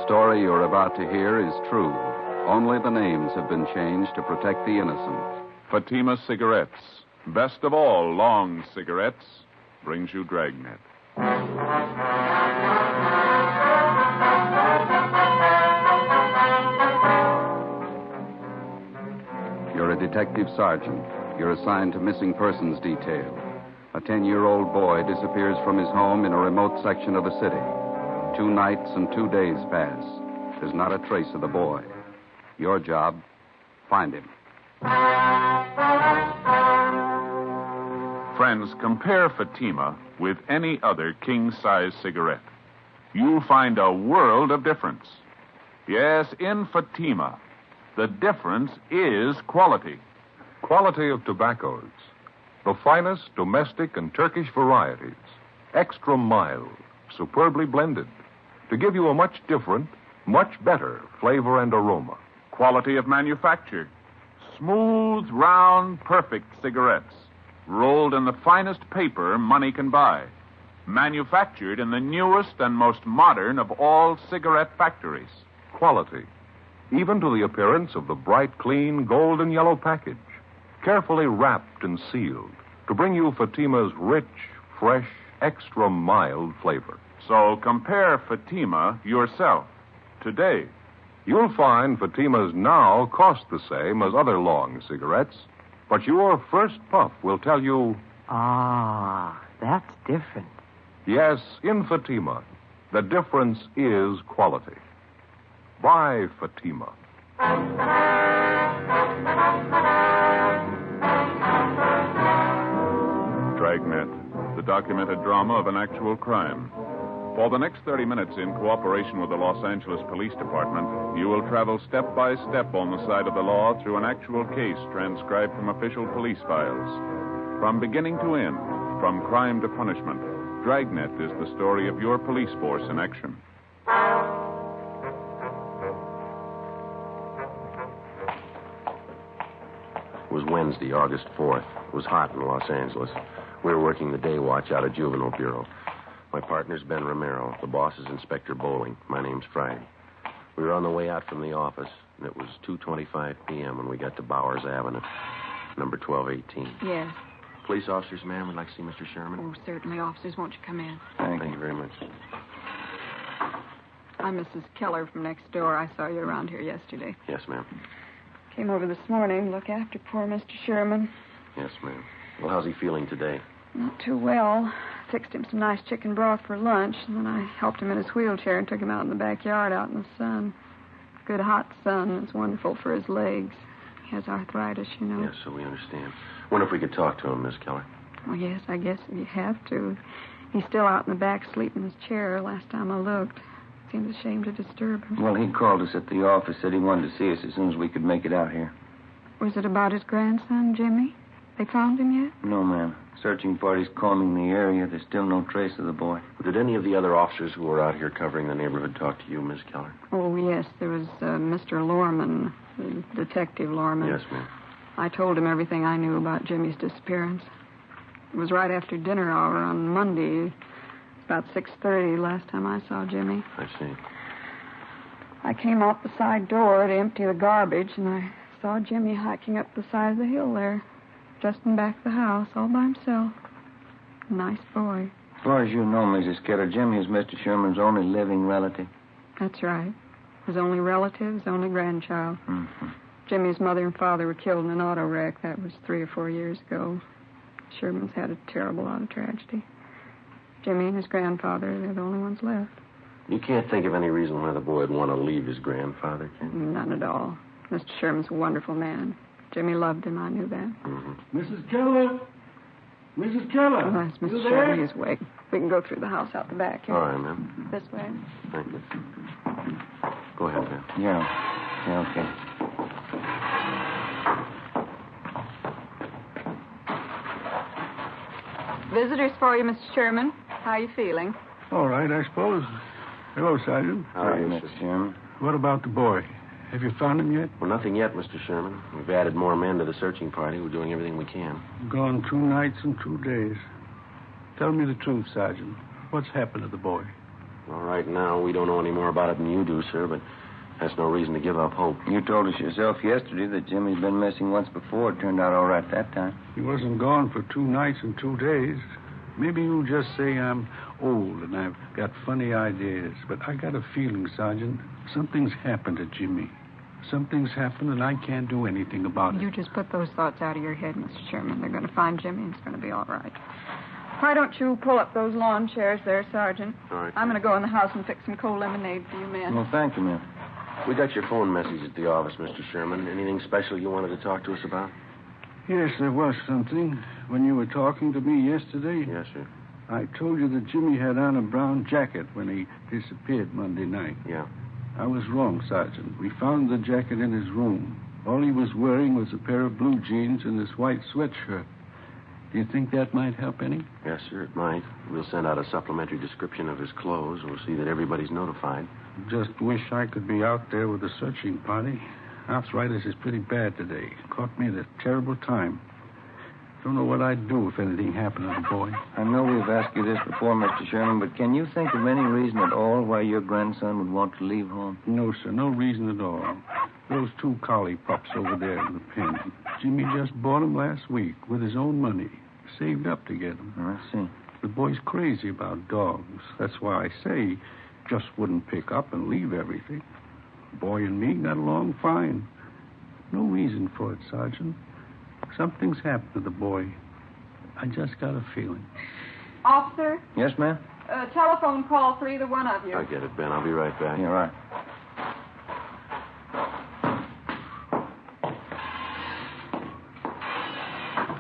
story you're about to hear is true. Only the names have been changed to protect the innocent. Fatima Cigarettes, best of all long cigarettes, brings you Dragnet. You're a detective sergeant. You're assigned to missing persons detail. A 10-year-old boy disappears from his home in a remote section of the city. 2 nights and 2 days pass. There's not a trace of the boy. Your job, find him. Friends, compare Fatima with any other king-size cigarette. You'll find a world of difference. Yes, in Fatima, the difference is quality. Quality of tobaccos. The finest domestic and Turkish varieties. Extra mild, superbly blended. To give you a much different, much better flavor and aroma. Quality of manufacture. Smooth, round, perfect cigarettes. Rolled in the finest paper money can buy. Manufactured in the newest and most modern of all cigarette factories. Quality. Even to the appearance of the bright, clean, gold and yellow package. Carefully wrapped and sealed to bring you Fatima's rich, fresh, extra mild flavor. So compare Fatima yourself today. You'll find Fatima's now cost the same as other long cigarettes, but your first puff will tell you... Ah, that's different. Yes, in Fatima, the difference is quality. Buy Fatima. Dragnet, the documented drama of an actual crime. For the next 30 minutes, in cooperation with the Los Angeles Police Department, you will travel step by step on the side of the law through an actual case transcribed from official police files. From beginning to end, from crime to punishment, Dragnet is the story of your police force in action. It was Wednesday, August 4th. It was hot in Los Angeles. We were working the day watch out of Juvenile Bureau. My partner's Ben Romero. The boss is Inspector Bowling. My name's Friday. We were on the way out from the office, and it was 2:25 p.m. when we got to Bowers Avenue, number 1218. Yes. Police officers, ma'am, we'd like to see Mr. Sherman. Oh, certainly, officers. Won't you come in? Thank you very much. I'm Mrs. Keller from next door. I saw you around here yesterday. Yes, ma'am. Came over this morning to look after poor Mr. Sherman. Yes, ma'am. Well, how's he feeling today? Not too well. Fixed him some nice chicken broth for lunch, and then I helped him in his wheelchair and took him out in the backyard out in the sun. Good hot sun. It's wonderful for his legs. He has arthritis, you know. Yes, so we understand. Wonder if we could talk to him, Miss Keller. Oh, yes, I guess you have to. He's still out in the back sleeping in his chair last time I looked. Seems a shame to disturb him. Well, he called us at the office, said he wanted to see us as soon as we could make it out here. Was it about his grandson, Jimmy? They found him yet? No, ma'am. Searching party's combing the area. There's still no trace of the boy. Did any of the other officers who were out here covering the neighborhood talk to you, Miss Keller? Oh, yes. There was Mr. Lorman, Detective Lorman. Yes, ma'am. I told him everything I knew about Jimmy's disappearance. It was right after dinner hour on Monday, about 6:30 last time I saw Jimmy. I see. I came out the side door to empty the garbage, and I saw Jimmy hiking up the side of the hill there, just in back of the house, all by himself. Nice boy. As far as you know, Mrs. Keller, Jimmy is Mr. Sherman's only living relative. That's right. His only relative, his only grandchild. Mm-hmm. Jimmy's mother and father were killed in an auto wreck. That was 3 or 4 years ago. Sherman's had a terrible auto tragedy. Jimmy and his grandfather, they're the only ones left. You can't think of any reason why the boy would want to leave his grandfather, can you? None at all. Mr. Sherman's a wonderful man. Jimmy loved him. I knew that. Mm-hmm. Mrs. Keller? Mrs. Keller? Oh, that's Mr. Sherman. He's awake. We can go through the house out the back here. All right, ma'am. This way. Thank you. Go ahead, ma'am. Yeah, okay. Visitors for you, Mr. Sherman. How are you feeling? All right, I suppose. Hello, Sergeant. How are you, Mr. Sherman? What about the boy? Have you found him yet? Well, nothing yet, Mr. Sherman. We've added more men to the searching party. We're doing everything we can. Gone 2 nights and 2 days. Tell me the truth, Sergeant. What's happened to the boy? Well, right now, we don't know any more about it than you do, sir, but that's no reason to give up hope. You told us yourself yesterday that Jimmy's been missing once before. It turned out all right that time. He wasn't gone for 2 nights and 2 days. Maybe you'll just say I'm old and I've got funny ideas, but I got a feeling, Sergeant, something's happened to Jimmy. Something's happened and I can't do anything about it. You just put those thoughts out of your head, Mr. Sherman. They're going to find Jimmy and it's going to be all right. Why don't you pull up those lawn chairs there, Sergeant? All right. I'm going to go in the house and fix some cold lemonade for you men. Well, thank you, ma'am. We got your phone message at the office, Mr. Sherman. Anything special you wanted to talk to us about? Yes, there was something. When you were talking to me yesterday, Yes, sir. I told you that Jimmy had on a brown jacket when he disappeared Monday night. Yeah. I was wrong, Sergeant. We found the jacket in his room. All he was wearing was a pair of blue jeans and this white sweatshirt. Do you think that might help any? Yes, sir, it might. We'll send out a supplementary description of his clothes. We'll see that everybody's notified. Just wish I could be out there with the searching party. Arthritis is pretty bad today. Caught me at a terrible time. Don't know what I'd do if anything happened to the boy. I know we've asked you this before, Mr. Sherman, but can you think of any reason at all why your grandson would want to leave home? No, sir, no reason at all. Those 2 collie pups over there in the pen. Jimmy just bought them last week with his own money. Saved up to get them. I see. The boy's crazy about dogs. That's why I say just wouldn't pick up and leave everything. The boy and me got along fine. No reason for it, Sergeant. Something's happened to the boy. I just got a feeling. Officer, Yes, ma'am? telephone call for either one of you. I get it, Ben. I'll be right back. Yeah, right.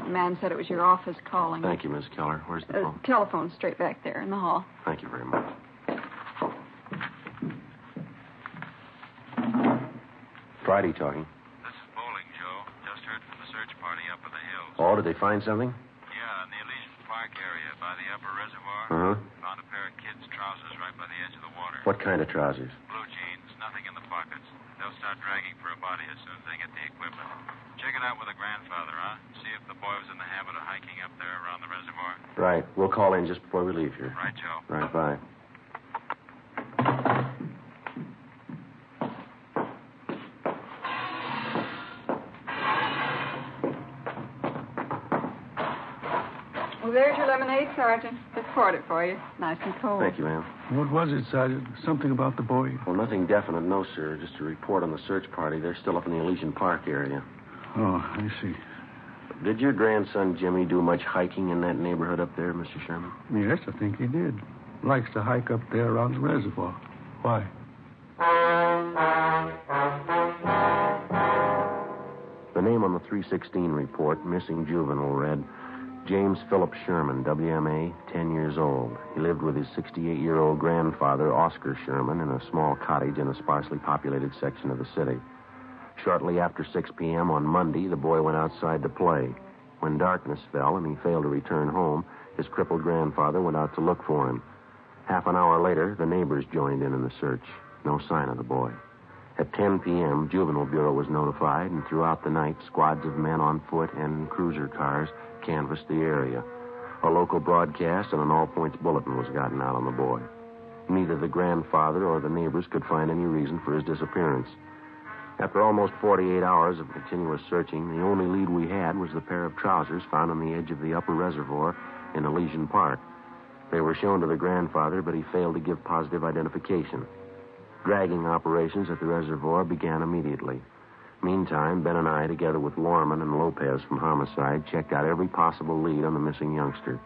The man said it was your office calling. Thank you, Miss Keller. Where's the phone? Telephone's straight back there in the hall. Thank you very much. Friday talking. This is Bowling, Joe. Just heard from the search party up in the hills. Oh, did they find something? Yeah, in the Elysian Park area by the upper reservoir. Uh-huh. Found a pair of kids' trousers right by the edge of the water. What kind of trousers? Blue jeans, nothing in the pockets. They'll start dragging for a body as soon as they get the equipment. Check it out with the grandfather, huh? See if the boy was in the habit of hiking up there around the reservoir. Right. We'll call in just before we leave here. Right, Joe. Right, bye. Well, there's your lemonade, Sergeant. Just poured it for you. Nice and cold. Thank you, ma'am. What was it, Sergeant? Something about the boy? Well, nothing definite, no, sir. Just a report on the search party. They're still up in the Elysian Park area. Oh, I see. Did your grandson Jimmy do much hiking in that neighborhood up there, Mr. Sherman? Yes, I think he did. Likes to hike up there around the reservoir. Why? The name on the 316 report, missing juvenile, read James Philip Sherman, WMA, 10 years old. He lived with his 68-year-old grandfather, Oscar Sherman, in a small cottage in a sparsely populated section of the city. Shortly after 6 p.m. on Monday, the boy went outside to play. When darkness fell and he failed to return home, his crippled grandfather went out to look for him. Half an hour later, the neighbors joined in the search. No sign of the boy. At 10 p.m., Juvenile Bureau was notified, and throughout the night, squads of men on foot and in cruiser cars canvassed the area. A local broadcast and an all-points bulletin was gotten out on the boy. Neither the grandfather or the neighbors could find any reason for his disappearance. After almost 48 hours of continuous searching, the only lead we had was the pair of trousers found on the edge of the upper reservoir in Elysian Park. They were shown to the grandfather, but he failed to give positive identification. Dragging operations at the reservoir began immediately. Meantime, Ben and I, together with Lorman and Lopez from Homicide, checked out every possible lead on the missing youngster.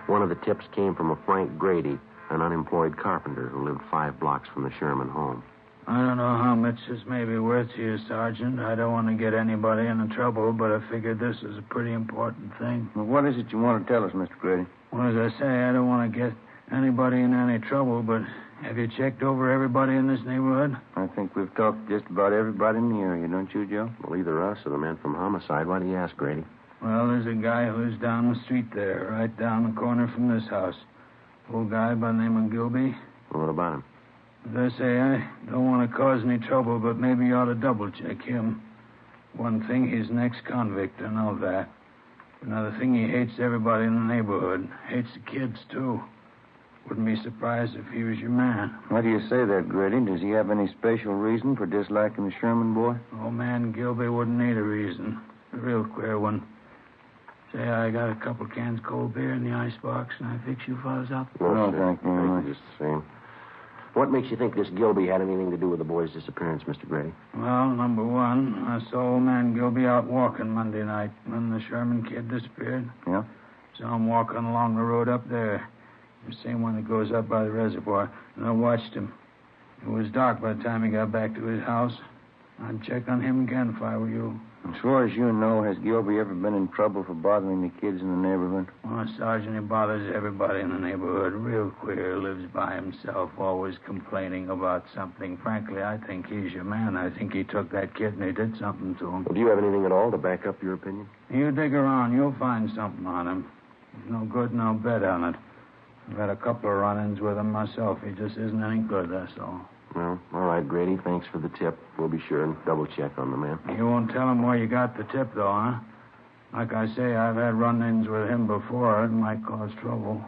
One of the tips came from a Frank Grady, an unemployed carpenter who lived 5 blocks from the Sherman home. I don't know how much this may be worth to you, Sergeant. I don't want to get anybody into trouble, but I figured this is a pretty important thing. Well, what is it you want to tell us, Mr. Grady? Well, as I say, I don't want to get anybody in any trouble, but have you checked over everybody in this neighborhood? I think we've talked just about everybody in the area, don't you, Joe? Well, either us or the men from Homicide. Why do you ask, Grady? Well, there's a guy who lives down the street there, right down the corner from this house. Old guy by the name of Gilby. Well, what about him? As I say, I don't want to cause any trouble, but maybe you ought to double-check him. One thing, he's an ex-convict, I know that. Another thing, he hates everybody in the neighborhood. Hates the kids, too. Wouldn't be surprised if he was your man. Why do you say that, Grady? Does he have any special reason for disliking the Sherman boy? Old man Gilby wouldn't need a reason. A real queer one. Say, I got a couple cans cold beer in the icebox, and I fix you fellas up. No, thank you very much. Just the same. What makes you think this Gilby had anything to do with the boy's disappearance, Mr. Grady? Well, number one, I saw old man Gilby out walking Monday night when the Sherman kid disappeared. Yeah? Saw him walking along the road up there. The same one that goes up by the reservoir. And I watched him. It was dark by the time he got back to his house. I'd check on him again if I were you. As far as you know, has Gilby ever been in trouble for bothering the kids in the neighborhood? Oh, Sergeant, he bothers everybody in the neighborhood. Real queer. Lives by himself, always complaining about something. Frankly, I think he's your man. I think he took that kid and he did something to him. Well, do you have anything at all to back up your opinion? You dig around, you'll find something on him. There's no good, no bet on it. I've had a couple of run-ins with him myself. He just isn't any good, that's all. Well, all right, Grady. Thanks for the tip. We'll be sure and double-check on the man. You won't tell him where you got the tip, though, huh? Like I say, I've had run-ins with him before. It might cause trouble.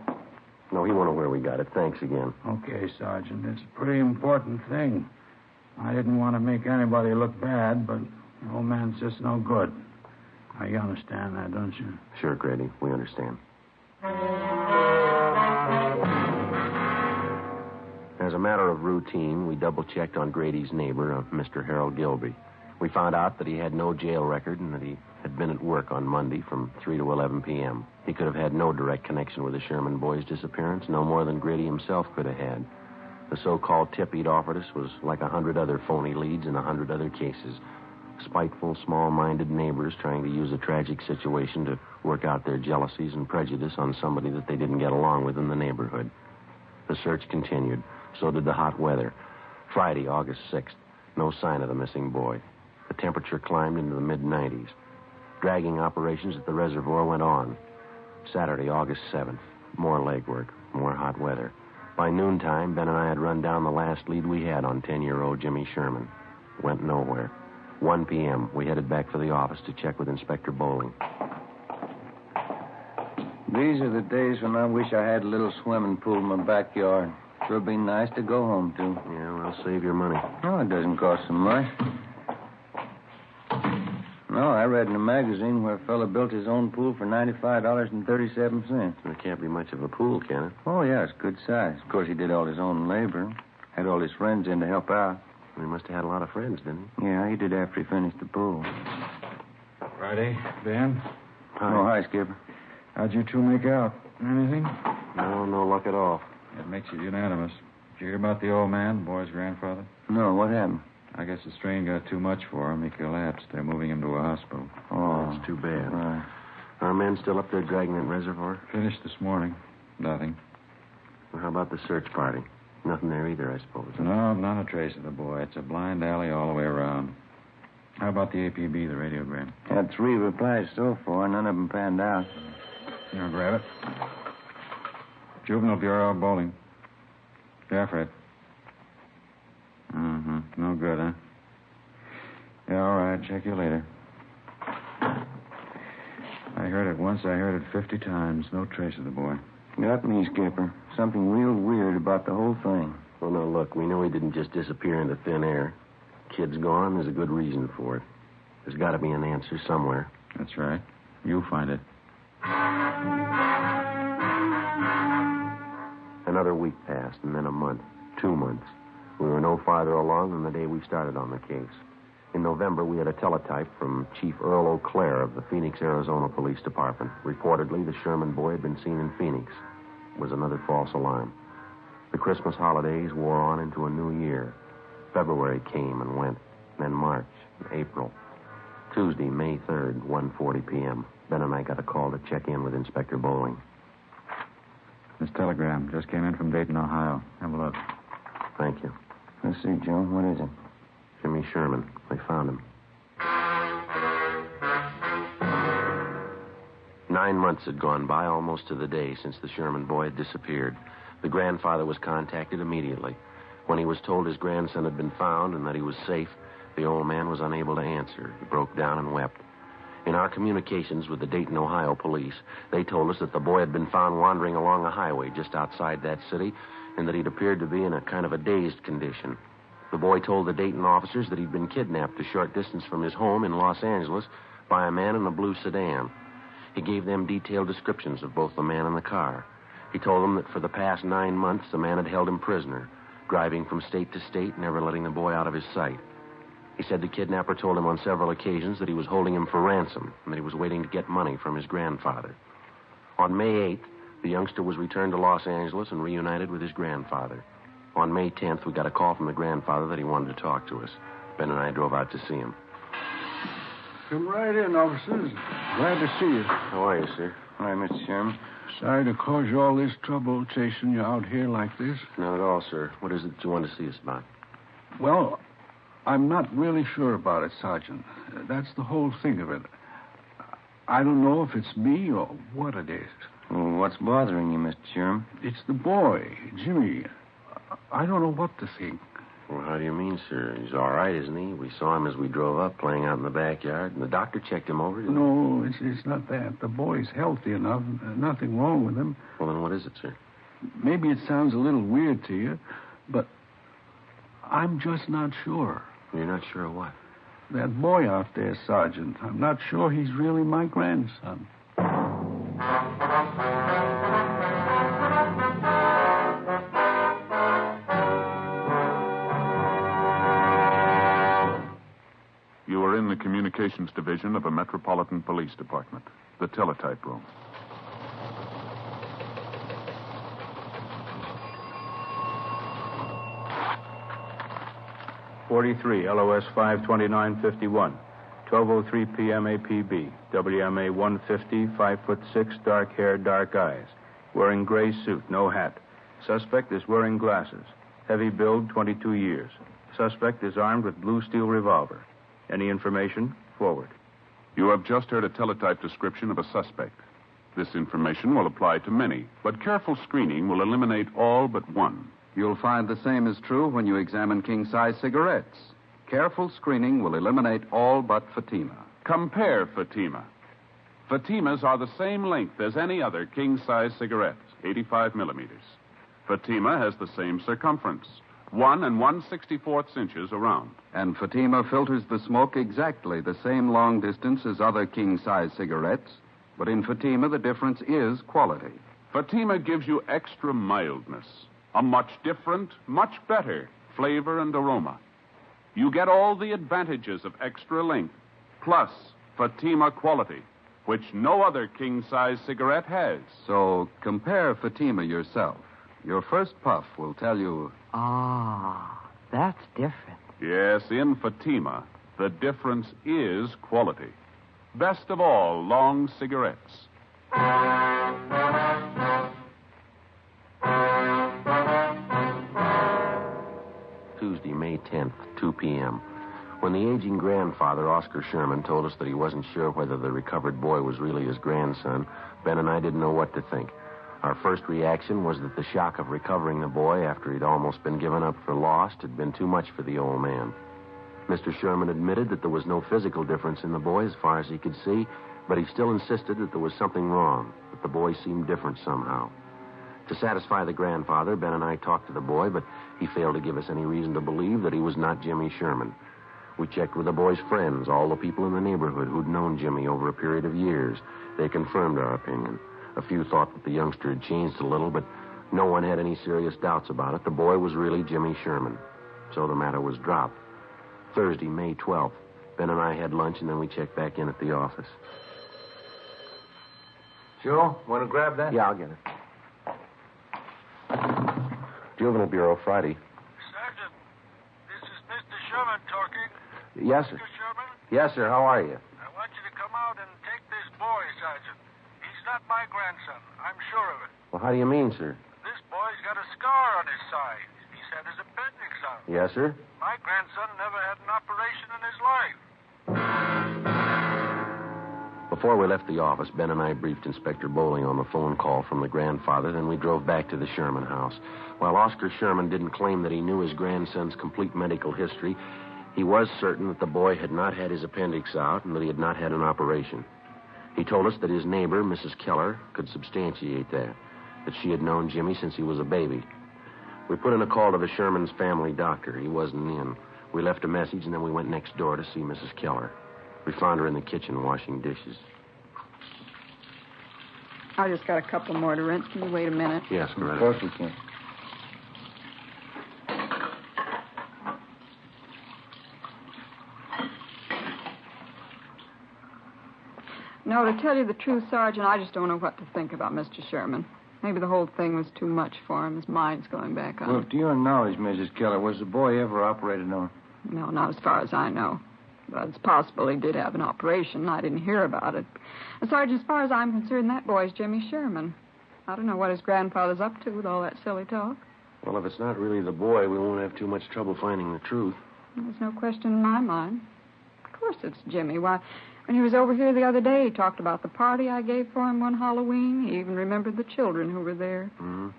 No, he won't know where we got it. Thanks again. Okay, Sergeant. It's a pretty important thing. I didn't want to make anybody look bad, but the old man's just no good. Now, you understand that, don't you? Sure, Grady. We understand. As a matter of routine, we double-checked on Grady's neighbor, Mr. Harold Gilby. We found out that he had no jail record and that he had been at work on Monday from 3 to 11 p.m. He could have had no direct connection with the Sherman boy's disappearance, no more than Grady himself could have had. The so-called tip he'd offered us was like 100 other phony leads in 100 other cases. Spiteful, small-minded neighbors trying to use a tragic situation to work out their jealousies and prejudice on somebody that they didn't get along with in the neighborhood. The search continued. So did the hot weather. Friday, August 6th. No sign of the missing boy. The temperature climbed into the mid-90s. Dragging operations at the reservoir went on. Saturday, August 7th. More legwork. More hot weather. By noontime, Ben and I had run down the last lead we had on 10-year-old Jimmy Sherman. Went nowhere. 1 p.m., we headed back for the office to check with Inspector Bowling. These are the days when I wish I had a little swimming pool in my backyard. Sure be nice to go home to. Yeah, well, save your money. No, it doesn't cost so much. No, I read in a magazine where a fellow built his own pool for $95.37. There can't be much of a pool, can it? Oh, yeah, it's good size. Of course, he did all his own labor. Had all his friends in to help out. He must have had a lot of friends, didn't he? Yeah, he did after he finished the pool. Friday, Ben? Hi. Oh, hi, Skipper. How'd you two make out? Anything? No luck at all. That makes it unanimous. Did you hear about the old man, the boy's grandfather? No, what happened? I guess the strain got too much for him. He collapsed. They're moving him to a hospital. Oh, that's too bad. Right. Our men still up there at Dragnet Reservoir? Finished this morning. Nothing. Well, how about the search party? Nothing there either, I suppose. No, not a trace of the boy. It's a blind alley all the way around. How about the APB, the radiogram? Had 3 replies so far. None of them panned out. Here, grab it. Juvenile Bureau, Bowling. Yeah, Fred. No good, huh? Yeah, all right. Check you later. I heard it once. I heard it 50 times. No trace of the boy. Got me, Skipper. Something real weird about the whole thing. Well, now, look, we know he didn't just disappear into thin air. Kid's gone. There's a good reason for it. There's got to be an answer somewhere. That's right. You'll find it. Another week passed, and then a month, 2 months. We were no farther along than the day we started on the case. In November, we had a teletype from Chief Earl O'Clair of the Phoenix, Arizona Police Department. Reportedly, the Sherman boy had been seen in Phoenix. It was another false alarm. The Christmas holidays wore on into a new year. February came and went, then March, and April. Tuesday, May 3rd, 1:40 p.m. Ben and I got a call to check in with Inspector Bowling. This telegram just came in from Dayton, Ohio. Have a look. Thank you. Let's see, Joe. What is it? Jimmy Sherman. They found him. 9 months had gone by, almost to the day, since the Sherman boy had disappeared. The grandfather was contacted immediately. When he was told his grandson had been found and that he was safe, the old man was unable to answer. He broke down and wept. In our communications with the Dayton, Ohio police, they told us that the boy had been found wandering along a highway just outside that city and that he'd appeared to be in a kind of a dazed condition. The boy told the Dayton officers that he'd been kidnapped a short distance from his home in Los Angeles by a man in a blue sedan. He gave them detailed descriptions of both the man and the car. He told them that for the past 9 months, the man had held him prisoner, driving from state to state, never letting the boy out of his sight. He said the kidnapper told him on several occasions that he was holding him for ransom and that he was waiting to get money from his grandfather. On May 8th, the youngster was returned to Los Angeles and reunited with his grandfather. On May 10th, we got a call from the grandfather that he wanted to talk to us. Ben and I drove out to see him. Come right in, officers. Glad to see you. How are you, sir? Hi, Mr. Sherman. Sorry to cause you all this trouble chasing you out here like this. Not at all, sir. What is it you want to see us about? Well, I'm not really sure about it, Sergeant. That's the whole thing of it. I don't know if it's me or what it is. Well, what's bothering you, Mr. Sherman? It's the boy, Jimmy. I don't know what to think. Well, how do you mean, sir? He's all right, isn't he? We saw him as we drove up, playing out in the backyard, and the doctor checked him over. No, it's not that. The boy's healthy enough. Nothing wrong with him. Well, then what is it, sir? Maybe it sounds a little weird to you, but I'm just not sure. You're not sure of what? That boy out there, Sergeant. I'm not sure he's really my grandson. You are in the communications division of a metropolitan police department, the teletype room. .43, LOS 52951, 12:03 p.m. APB, WMA 150, 5'6", dark hair, dark eyes, wearing gray suit, no hat. Suspect is wearing glasses. Heavy build, 22 years. Suspect is armed with blue steel revolver. Any information? Forward. You have just heard a teletype description of a suspect. This information will apply to many, but careful screening will eliminate all but one. You'll find the same is true when you examine king-size cigarettes. Careful screening will eliminate all but Fatima. Compare Fatima. Fatimas are the same length as any other king-size cigarette, 85 millimeters. Fatima has the same circumference, 1 1/64 inches around. And Fatima filters the smoke exactly the same long distance as other king-size cigarettes, but in Fatima the difference is quality. Fatima gives you extra mildness, a much different, much better flavor and aroma. You get all the advantages of extra length, plus Fatima quality, which no other king-size cigarette has. So compare Fatima yourself. Your first puff will tell you... Ah, that's different. Yes, in Fatima, the difference is quality. Best of all, long cigarettes. Tuesday, May 10th, 2 p.m. When the aging grandfather, Oscar Sherman, told us that he wasn't sure whether the recovered boy was really his grandson, Ben and I didn't know what to think. Our first reaction was that the shock of recovering the boy after he'd almost been given up for lost had been too much for the old man. Mr. Sherman admitted that there was no physical difference in the boy as far as he could see, but he still insisted that there was something wrong, that the boy seemed different somehow. To satisfy the grandfather, Ben and I talked to the boy, but he failed to give us any reason to believe that he was not Jimmy Sherman. We checked with the boy's friends, all the people in the neighborhood who'd known Jimmy over a period of years. They confirmed our opinion. A few thought that the youngster had changed a little, but no one had any serious doubts about it. The boy was really Jimmy Sherman. So the matter was dropped. Thursday, May 12th, Ben and I had lunch, and then we checked back in at the office. Joe, want to grab that? Yeah, I'll get it. Juvenile Bureau, Friday. Sergeant, this is Mr. Sherman talking. Yes, sir. Mr. Sherman, Yes, sir. How are you? I want you to come out and take this boy, Sergeant. He's not my grandson. I'm sure of it. Well, how do you mean, sir? This boy's got a scar on his side. He's had his appendix out. Yes, sir. My grandson never had an operation in his life. Before we left the office, Ben and I briefed Inspector Bowling on the phone call from the grandfather, then we drove back to the Sherman house. While Oscar Sherman didn't claim that he knew his grandson's complete medical history, He was certain that the boy had not had his appendix out and that he had not had an operation. He told us that his neighbor, Mrs. Keller, could substantiate that she had known Jimmy since he was a baby. We put in a call to the Sherman's family doctor. He wasn't in. We left a message, and then we went next door to see Mrs. Keller. We found her in the kitchen washing dishes. I just got a couple more to rinse. Can you wait a minute? Yes, Loretta. Of course we can. No, to tell you the truth, Sergeant, I just don't know what to think about Mr. Sherman. Maybe the whole thing was too much for him. His mind's going back on. Well, to your knowledge, Mrs. Keller, was the boy ever operated on? No, not as far as I know. But it's possible he did have an operation. I didn't hear about it. And, Sergeant, as far as I'm concerned, that boy's Jimmy Sherman. I don't know what his grandfather's up to with all that silly talk. Well, if it's not really the boy, we won't have too much trouble finding the truth. There's no question in my mind. Of course it's Jimmy. Why, when he was over here the other day, he talked about the party I gave for him one Halloween. He even remembered the children who were there. Mm-hmm.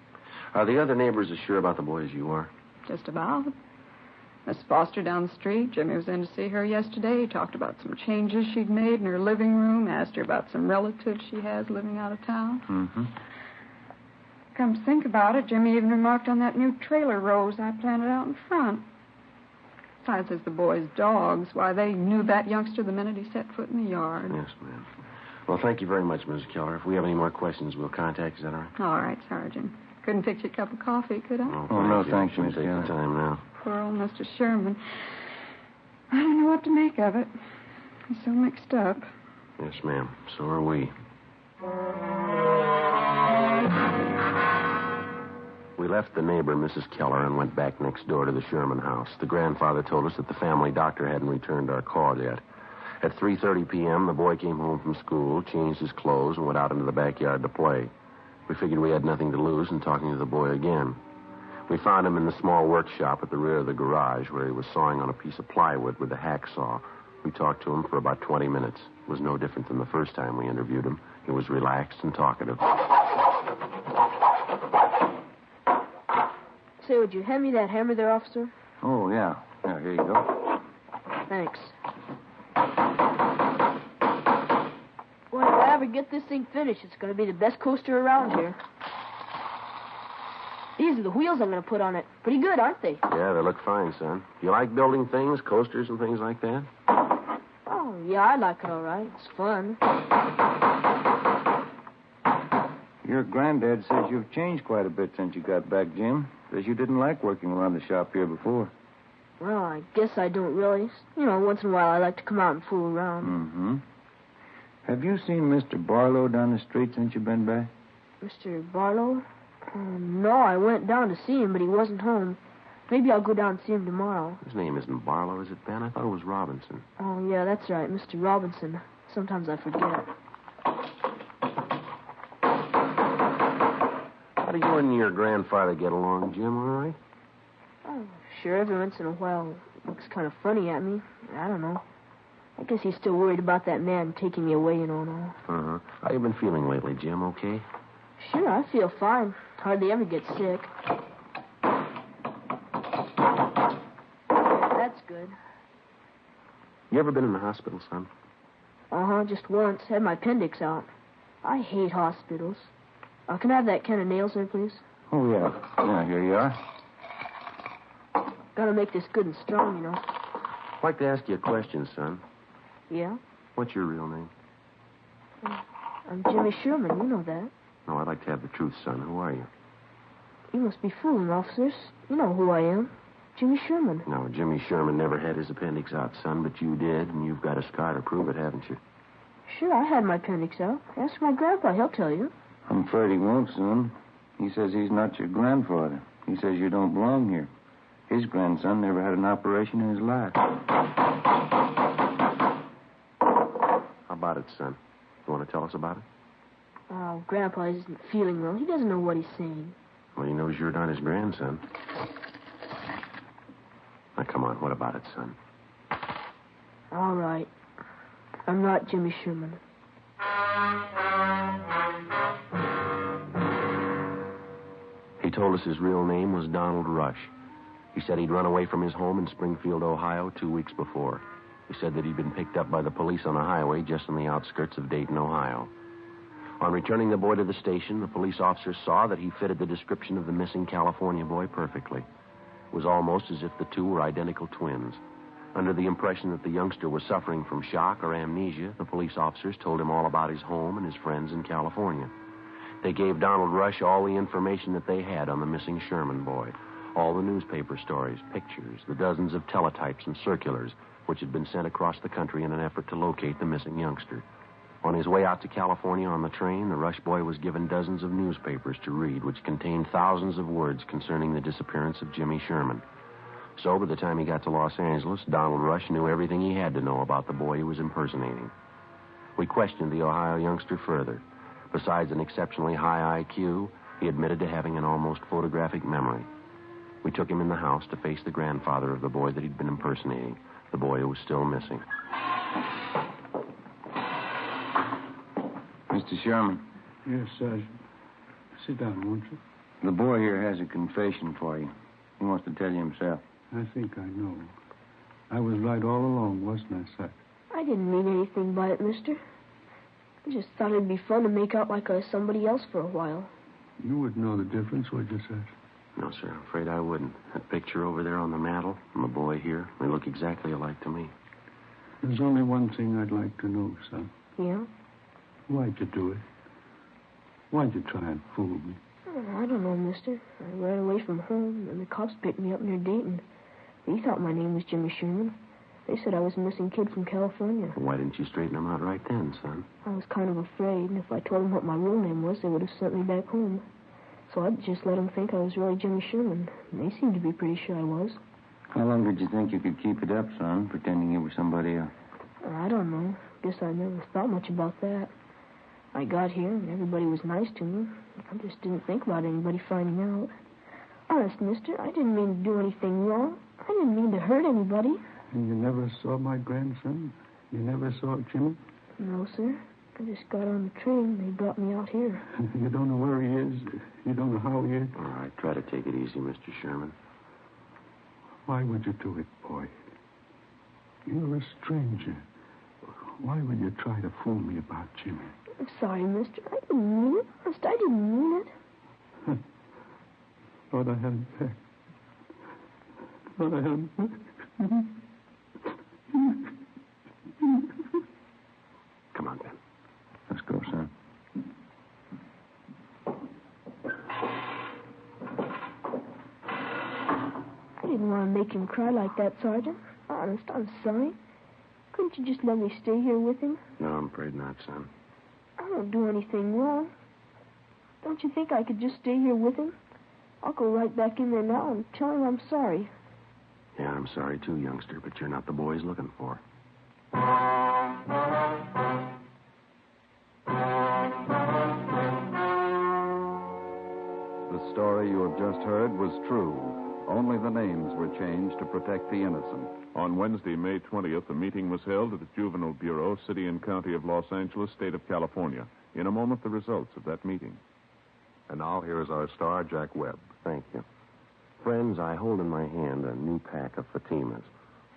Are the other neighbors as sure about the boy as you are? Just about. Miss Foster down the street. Jimmy was in to see her yesterday. He talked about some changes she'd made in her living room, asked her about some relatives she has living out of town. Mm-hmm. Come to think about it, Jimmy even remarked on that new trailer rose I planted out in front. Besides, there's the boy's dogs. Why, they knew that youngster the minute he set foot in the yard. Yes, ma'am. Well, thank you very much, Mrs. Keller. If we have any more questions, we'll contact you. Is that all right? All right, Sergeant. Couldn't fix you a cup of coffee, could I? No, thanks, Miss Take Keller. the time now. Poor old Mr. Sherman. I don't know what to make of it. He's so mixed up. Yes, ma'am. So are we. We left the neighbor, Mrs. Keller, and went back next door to the Sherman house. The grandfather told us that the family doctor hadn't returned our call yet. At 3:30 p.m., the boy came home from school, changed his clothes, and went out into the backyard to play. We figured we had nothing to lose in talking to the boy again. We found him in the small workshop at the rear of the garage where he was sawing on a piece of plywood with a hacksaw. We talked to him for about 20 minutes. It was no different than the first time we interviewed him. He was relaxed and talkative. Say, would you hand me that hammer there, officer? Oh, yeah. Yeah, here you go. Thanks. Well, if I ever get this thing finished, it's going to be the best coaster around here. These are the wheels I'm going to put on it. Pretty good, aren't they? Yeah, they look fine, son. You like building things, coasters and things like that? Oh, yeah, I like it all right. It's fun. Your granddad says you've changed quite a bit since you got back, Jim. Says you didn't like working around the shop here before. Well, I guess I don't really. You know, once in a while I like to come out and fool around. Mm-hmm. Have you seen Mr. Barlow down the street since you've been back? Mr. Barlow? No, I went down to see him, but he wasn't home. Maybe I'll go down and see him tomorrow. His name isn't Barlow, is it, Ben? I thought it was Robinson. Oh, yeah, that's right, Mr. Robinson. Sometimes I forget. How do you and your grandfather get along, Jim, all right? Oh, sure, every once in a while looks kind of funny at me. I don't know. I guess he's still worried about that man taking me away, you know, and all. Uh-huh. How you been feeling lately, Jim, okay? Sure, I feel fine. Hardly ever get sick. That's good. You ever been in the hospital, son? Uh-huh, just once. Had my appendix out. I hate hospitals. Can I have that can of nails there, please? Oh, yeah. Yeah, here you are. Gotta make this good and strong, you know. I'd like to ask you a question, son. Yeah? What's your real name? I'm Jimmy Sherman. You know that. No, I'd like to have the truth, son. Who are you? You must be fooling, officers. You know who I am. Jimmy Sherman. No, Jimmy Sherman never had his appendix out, son, but you did, and you've got a scar to prove it, haven't you? Sure, I had my appendix out. Ask my grandpa. He'll tell you. I'm afraid he won't soon. He says he's not your grandfather. He says you don't belong here. His grandson never had an operation in his life. How about it, son? You want to tell us about it? Oh, Grandpa isn't feeling well. He doesn't know what he's saying. Well, he knows you're not his grandson. Now, come on. What about it, son? All right. I'm not Jimmy Sherman. He told us his real name was Donald Rush. He said he'd run away from his home in Springfield, Ohio, 2 weeks before. He said that he'd been picked up by the police on a highway just on the outskirts of Dayton, Ohio. On returning the boy to the station, the police officer saw that he fitted the description of the missing California boy perfectly. It was almost as if the two were identical twins. Under the impression that the youngster was suffering from shock or amnesia, the police officers told him all about his home and his friends in California. They gave Donald Rush all the information that they had on the missing Sherman boy, all the newspaper stories, pictures, the dozens of teletypes and circulars which had been sent across the country in an effort to locate the missing youngster. On his way out to California on the train, the Rush boy was given dozens of newspapers to read, which contained thousands of words concerning the disappearance of Jimmy Sherman. So, by the time he got to Los Angeles, Donald Rush knew everything he had to know about the boy he was impersonating. We questioned the Ohio youngster further. Besides an exceptionally high IQ, he admitted to having an almost photographic memory. We took him in the house to face the grandfather of the boy that he'd been impersonating, the boy who was still missing. Mr. Sherman. Yes, Sergeant. Sit down, won't you? The boy here has a confession for you. He wants to tell you himself. I think I know. I was right all along, wasn't I, Sergeant? I didn't mean anything by it, mister. I just thought it'd be fun to make out like I was somebody else for a while. You wouldn't know the difference, would you, Sergeant? No, sir, I'm afraid I wouldn't. That picture over there on the mantel and the boy here, they look exactly alike to me. There's only one thing I'd like to know, son. Yeah? Why'd you do it? Why'd you try and fool me? I don't know, mister. I ran away from home, and the cops picked me up near Dayton. They thought my name was Jimmy Sherman. They said I was a missing kid from California. Well, why didn't you straighten them out right then, son? I was kind of afraid, and if I told them what my real name was, they would have sent me back home. So I just let them think I was really Jimmy Sherman. And they seemed to be pretty sure I was. How long did you think you could keep it up, son, pretending you were somebody else? I don't know. Guess I never thought much about that. I got here, and everybody was nice to me. I just didn't think about anybody finding out. Honest, mister, I didn't mean to do anything wrong. I didn't mean to hurt anybody. And you never saw my grandson? You never saw Jimmy? No, sir. I just got on the train. They brought me out here. You don't know where he is? You don't know how he is? All right, try to take it easy, Mr. Sherman. Why would you do it, boy? You're a stranger. Why would you try to fool me about Jimmy? I'm sorry, mister. I didn't mean it. Honest, I didn't mean it. Thought I had him back. Thought I had him back. Come on, Ben. Let's go, son. I didn't want to make him cry like that, Sergeant. Honest, I'm sorry. Couldn't you just let me stay here with him? No, I'm afraid not, son. I don't do anything wrong. Don't you think I could just stay here with him? I'll go right back in there now and tell him I'm sorry. Yeah, I'm sorry too, youngster, but you're not the boy he's looking for. The story you have just heard was true. Only the names were changed to protect the innocent. On Wednesday, May 20th, a meeting was held at the Juvenile Bureau, City and County of Los Angeles, State of California. In a moment, the results of that meeting. And now here is our star, Jack Webb. Thank you. Friends, I hold in my hand a new pack of Fatimas.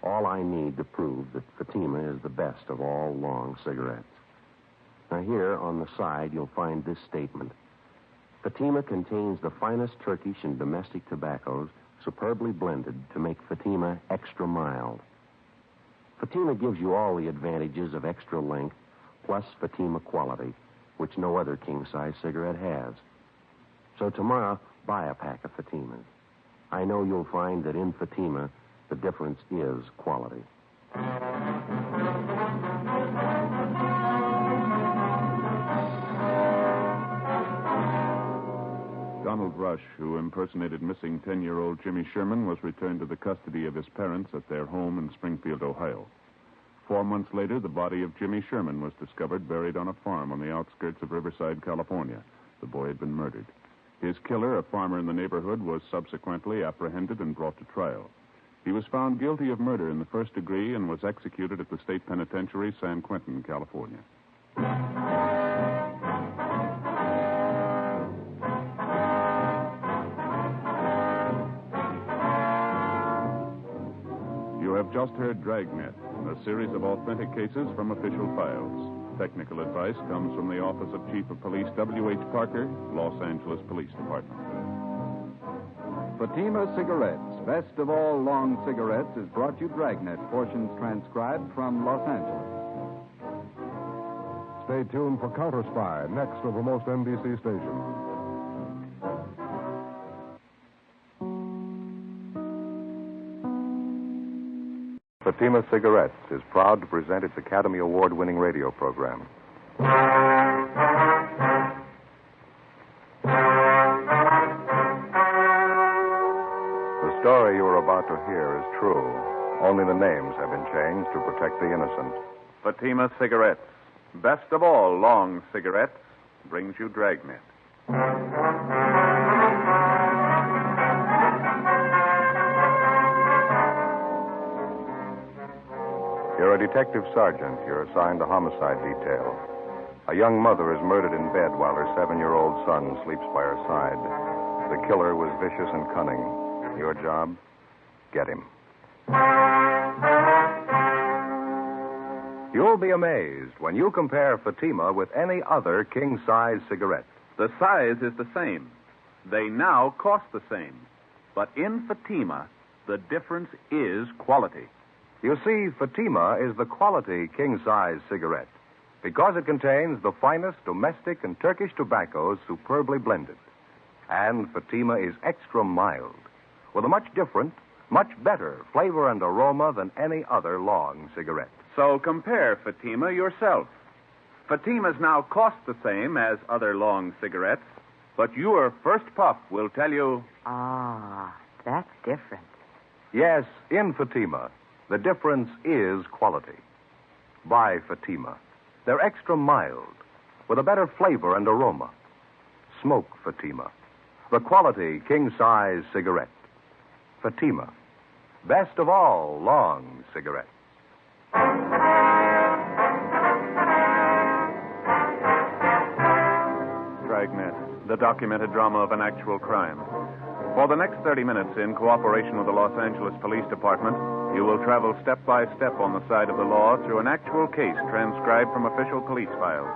All I need to prove that Fatima is the best of all long cigarettes. Now here on the side, you'll find this statement. Fatima contains the finest Turkish and domestic tobaccos, superbly blended to make Fatima extra mild. Fatima gives you all the advantages of extra length, plus Fatima quality, which no other king-size cigarette has. So tomorrow, buy a pack of Fatimas. I know you'll find that in Fatima, the difference is quality. Donald Rush, who impersonated missing 10-year-old Jimmy Sherman, was returned to the custody of his parents at their home in Springfield, Ohio. 4 months later, the body of Jimmy Sherman was discovered buried on a farm on the outskirts of Riverside, California. The boy had been murdered. His killer, a farmer in the neighborhood, was subsequently apprehended and brought to trial. He was found guilty of murder in the first degree and was executed at the state penitentiary, San Quentin, California. have just heard Dragnet, a series of authentic cases from official files. Technical advice comes from the Office of Chief of Police W.H. Parker, Los Angeles Police Department. Fatima Cigarettes, best of all long cigarettes, has brought you Dragnet, portions transcribed from Los Angeles. Stay tuned for Counter Spy, next over most NBC stations. Fatima Cigarettes is proud to present its Academy Award-winning radio program. The story you are about to hear is true. Only the names have been changed to protect the innocent. Fatima Cigarettes, best of all long cigarettes, brings you Dragnet. You're a detective sergeant. You're assigned to homicide detail. A young mother is murdered in bed while her 7-year-old son sleeps by her side. The killer was vicious and cunning. Your job? Get him. You'll be amazed when you compare Fatima with any other king-size cigarette. The size is the same. They now cost the same. But in Fatima, the difference is quality. You see, Fatima is the quality king-size cigarette because it contains the finest domestic and Turkish tobaccos superbly blended. And Fatima is extra mild with a much different, much better flavor and aroma than any other long cigarette. So compare Fatima yourself. Fatimas now cost the same as other long cigarettes, but your first puff will tell you... Ah, that's different. Yes, in Fatima, the difference is quality. Buy Fatima. They're extra mild, with a better flavor and aroma. Smoke Fatima, the quality king-size cigarette. Fatima, best of all long cigarettes. Dragnet, the documented drama of an actual crime. For the next 30 minutes, in cooperation with the Los Angeles Police Department, you will travel step by step on the side of the law through an actual case transcribed from official police files.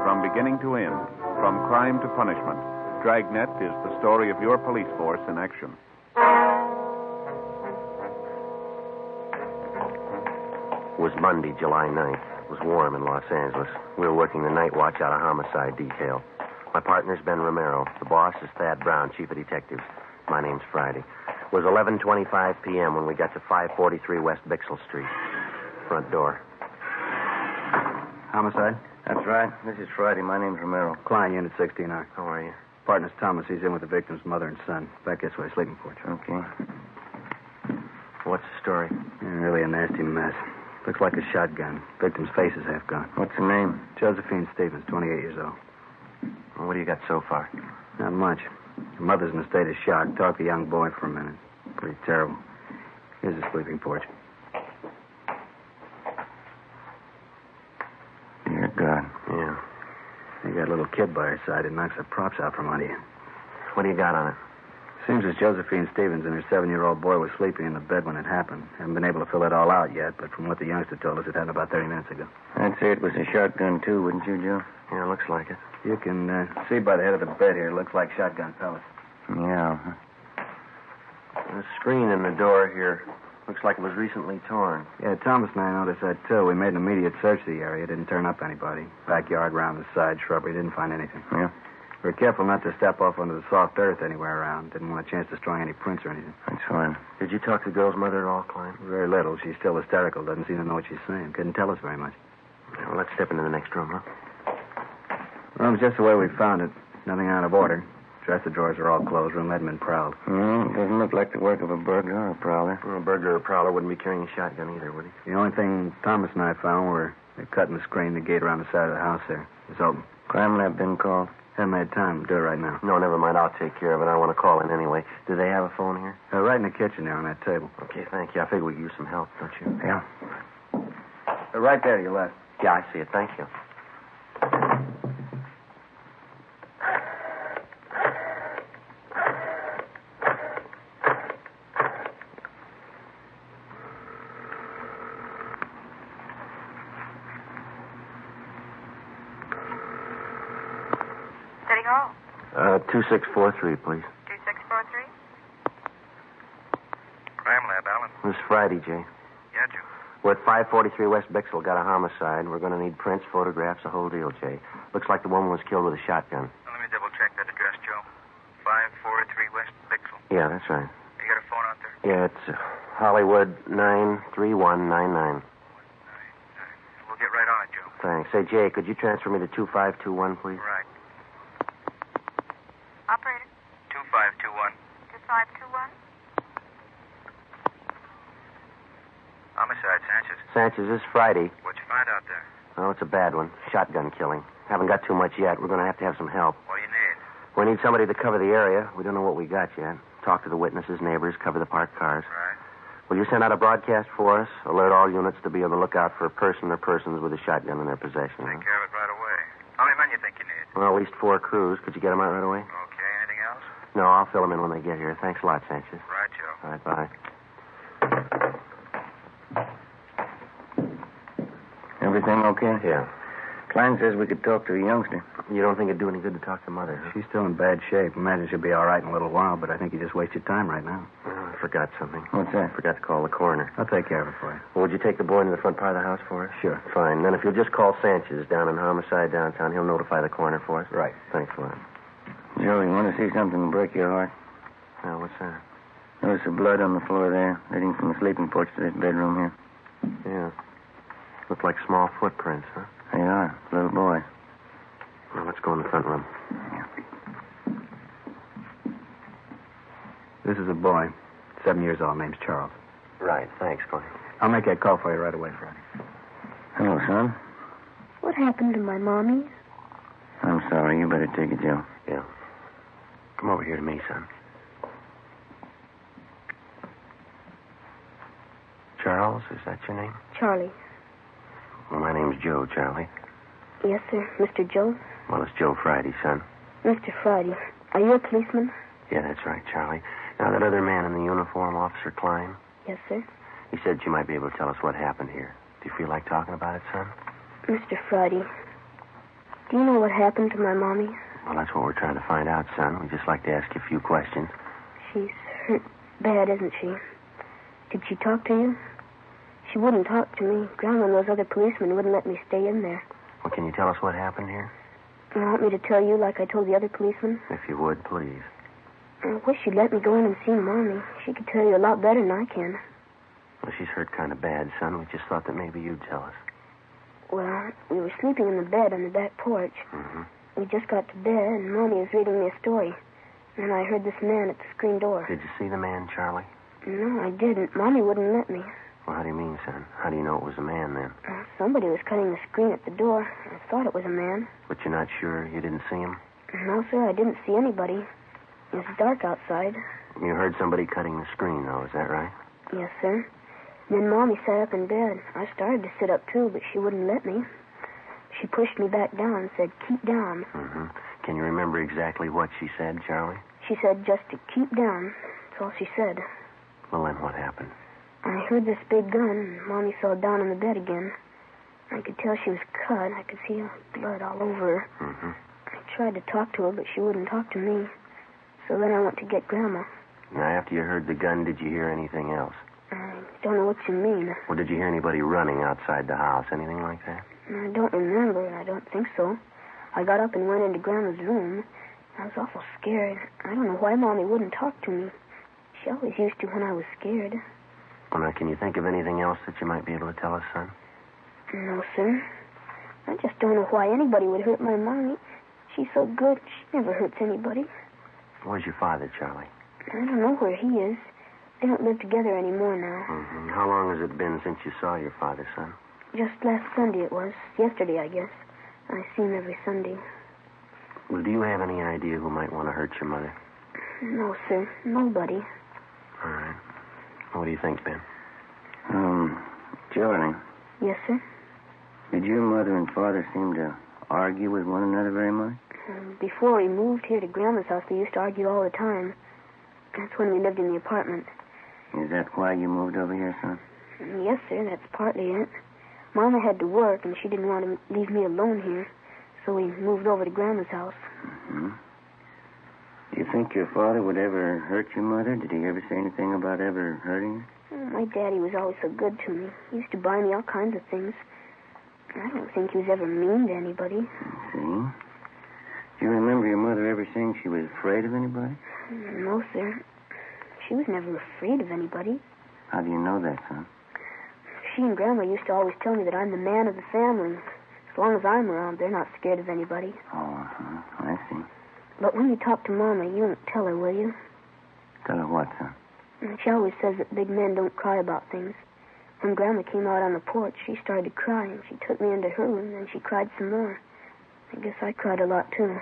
From beginning to end, from crime to punishment, Dragnet is the story of your police force in action. It was Monday, July 9th. It was warm in Los Angeles. We were working the night watch out of homicide detail. My partner's Ben Romero. The boss is Thad Brown, chief of detectives. My name's Friday. It was 11:25 p.m. when we got to 543 West Bixel Street. Front door. Homicide? That's right. This is Friday. My name's Romero. Klein, Unit 16R. How are you? Partner's Thomas. He's in with the victim's mother and son. Back this way, sleeping porch. Okay. What's the story? Yeah, really a nasty mess. Looks like a shotgun. Victim's face is half gone. What's the name? Josephine Stevens, 28 years old. Well, what do you got so far? Not much. Her mother's in a state of shock. Talked to the young boy for a minute. Pretty terrible. Here's the sleeping porch. Dear God. Yeah. You got a little kid by her side. It knocks the props out from under you. What do you got on it? Seems as Josephine Stevens and her 7-year-old boy were sleeping in the bed when it happened. Haven't been able to fill it all out yet, but from what the youngster told us, it happened about 30 minutes ago. I'd say it was a shotgun, too, wouldn't you, Joe? Yeah, looks like it. You can see by the head of the bed here. It looks like shotgun pellets. Yeah. The screen in the door here looks like it was recently torn. Yeah, Thomas and I noticed that, too. We made an immediate search of the area. Didn't turn up anybody. Backyard, round the side, shrubbery. Didn't find anything. Yeah? We were careful not to step off onto the soft earth anywhere around. Didn't want a chance destroying any prints or anything. That's fine. Did you talk to the girl's mother at all, Klein? Very little. She's still hysterical. Doesn't seem to know what she's saying. Couldn't tell us very much. Yeah, well, let's step into the next room, huh? Room's just the way we found it. Nothing out of order. Dresser drawers are all closed. Room hadn't been prowled. It doesn't look like the work of a burglar or a prowler. Well, a burglar or prowler wouldn't be carrying a shotgun either, would he? The only thing Thomas and I found were a cut in the screen, the gate around the side of the house there. It's open. Crime lab been called? Haven't had time. Do it right now. No, never mind. I'll take care of it. I want to call in anyway. Do they have a phone here? Right in the kitchen there on that table. Okay, thank you. I figure we could use some help, don't you? Yeah. Right there to your left. Yeah, I see it. Thank you. City Hall. 2643, please. 2643? Crime Lab, Alan. This is Friday, Jay. Yeah, Joe. We're at 543 West Bixel. Got a homicide. We're going to need prints, photographs, the whole deal, Jay. Looks like the woman was killed with a shotgun. Now, let me double-check that address, Joe. 543 West Bixel. Yeah, that's right. You got a phone out there? Yeah, it's Hollywood 93199. We'll get right on it, Joe. Thanks. Say, Jay, could you transfer me to 2521, please? Right. Operator? 2521. 2521? Homicide, Sanchez. Sanchez, this is Friday. What'd you find out there? Oh, it's a bad one. Shotgun killing. Haven't got too much yet. We're going to have some help. What do you need? We need somebody to cover the area. We don't know what we got yet. Talk to the witnesses, neighbors, cover the parked cars. Right. Will you send out a broadcast for us? Alert all units to be on the lookout for a person or persons with a shotgun in their possession. Take care of it right away. How many men you think you need? Well, at least 4 crews. Could you get them out right away? Okay, anything else? No, I'll fill them in when they get here. Thanks a lot, Sanchez. Right, Joe. All right, bye. Everything okay? Yeah. Klein says we could talk to the youngster. You don't think it'd do any good to talk to Mother, huh? She's still in bad shape. Imagine she'll be all right in a little while, but I think you just wasted time right now. Oh, I forgot something. What's that? I forgot to call the coroner. I'll take care of it for you. Well, would you take the boy into the front part of the house for us? Sure. Fine. Then if you'll just call Sanchez down in homicide downtown, he'll notify the coroner for us. Right. Thanks a lot. Joe, you want to see something to break your heart? Now, what's that? There's some blood on the floor there, leading from the sleeping porch to this bedroom here. Yeah. Look like small footprints, huh? They are. Little boy. Well, let's go in the front room. This is a boy, 7 years old, name's Charles. Right. Thanks, Clay. I'll make that call for you right away, Friday. Hello, son. What happened to my mommy? I'm sorry. You better take it, Joe. Yeah. Come over here to me, son. Charles, is that your name? Charlie. Well, my name's Joe, Charlie. Yes, sir. Mr. Joe? Well, it's Joe Friday, son. Mr. Friday. Are you a policeman? Yeah, that's right, Charlie. Now, that other man in the uniform, Officer Klein, Yes, sir. he said you might be able to tell us what happened here. Do you feel like talking about it, son? Mr. Friday, do you know what happened to my mommy? Well, that's what we're trying to find out, son. We'd just like to ask you a few questions. She's hurt bad, isn't she? Did she talk to you? She wouldn't talk to me. Grandma and those other policemen wouldn't let me stay in there. Well, can you tell us what happened here? You want me to tell you like I told the other policemen? If you would, please. I wish you'd let me go in and see Mommy. She could tell you a lot better than I can. Well, she's hurt kind of bad, son. We just thought that maybe you'd tell us. Well, we were sleeping in the bed on the back porch. Mm-hmm. We just got to bed, and Mommy was reading me a story. And I heard this man at the screen door. Did you see the man, Charlie? No, I didn't. Mommy wouldn't let me. Well, how do you mean, son? How do you know it was a man, then? Somebody was cutting the screen at the door. I thought it was a man. But you're not sure you didn't see him? No, sir, I didn't see anybody. It was dark outside. You heard somebody cutting the screen, though, is that right? Yes, sir. Then Mommy sat up in bed. I started to sit up, too, but she wouldn't let me. She pushed me back down and said, keep down. Mm-hmm. Can you remember exactly what she said, Charlie? She said just to keep down. That's all she said. Well, then what happened? I heard this big gun, and Mommy fell down in the bed again. I could tell she was cut. I could see blood all over her. Mm-hmm. I tried to talk to her, but she wouldn't talk to me. So then I went to get Grandma. Now, after you heard the gun, did you hear anything else? I don't know what you mean. Well, did you hear anybody running outside the house? Anything like that? I don't remember. I don't think so. I got up and went into Grandma's room. I was awful scared. I don't know why Mommy wouldn't talk to me. She always used to when I was scared. Well, now, can you think of anything else that you might be able to tell us, son? No, sir. I just don't know why anybody would hurt my Mommy. She's so good. She never hurts anybody. Where's your father, Charlie? I don't know where he is. They don't live together anymore now. Mm-hmm. How long has it been since you saw your father, son? Just last Sunday it was. Yesterday, I guess. I see him every Sunday. Well, do you have any idea who might want to hurt your mother? No, sir. Nobody. All right. What do you think, Ben? Charlie, Yes, sir? did your mother and father seem to argue with one another very much? Before we moved here to Grandma's house, we used to argue all the time. That's when we lived in the apartment. Is that why you moved over here, son? Yes, sir, that's partly it. Mama had to work, and she didn't want to leave me alone here, so we moved over to Grandma's house. Do you think your father would ever hurt your mother? Did he ever say anything about ever hurting her? My daddy was always so good to me. He used to buy me all kinds of things. I don't think he was ever mean to anybody. See? Do you remember your mother ever saying she was afraid of anybody? No, sir. She was never afraid of anybody. How do you know that, son? She and Grandma used to always tell me that I'm the man of the family. As long as I'm around, they're not scared of anybody. Oh, I see. But when you talk to Mama, you won't tell her, will you? Tell her what, son? She always says that big men don't cry about things. When Grandma came out on the porch, she started to cry, and she took me into her room, and she cried some more. I guess I cried a lot, too.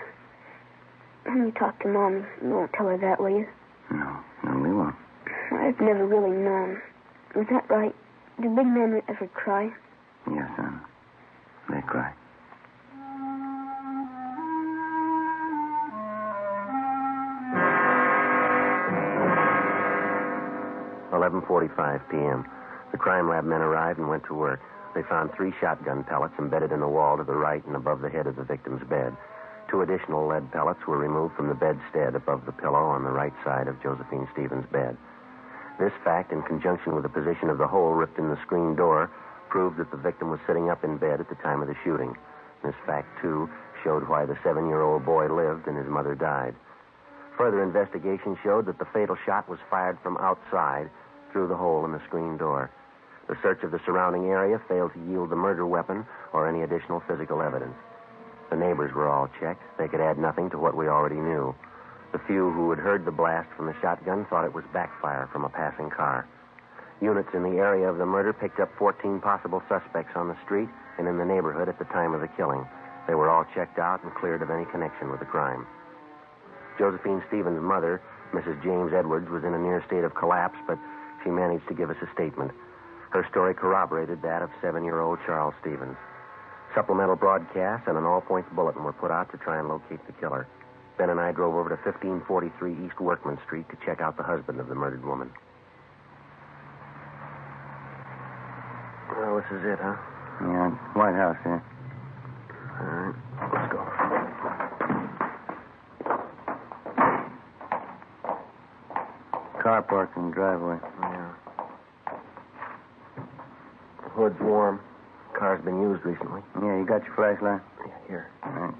When you talk to Mom, you won't tell her that, will you? No, we won't. I've never really known. Was that right? Do big men ever cry? Yes, son. They cry. $11:45 p.m. The crime lab men arrived and went to work. They found 3 shotgun pellets embedded in the wall to the right and above the head of the victim's bed. 2 additional lead pellets were removed from the bedstead above the pillow on the right side of Josephine Stevens' bed. This fact, in conjunction with the position of the hole ripped in the screen door, proved that the victim was sitting up in bed at the time of the shooting. This fact, too, showed why the 7-year-old boy lived and his mother died. Further investigation showed that the fatal shot was fired from outside through the hole in the screen door. The search of the surrounding area failed to yield the murder weapon or any additional physical evidence. The neighbors were all checked. They could add nothing to what we already knew. The few who had heard the blast from the shotgun thought it was backfire from a passing car. Units in the area of the murder picked up 14 possible suspects on the street and in the neighborhood at the time of the killing. They were all checked out and cleared of any connection with the crime. Josephine Stevens' mother, Mrs. James Edwards, was in a near state of collapse, but she managed to give us a statement. Her story corroborated that of 7-year-old Charles Stevens. Supplemental broadcasts and an all-points bulletin were put out to try and locate the killer. Ben and I drove over to 1543 East Workman Street to check out the husband of the murdered woman. Well, this is it, huh? Yeah, White House here. All right, let's go. Car parked in the driveway. Yeah. The hood's warm. Car's been used recently. Yeah, you got your flashlight? Yeah, here. All right.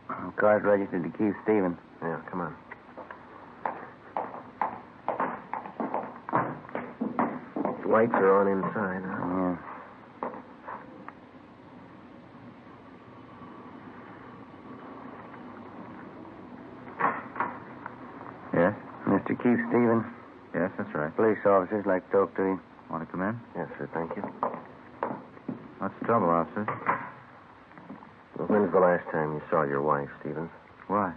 The car's registered to Keith Stevens. Yeah, come on. The lights are on inside, huh? Yeah. Yes? Mr. Keith Stevens. Yes, that's right. Police officers like to talk to you. Want to come in? Yes, sir, thank you. What's the trouble, officer? Well, when's the last time you saw your wife, Stevens? Why?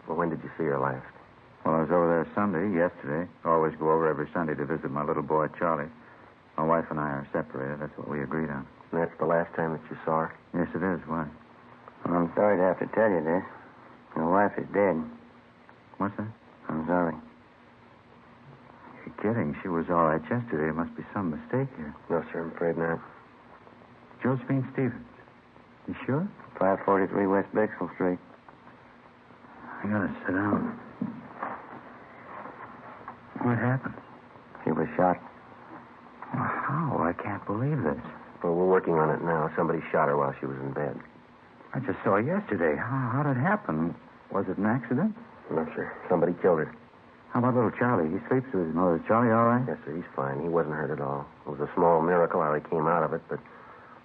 Well, when did you see her last? Well, I was over there Sunday, yesterday. Always go over every Sunday to visit my little boy, Charlie. My wife and I are separated. That's what we agreed on. And that's the last time that you saw her? Yes, it is. Why? Well, I'm sorry to have to tell you this. Your wife is dead. What's that? I'm sorry. You're kidding. She was all right yesterday. There must be some mistake here. No, sir, I'm afraid not. Josephine Stevens. You sure? 543 West Bixel Street. I gotta sit down. What happened? She was shot. Well, how? I can't believe this. Well, we're working on it now. Somebody shot her while she was in bed. I just saw her yesterday. How did it happen? Was it an accident? No, sir. Somebody killed her. How about little Charlie? He sleeps with his mother. Is Charlie all right? Yes, sir. He's fine. He wasn't hurt at all. It was a small miracle how he came out of it, but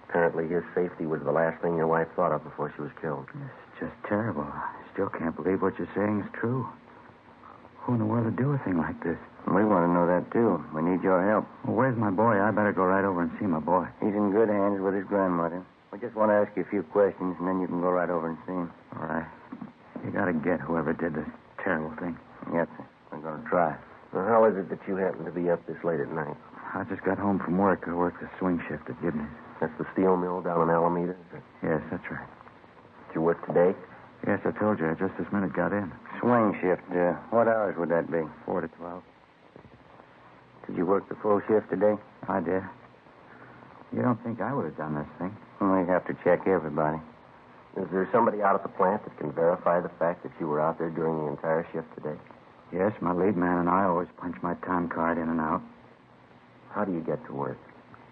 apparently his safety was the last thing your wife thought of before she was killed. It's just terrible. I still can't believe what you're saying is true. Who in the world would do a thing like this? We want to know that, too. We need your help. Well, where's my boy? I better go right over and see my boy. He's in good hands with his grandmother. We just want to ask you a few questions, and then you can go right over and see him. All right. You gotta get whoever did this terrible thing. Yes, sir. We're going to try. Well, how is it that you happen to be up this late at night? I just got home from work. I worked the swing shift at Gibney's. That's the steel mill down in Alameda? Yes, that's right. Did you work today? Yes, I told you. I just this minute got in. Swing shift. What hours would that be? 4 to 12. Did you work the full shift today? I did. You don't think I would have done this thing? Well, we'd have to check everybody. Is there somebody out at the plant that can verify the fact that you were out there during the entire shift today? Yes, my lead man and I always punch my time card in and out. How do you get to work?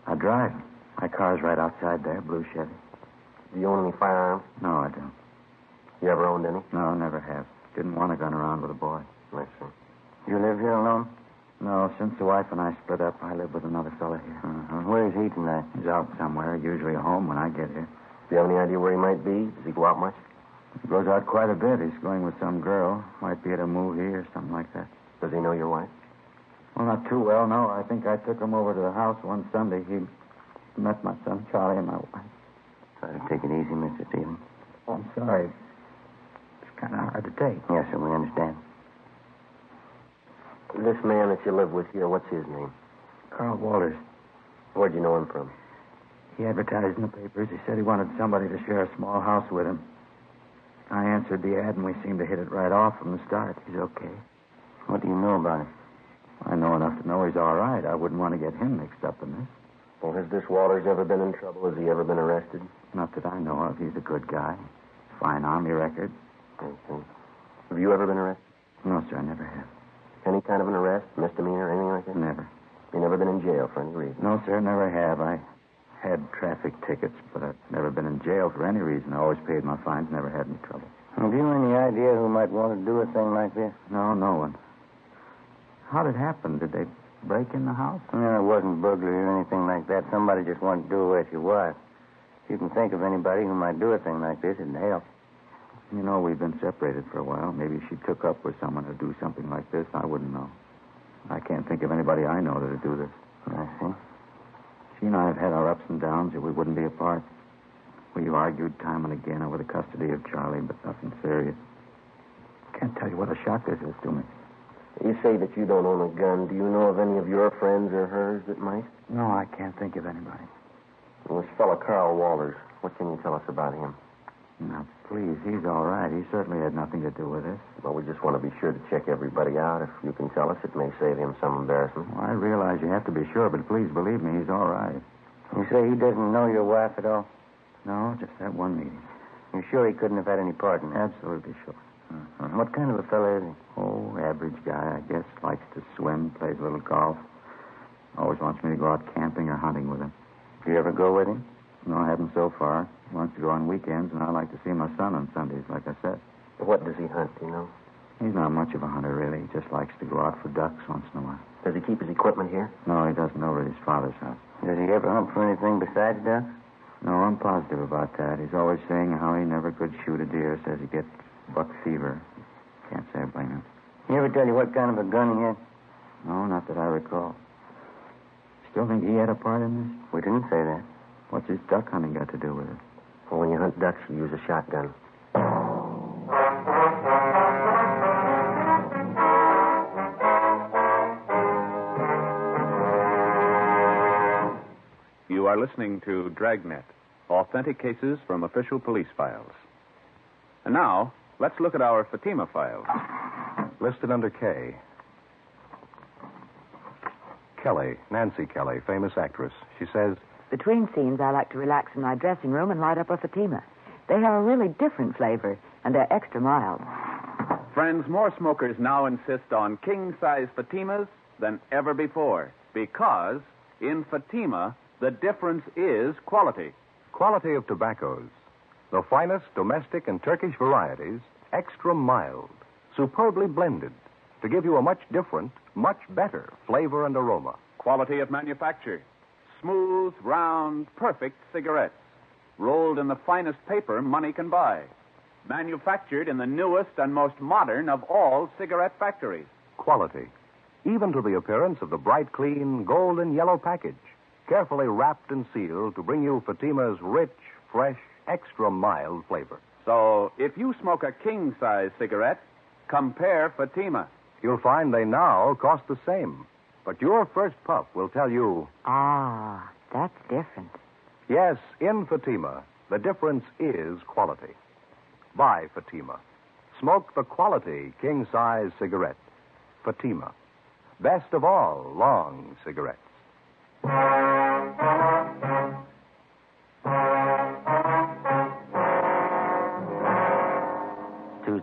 I drive. My car's right outside there, blue Chevy. Do you own any firearms? No, I don't. You ever owned any? No, never have. Didn't want a gun around with a boy. I see. You live here alone? No, since the wife and I split up, I live with another fella here. Where is he tonight? He's out somewhere, usually home when I get here. Do you have any idea where he might be? Does he go out much? He goes out quite a bit. He's going with some girl. Might be at a movie or something like that. Does he know your wife? Well, not too well, no. I think I took him over to the house one Sunday. He met my son Charlie and my wife. Try to take it easy, Mr. Steele. Oh, I'm sorry. It's kind of hard to take. Yes, sir, we understand. This man that you live with here, what's his name? Carl Walters. Where'd you know him from? He advertised in the papers. He said he wanted somebody to share a small house with him. I answered the ad, and we seemed to hit it right off from the start. He's okay. What do you know about him? I know enough to know he's all right. I wouldn't want to get him mixed up in this. Well, has this Walters ever been in trouble? Has he ever been arrested? Not that I know of. He's a good guy. Fine Army record. Okay. Have you ever been arrested? No, sir, I never have. Any kind of an arrest, misdemeanor, anything like that? Never. You never been in jail for any reason? No, sir, never have. I had traffic tickets, but I've never been in jail for any reason. I always paid my fines, never had any trouble. Have you any idea who might want to do a thing like this? No, no one. How did it happen? Did they break in the house? No, it wasn't burglary or anything like that. Somebody just wanted to do away with your wife. If you can think of anybody who might do a thing like this, it'd help. You know, we've been separated for a while. Maybe she took up with someone to do something like this. I wouldn't know. I can't think of anybody I know that'd do this. I see. She and I have had our ups and downs, or we wouldn't be apart. We've argued time and again over the custody of Charlie, but nothing serious. Can't tell you what a shock this is to me. You say that you don't own a gun. Do you know of any of your friends or hers that might? No, I can't think of anybody. Well, this fellow Carl Walters, what can you tell us about him? Now, please, he's all right. He certainly had nothing to do with this. Well, we just want to be sure to check everybody out. If you can tell us, it may save him some embarrassment. Well, I realize you have to be sure, but please believe me, he's all right. You say he doesn't know your wife at all? No, just that one meeting. You're sure he couldn't have had any part in it? Absolutely sure. What kind of a fellow is he? Oh, average guy, I guess. Likes to swim, plays a little golf. Always wants me to go out camping or hunting with him. Do you ever go with him? No, I haven't so far. He wants to go on weekends, and I like to see my son on Sundays, like I said. What does he hunt, do you know? He's not much of a hunter, really. He just likes to go out for ducks once in a while. Does he keep his equipment here? No, he doesn't, over at his father's house. Does he ever hunt for anything besides ducks? No, I'm positive about that. He's always saying how he never could shoot a deer. Says he gets buck fever. Can't say I blame him. He ever tell you what kind of a gun he had? No, not that I recall. Still think he had a part in this? We didn't say that. What's his duck hunting got to do with it? Well, when you hunt ducks, you use a shotgun. You are listening to Dragnet, authentic cases from official police files. And now, let's look at our Fatima files. Listed under K. Kelly, Nancy Kelly, famous actress. She says, Between scenes, I like to relax in my dressing room and light up a Fatima. They have a really different flavor, and they're extra mild. Friends, more smokers now insist on king-size Fatimas than ever before, because in Fatima, the difference is quality. quality of tobaccos. The finest domestic and Turkish varieties, extra mild, superbly blended, to give you a much different, much better flavor and aroma. Quality of manufacture. Smooth, round, perfect cigarettes. Rolled in the finest paper money can buy. Manufactured in the newest and most modern of all cigarette factories. Quality, even to the appearance of the bright, clean, gold and yellow package, carefully wrapped and sealed to bring you Fatima's rich, fresh, extra mild flavor. So, if you smoke a king-size cigarette, compare Fatima. You'll find they now cost the same. But your first puff will tell you... Ah, that's different. Yes, in Fatima, the difference is quality. Buy Fatima. Smoke the quality king-size cigarette. Fatima. Best of all long cigarettes.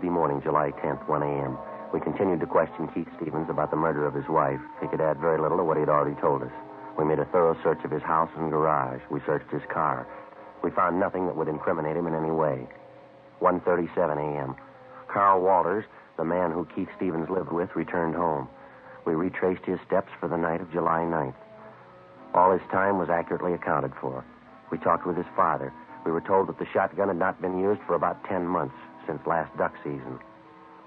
Tuesday morning, July 10th, 1 a.m. We continued to question Keith Stevens about the murder of his wife. He could add very little to what he had already told us. We made a thorough search of his house and garage. We searched his car. We found nothing that would incriminate him in any way. 1:37 a.m. Carl Walters, the man who Keith Stevens lived with, returned home. We retraced his steps for the night of July 9th. All his time was accurately accounted for. We talked with his father. We were told that the shotgun had not been used for about 10 months, since last duck season.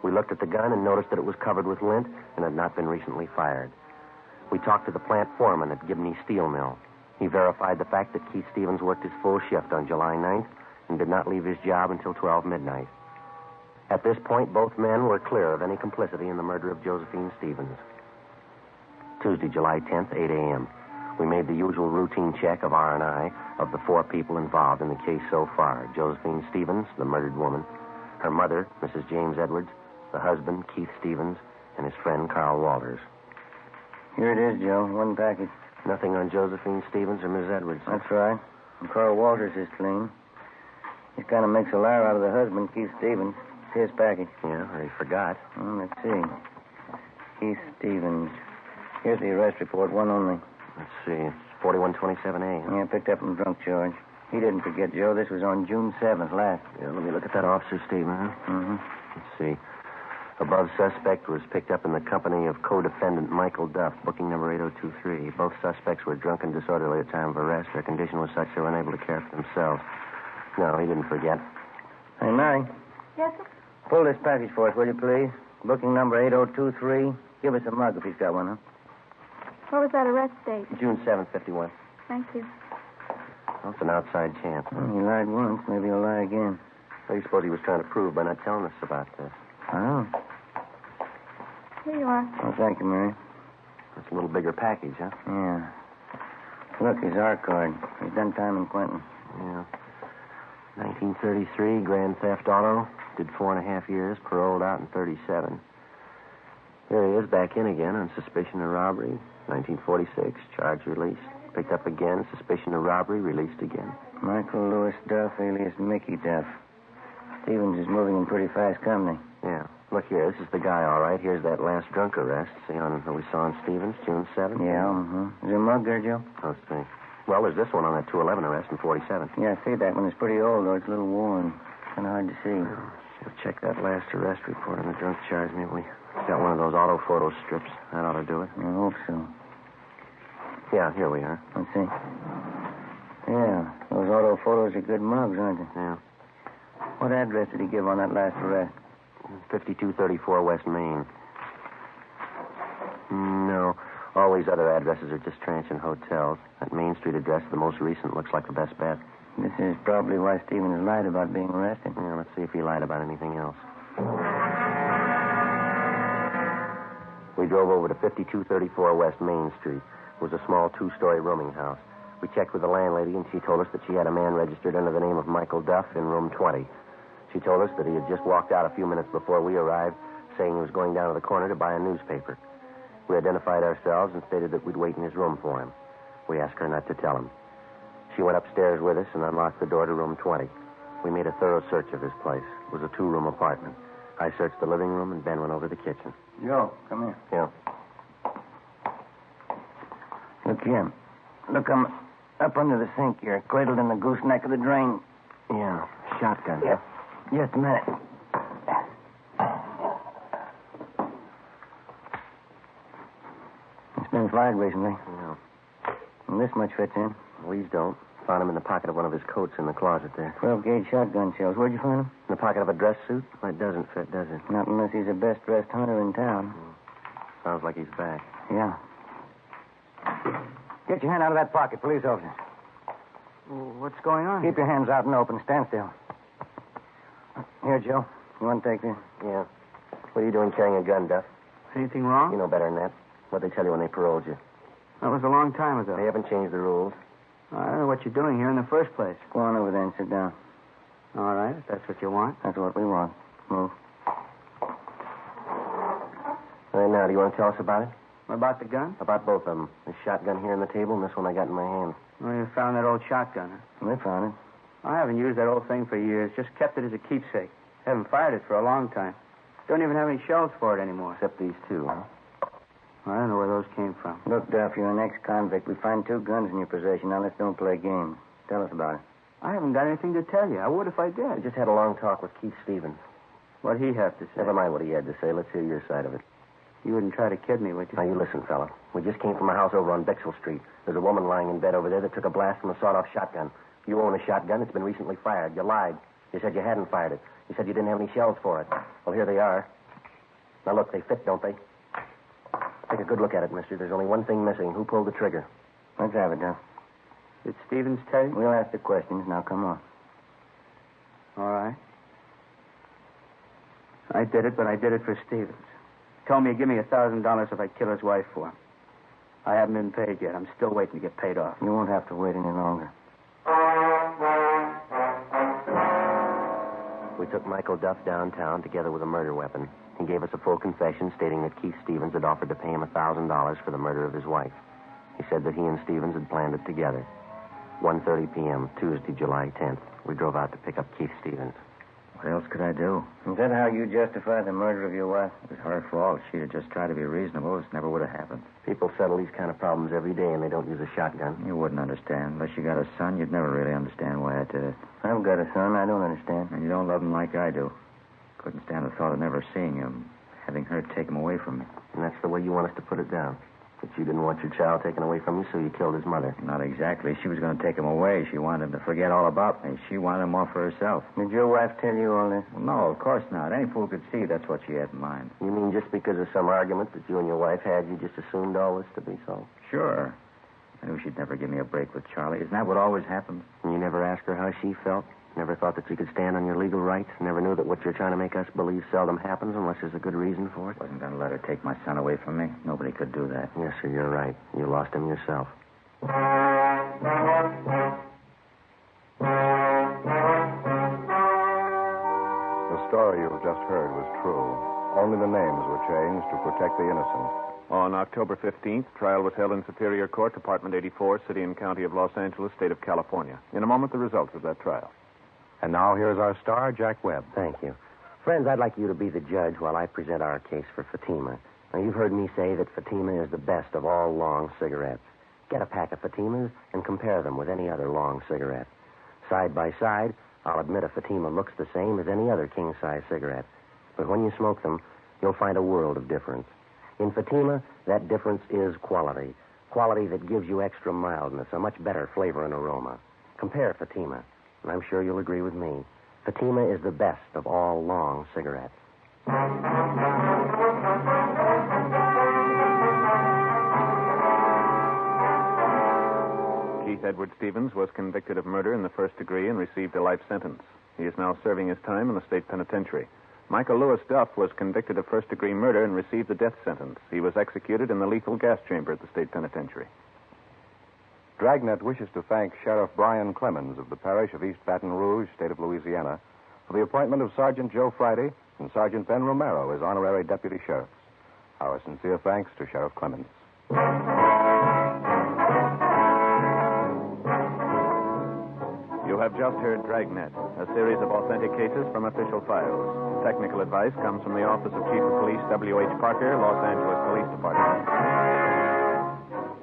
We looked at the gun and noticed that it was covered with lint and had not been recently fired. We talked to the plant foreman at Gibney Steel Mill. He verified the fact that Keith Stevens worked his full shift on July 9th and did not leave his job until 12 midnight. At this point, both men were clear of any complicity in the murder of Josephine Stevens. Tuesday, July 10th, 8 a.m. We made the usual routine check of R&I of the 4 people involved in the case so far. Josephine Stevens, the murdered woman, her mother, Mrs. James Edwards, the husband, Keith Stevens, and his friend, Carl Walters. Here it is, Joe. One package. Nothing on Josephine Stevens or Miss Edwards. That's right. And Carl Walters is clean. He kind of makes a liar out of the husband, Keith Stevens. It's his package. Yeah, or he forgot. Well, let's see. Keith Stevens. Here's the arrest report, one only. Let's see. It's 4127A. Yeah, picked up from drunk charge. He didn't forget, Joe. This was on June 7th last. Yeah, let me look at that officer's statement, huh? Mm-hmm. Let's see. Above suspect was picked up in the company of co-defendant Michael Duff, booking number 8023. Both suspects were drunk and disorderly at time of arrest. Their condition was such they were unable to care for themselves. No, he didn't forget. Hey, Mary. Yes, sir? Pull this package for us, will you, please? Booking number 8023. Give us a mug if he's got one, huh? What was that arrest date? June 7th, 51. Thank you. Well, it's an outside chance. Well, he lied once. Maybe he'll lie again. What do you suppose he was trying to prove by not telling us about this? Oh. Here you are. Oh, thank you, Mary. That's a little bigger package, huh? Yeah. Look, his R card. He's done time in Quentin. Yeah. 1933, Grand Theft Auto. Did 4.5 years, paroled out in 37. Here he is, back in again on suspicion of robbery. 1946, charge released. Picked up again, suspicion of robbery, released again. Michael Lewis Duff, alias Mickey Duff. Stevens is moving in pretty fast company. Yeah. Look here, this is the guy, all right. Here's that last drunk arrest. See on that we saw on Stevens, June 7th? Yeah, mm-hmm. Is there a mug there, Joe? Let's see. Well, there's this one on that 211 arrest in 47. Yeah, I see that one. It's pretty old, though. It's a little worn. Kind of hard to see. We'll check that last arrest report on the drunk charge. Maybe we got one of those auto photo strips. That ought to do it. I hope so. Yeah, here we are. Let's see. Yeah, those auto photos are good mugs, aren't they? Yeah. What address did he give on that last arrest? 5234 West Main. No. All these other addresses are just transient hotels. That Main Street address, the most recent, looks like the best bet. This is probably why Stevens lied about being arrested. Yeah, let's see if he lied about anything else. We drove over to 5234 West Main Street. It was a small 2-story rooming house. We checked with the landlady, and she told us that she had a man registered under the name of Michael Duff in room 20. She told us that he had just walked out a few minutes before we arrived, saying he was going down to the corner to buy a newspaper. We identified ourselves and stated that we'd wait in his room for him. We asked her not to tell him. She went upstairs with us and unlocked the door to room 20. We made a thorough search of his place. It was a 2-room apartment. I searched the living room, and Ben went over to the kitchen. Joe, come here. Yeah. Look here. Look, I'm up under the sink here, cradled in the gooseneck of the drain. Yeah, shotgun. Yeah. Just a minute. It's been fired recently. Yeah. And this much fits in. These don't. Found him in the pocket of one of his coats in the closet there. 12-gauge shotgun shells. Where'd you find them? In the pocket of a dress suit? Well, it doesn't fit, does it? Not unless he's the best-dressed hunter in town. Sounds like he's back. Yeah. Get your hand out of that pocket, police officer. What's going on? Keep your hands out and open. Stand still. Here, Joe. You want to take this? Yeah. What are you doing carrying a gun, Duff? Anything wrong? You know better than that. What'd they tell you when they paroled you? That was a long time ago. They haven't changed the rules. I don't know what you're doing here in the first place. Go on over there and sit down. All right, if that's what you want. That's what we want. Move. All right, now, do you want to tell us about it? About the gun? About both of them. This shotgun here on the table and this one I got in my hand. Well, you found that old shotgun, huh? We found it. I haven't used that old thing for years. Just kept it as a keepsake. Haven't fired it for a long time. Don't even have any shells for it anymore. Except these two, huh? I don't know where those came from. Look, Duff, you're an ex-convict. We find 2 guns in your possession. Now, let's don't play games. Tell us about it. I haven't got anything to tell you. I would if I I did. just had a long talk with Keith Stevens. What'd he have to say? Never mind what he had to say. Let's hear your side of it. You wouldn't try to kid me, would you? Now, you listen, fella. We just came from a house over on Bixel Street. There's a woman lying in bed over there that took a blast from a sawed-off shotgun. You own a shotgun. It's been recently fired. You lied. You said you hadn't fired it. You said you didn't have any shells for it. Well, here they are. Now, look, they fit, don't they? Take a good look at it, mister. There's only one thing missing. Who pulled the trigger? Let's have it, Duff. Did Stevens tell you? We'll ask the questions. Now, come on. All right. I did it, but I did it for Stevens. Told me he'd give me $1,000 if I kill his wife for him. I haven't been paid yet. I'm still waiting to get paid off. You won't have to wait any longer. We took Michael Duff downtown together with a murder weapon. He gave us a full confession stating that Keith Stevens had offered to pay him $1,000 for the murder of his wife. He said that he and Stevens had planned it together. 1:30 p.m., Tuesday, July 10th. We drove out to pick up Keith Stevens. What else could I do? Is that how you justify the murder of your wife? It was her fault. She'd have just tried to be reasonable. This never would have happened. People settle these kind of problems every day, and they don't use a shotgun. You wouldn't understand. Unless you got a son, you'd never really understand why I did it. I've got a son. I don't understand. And you don't love him like I do. Couldn't stand the thought of never seeing him, having her take him away from me. And that's the way you want us to put it down. That you didn't want your child taken away from you, so you killed his mother. Not exactly. She was going to take him away. She wanted him to forget all about me. She wanted him off for herself. Did your wife tell you all this? Well, no, of course not. Any fool could see that's what she had in mind. You mean just because of some argument that you and your wife had, you just assumed all this to be so? Sure. I knew she'd never give me a break with Charlie. Isn't that what always happens? And you never asked her how she felt? Never thought that you could stand on your legal rights? Never knew that what you're trying to make us believe seldom happens unless there's a good reason for it? Wasn't going to let her take my son away from me. Nobody could do that. Yes, sir, you're right. You lost him yourself. The story you've just heard was true. Only the names were changed to protect the innocent. On October 15th, trial was held in Superior Court, Department 84, City and County of Los Angeles, State of California. In a moment, the results of that trial. And now here's our star, Jack Webb. Thank you. Friends, I'd like you to be the judge while I present our case for Fatima. Now, you've heard me say that Fatima is the best of all long cigarettes. Get a pack of Fatimas and compare them with any other long cigarette. Side by side, I'll admit a Fatima looks the same as any other king-size cigarette. But when you smoke them, you'll find a world of difference. In Fatima, that difference is quality. Quality that gives you extra mildness, a much better flavor and aroma. Compare Fatima, and I'm sure you'll agree with me. Fatima is the best of all long cigarettes. Keith Edward Stevens was convicted of murder in the first degree and received a life sentence. He is now serving his time in the state penitentiary. Michael Lewis Duff was convicted of first-degree murder and received the death sentence. He was executed in the lethal gas chamber at the state penitentiary. Dragnet wishes to thank Sheriff Brian Clemens of the parish of East Baton Rouge, state of Louisiana, for the appointment of Sergeant Joe Friday and Sergeant Ben Romero as honorary deputy sheriffs. Our sincere thanks to Sheriff Clemens. You have just heard Dragnet, a series of authentic cases from official files. Technical advice comes from the Office of Chief of Police W.H. Parker, Los Angeles Police Department.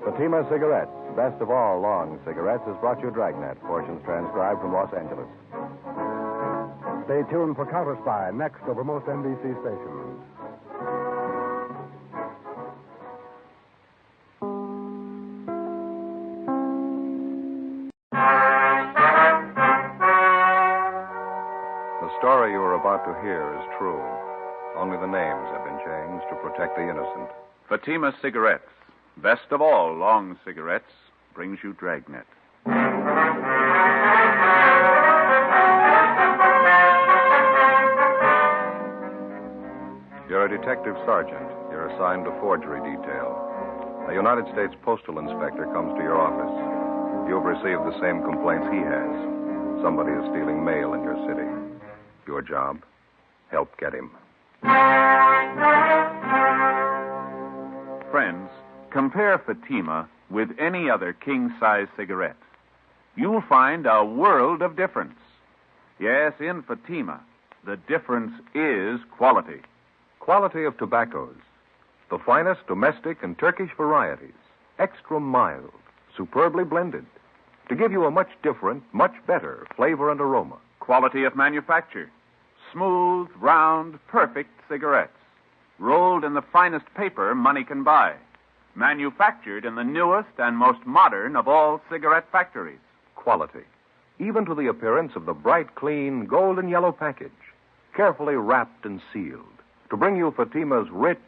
Fatima Cigarettes, best of all long cigarettes, has brought you Dragnet, portions transcribed from Los Angeles. Stay tuned for Counter Spy, next over most NBC stations. The story you are about to hear is true. Only the names have been changed to protect the innocent. Fatima Cigarettes, best of all long cigarettes, brings you Dragnet. You're a detective sergeant. You're assigned to forgery detail. A United States postal inspector comes to your office. You've received the same complaints he has. Somebody is stealing mail in your city. Your job, help get him. Friends, compare Fatima with any other king-size cigarette. You'll find a world of difference. Yes, in Fatima, The difference is quality. Quality of tobaccos. The finest domestic and Turkish varieties. Extra mild, superbly blended. To give you a much different, much better flavor and aroma. Quality of manufacture. Smooth, round, perfect cigarettes. Rolled in the finest paper money can buy. Manufactured in the newest and most modern of all cigarette factories. Quality. Even to the appearance of the bright, clean, golden yellow package. Carefully wrapped and sealed. To bring you Fatima's rich,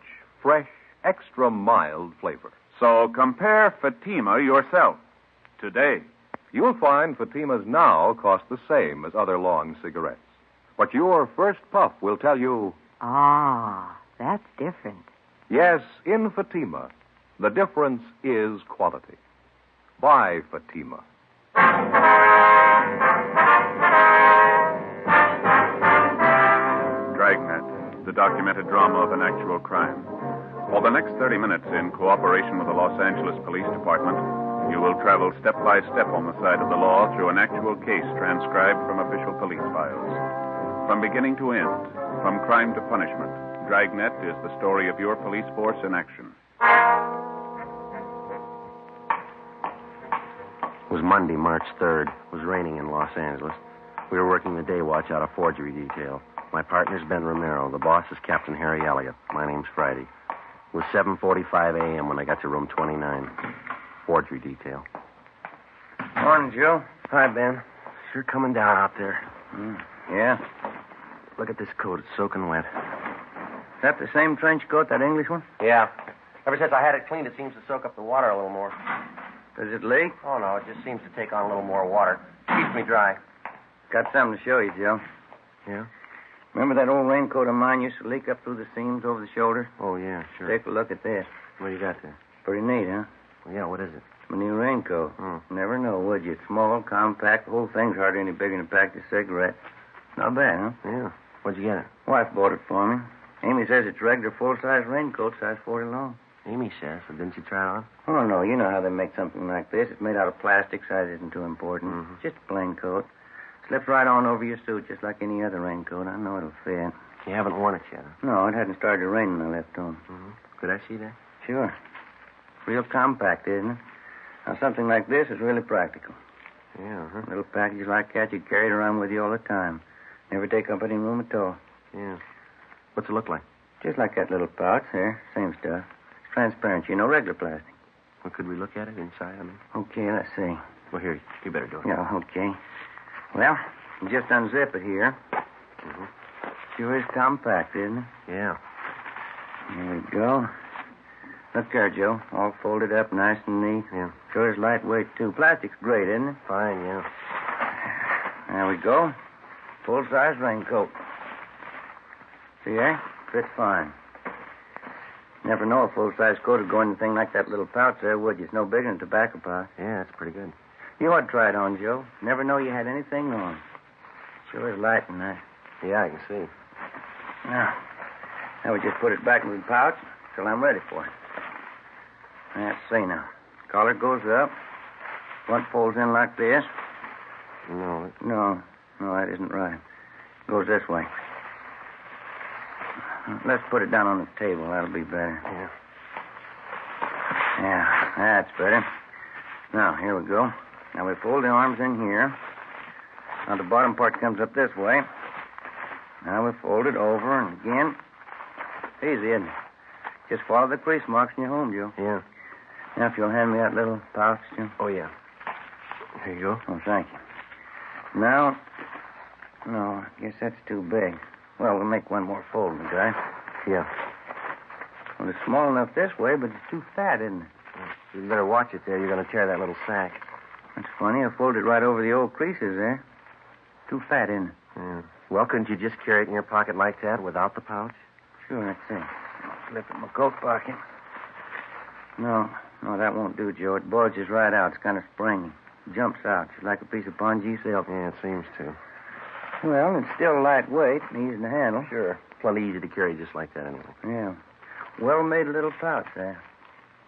fresh, extra mild flavor. So compare Fatima yourself today. You'll find Fatima's now cost the same as other long cigarettes. But your first puff will tell you... Ah, that's different. Yes, in Fatima, the difference is quality. Buy Fatima. Dragnet, the documented drama of an actual crime. For the next 30 minutes, in cooperation with the Los Angeles Police Department, you will travel step by step on the side of the law through an actual case transcribed from official police files. From beginning to end, from crime to punishment, Dragnet is the story of your police force in action. It was Monday, March 3rd. It was raining in Los Angeles. We were working the day watch out of forgery detail. My partner's Ben Romero. The boss is Captain Harry Elliott. My name's Friday. It was 7:45 a.m. when I got to room 29. Forgery detail. Morning, Joe. Hi, Ben. Sure coming down out there. Yeah? Look at this coat. It's soaking wet. Is that the same trench coat, that English one? Yeah. Ever since I had it cleaned, it seems to soak up the water a little more. Does it leak? Oh, no. It just seems to take on a little more water. Keeps me dry. Got something to show you, Joe. Yeah? Remember that old raincoat of mine used to leak up through the seams over the shoulder? Oh, yeah, sure. Take a look at this. What do you got there? Pretty neat, huh? Well, yeah, what is it? It's my new raincoat. Never know, would you? It's small, compact. The whole thing's hardly any bigger than a pack of cigarettes. Not bad, huh? Yeah. Where'd you get it? Wife bought it for me. Amy says it's regular full-size raincoat, size 40 long. Amy says. So didn't you try it on? Oh, no. You know how they make something like this. It's made out of plastic. Size isn't too important. Just a plain coat. Slips right on over your suit, just like any other raincoat. I know it'll fit. You haven't worn it yet, huh? No, it hadn't started to rain when I left home. Could I see that? Sure. Real compact, isn't it? Now, something like this is really practical. Yeah, huh? Little package like that, you carry it around with you all the time. Never take up any room at all. Yeah. What's it look like? Just like that little pouch there. Same stuff. It's transparent, you know, regular plastic. Well, could we look at it inside? I mean. Okay, let's see. Well, here, you better do it. Yeah, okay. Well, you just unzip it here. Sure is compact, isn't it? Yeah. There we go. Look there, Joe. All folded up nice and neat. Yeah. Sure is lightweight, too. Plastic's great, isn't it? Fine, yeah. There we go. Full-size raincoat. See there? Fits fine. Never know a full-size coat would go in anything like that little pouch there, would you? It's no bigger than a tobacco pouch. Yeah, that's pretty good. You ought to try it on, Joe. Never know you had anything on. Sure is light and nice. Yeah, I can see. Now we just put it back in the pouch till I'm ready for it. Let's see now. Collar goes up. Front folds in like this. No, that isn't right. Goes this way. Let's put it down on the table. That'll be better. Yeah, that's better. Now, here we go. Now, we fold the arms in here. Now, the bottom part comes up this way. Now, we fold it over and again. Easy, isn't it? Just follow the crease marks and you're home, Joe. Yeah. Now, if you'll hand me that little pouch, Joe. Oh, yeah. Here you go. Oh, thank you. Now, no, I guess that's too big. Well, we'll make one more fold, okay? Yeah. Well, it's small enough this way, but it's too fat, isn't it? You better watch it there. You're going to tear that little sack. That's funny. I folded right over the old creases there. Too fat, isn't it? Yeah. Well, couldn't you just carry it in your pocket like that without the pouch? Sure, let's see. Slip it in my coat pocket. No, that won't do, Joe. It bulges right out. It's kind of springy. It jumps out. It's like a piece of pongee silk. Yeah, it seems to. Well, it's still lightweight and easy to handle. Sure. Plenty easy to carry just like that anyway. Yeah. Well-made little pouch there.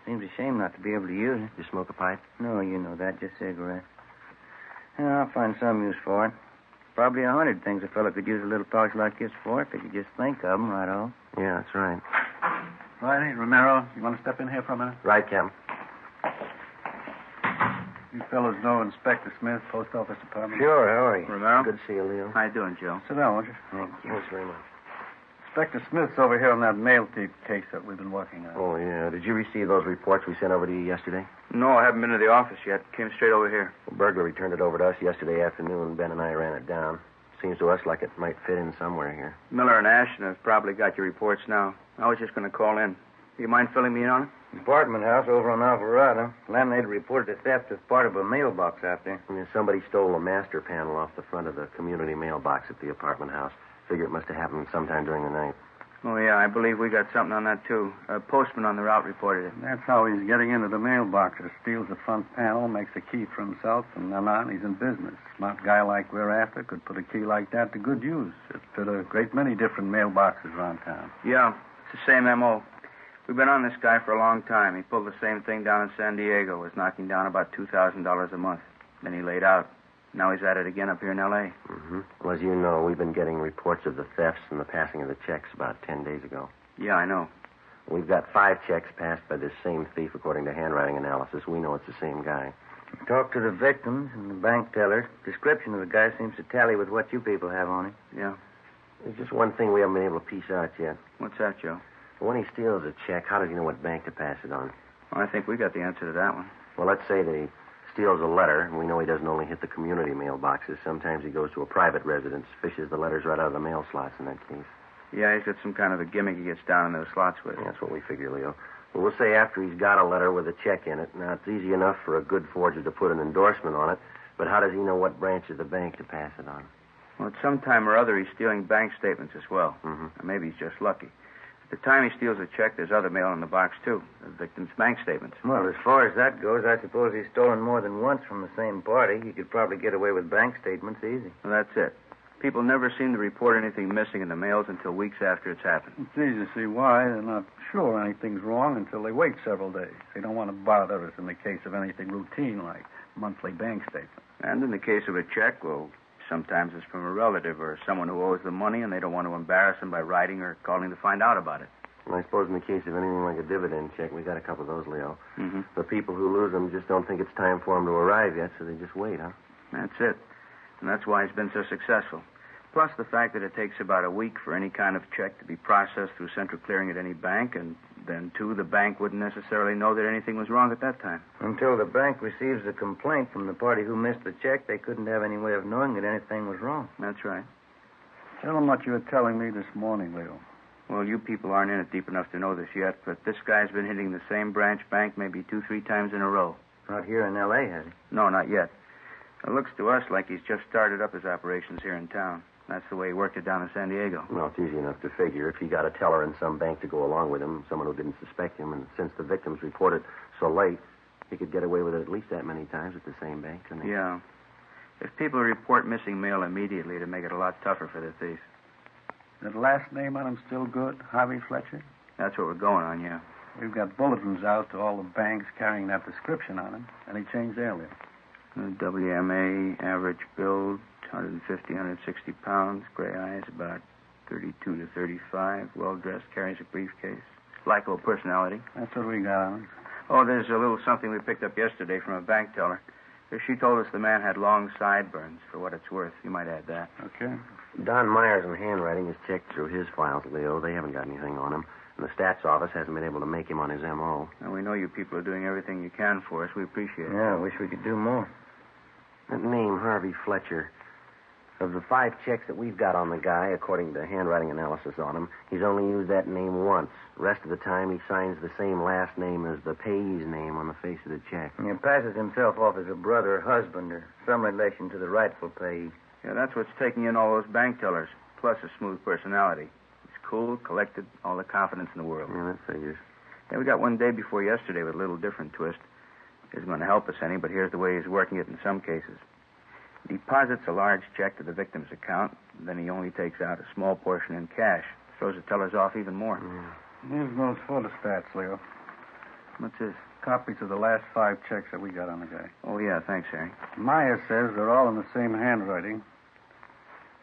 Seems a shame not to be able to use it. You smoke a pipe? No, you know that. Just cigarettes. Yeah, I'll find some use for it. probably 100 things a fellow could use a little polish like this for if he could just think of them right off. Yeah, that's right. Riley, Romero, you want to step in here for a minute? Right, Captain. You fellows know Inspector Smith, Post Office Department? Sure, how are you? Romero? Good to see you, Leo. How you doing, Joe? Sit down, won't you? Thank you. Thanks very much. Inspector Smith's over here on that mail thief case that we've been working on. Oh, yeah. Did you receive those reports we sent over to you yesterday? No, I haven't been to the office yet. Came straight over here. Well, Burglar returned it over to us yesterday afternoon. Ben and I ran it down. Seems to us like it might fit in somewhere here. Miller and Ashton have probably got your reports now. I was just going to call in. Do you mind filling me in on it? Apartment house over on Alvarado. Landlady reported a theft of part of a mailbox out there. Yeah, somebody stole a master panel off the front of the community mailbox at the apartment house. Figure it must have happened sometime during the night. Oh, yeah, I believe we got something on that, too. A postman on the route reported it. That's how he's getting into the mailboxes. Steals the front panel, makes a key for himself, and then on, he's in business. Smart guy like we're after could put a key like that to good use. It fit a great many different mailboxes around town. Yeah, it's the same M.O. We've been on this guy for a long time. He pulled the same thing down in San Diego, was knocking down about $2,000 a month. Then he laid out. Now he's at it again up here in L.A. Mm-hmm. Well, as you know, we've been getting reports of the thefts and the passing of the checks about 10 days ago. Yeah, I know. We've got 5 checks passed by this same thief, according to handwriting analysis. We know it's the same guy. Talked to the victims and the bank teller. Description of the guy seems to tally with what you people have on him. Yeah. There's just one thing we haven't been able to piece out yet. What's that, Joe? When he steals a check, how does he know what bank to pass it on? Well, I think we got the answer to that one. Well, let's say that he steals a letter, and we know he doesn't only hit the community mailboxes. Sometimes he goes to a private residence, fishes the letters right out of the mail slots in that case. Yeah, he's got some kind of a gimmick he gets down in those slots with. Yeah, that's what we figure, Leo. Well, we'll say after he's got a letter with a check in it. Now, it's easy enough for a good forger to put an endorsement on it, but how does he know what branch of the bank to pass it on? Well, at some time or other, he's stealing bank statements as well. Mm-hmm. Or maybe he's just lucky. At the time he steals a check, there's other mail in the box, too. The victim's bank statements. Well, as far as that goes, I suppose he's stolen more than once from the same party. He could probably get away with bank statements easy. Well, that's it. People never seem to report anything missing in the mails until weeks after it's happened. It's easy to see why. They're not sure anything's wrong until they wait several days. They don't want to bother us in the case of anything routine like monthly bank statements. And in the case of a check, well, sometimes it's from a relative or someone who owes them money and they don't want to embarrass them by writing or calling to find out about it. Well, I suppose in the case of anything like a dividend check, we got a couple of those, Leo. Mm-hmm. The people who lose them just don't think it's time for them to arrive yet, so they just wait, huh? That's it. And that's why he's been so successful. Plus the fact that it takes about a week for any kind of check to be processed through central clearing at any bank, and then, too, the bank wouldn't necessarily know that anything was wrong at that time. Until the bank receives a complaint from the party who missed the check, they couldn't have any way of knowing that anything was wrong. That's right. Tell them what you were telling me this morning, Leo. Well, you people aren't in it deep enough to know this yet, but this guy's been hitting the same branch bank maybe 2-3 times in a row. Not here in L.A., has he? No, not yet. It looks to us like he's just started up his operations here in town. That's the way he worked it down in San Diego. Well, it's easy enough to figure. If he got a teller in some bank to go along with him, someone who didn't suspect him, and since the victims reported so late, he could get away with it at least that many times at the same bank, couldn't he? Yeah. If people report missing mail immediately, it'd make it a lot tougher for the thief. That last name on him still good? Harvey Fletcher? That's what we're going on, yeah. We've got bulletins out to all the banks carrying that description on him, and he changed earlier. WMA, average build, 150, 160 pounds, gray eyes, about 32 to 35, well-dressed, carries a briefcase. Likable personality. That's what we got on him. Oh, there's a little something we picked up yesterday from a bank teller. She told us the man had long sideburns, for what it's worth. You might add that. Okay. Don Myers in handwriting has checked through his files, Leo. They haven't got anything on him. And the stats office hasn't been able to make him on his M.O. And we know you people are doing everything you can for us. We appreciate it. Yeah, I wish we could do more. That name, Harvey Fletcher. Of the 5 checks that we've got on the guy, according to handwriting analysis on him, he's only used that name once. The rest of the time, he signs the same last name as the payee's name on the face of the check. He passes himself off as a brother or husband or some relation to the rightful payee. Yeah, that's what's taking in all those bank tellers, plus a smooth personality. He's cool, collected, all the confidence in the world. Yeah, that figures. Yeah, we got one day before yesterday with a little different twist. Isn't going to help us any, but here's the way he's working it in some cases. He deposits a large check to the victim's account, then he only takes out a small portion in cash. Throws the tellers off even more. Here's those photostats, Leo. What's this? Copies of the last 5 checks that we got on the guy. Oh, yeah, thanks, Harry. Myers says they're all in the same handwriting.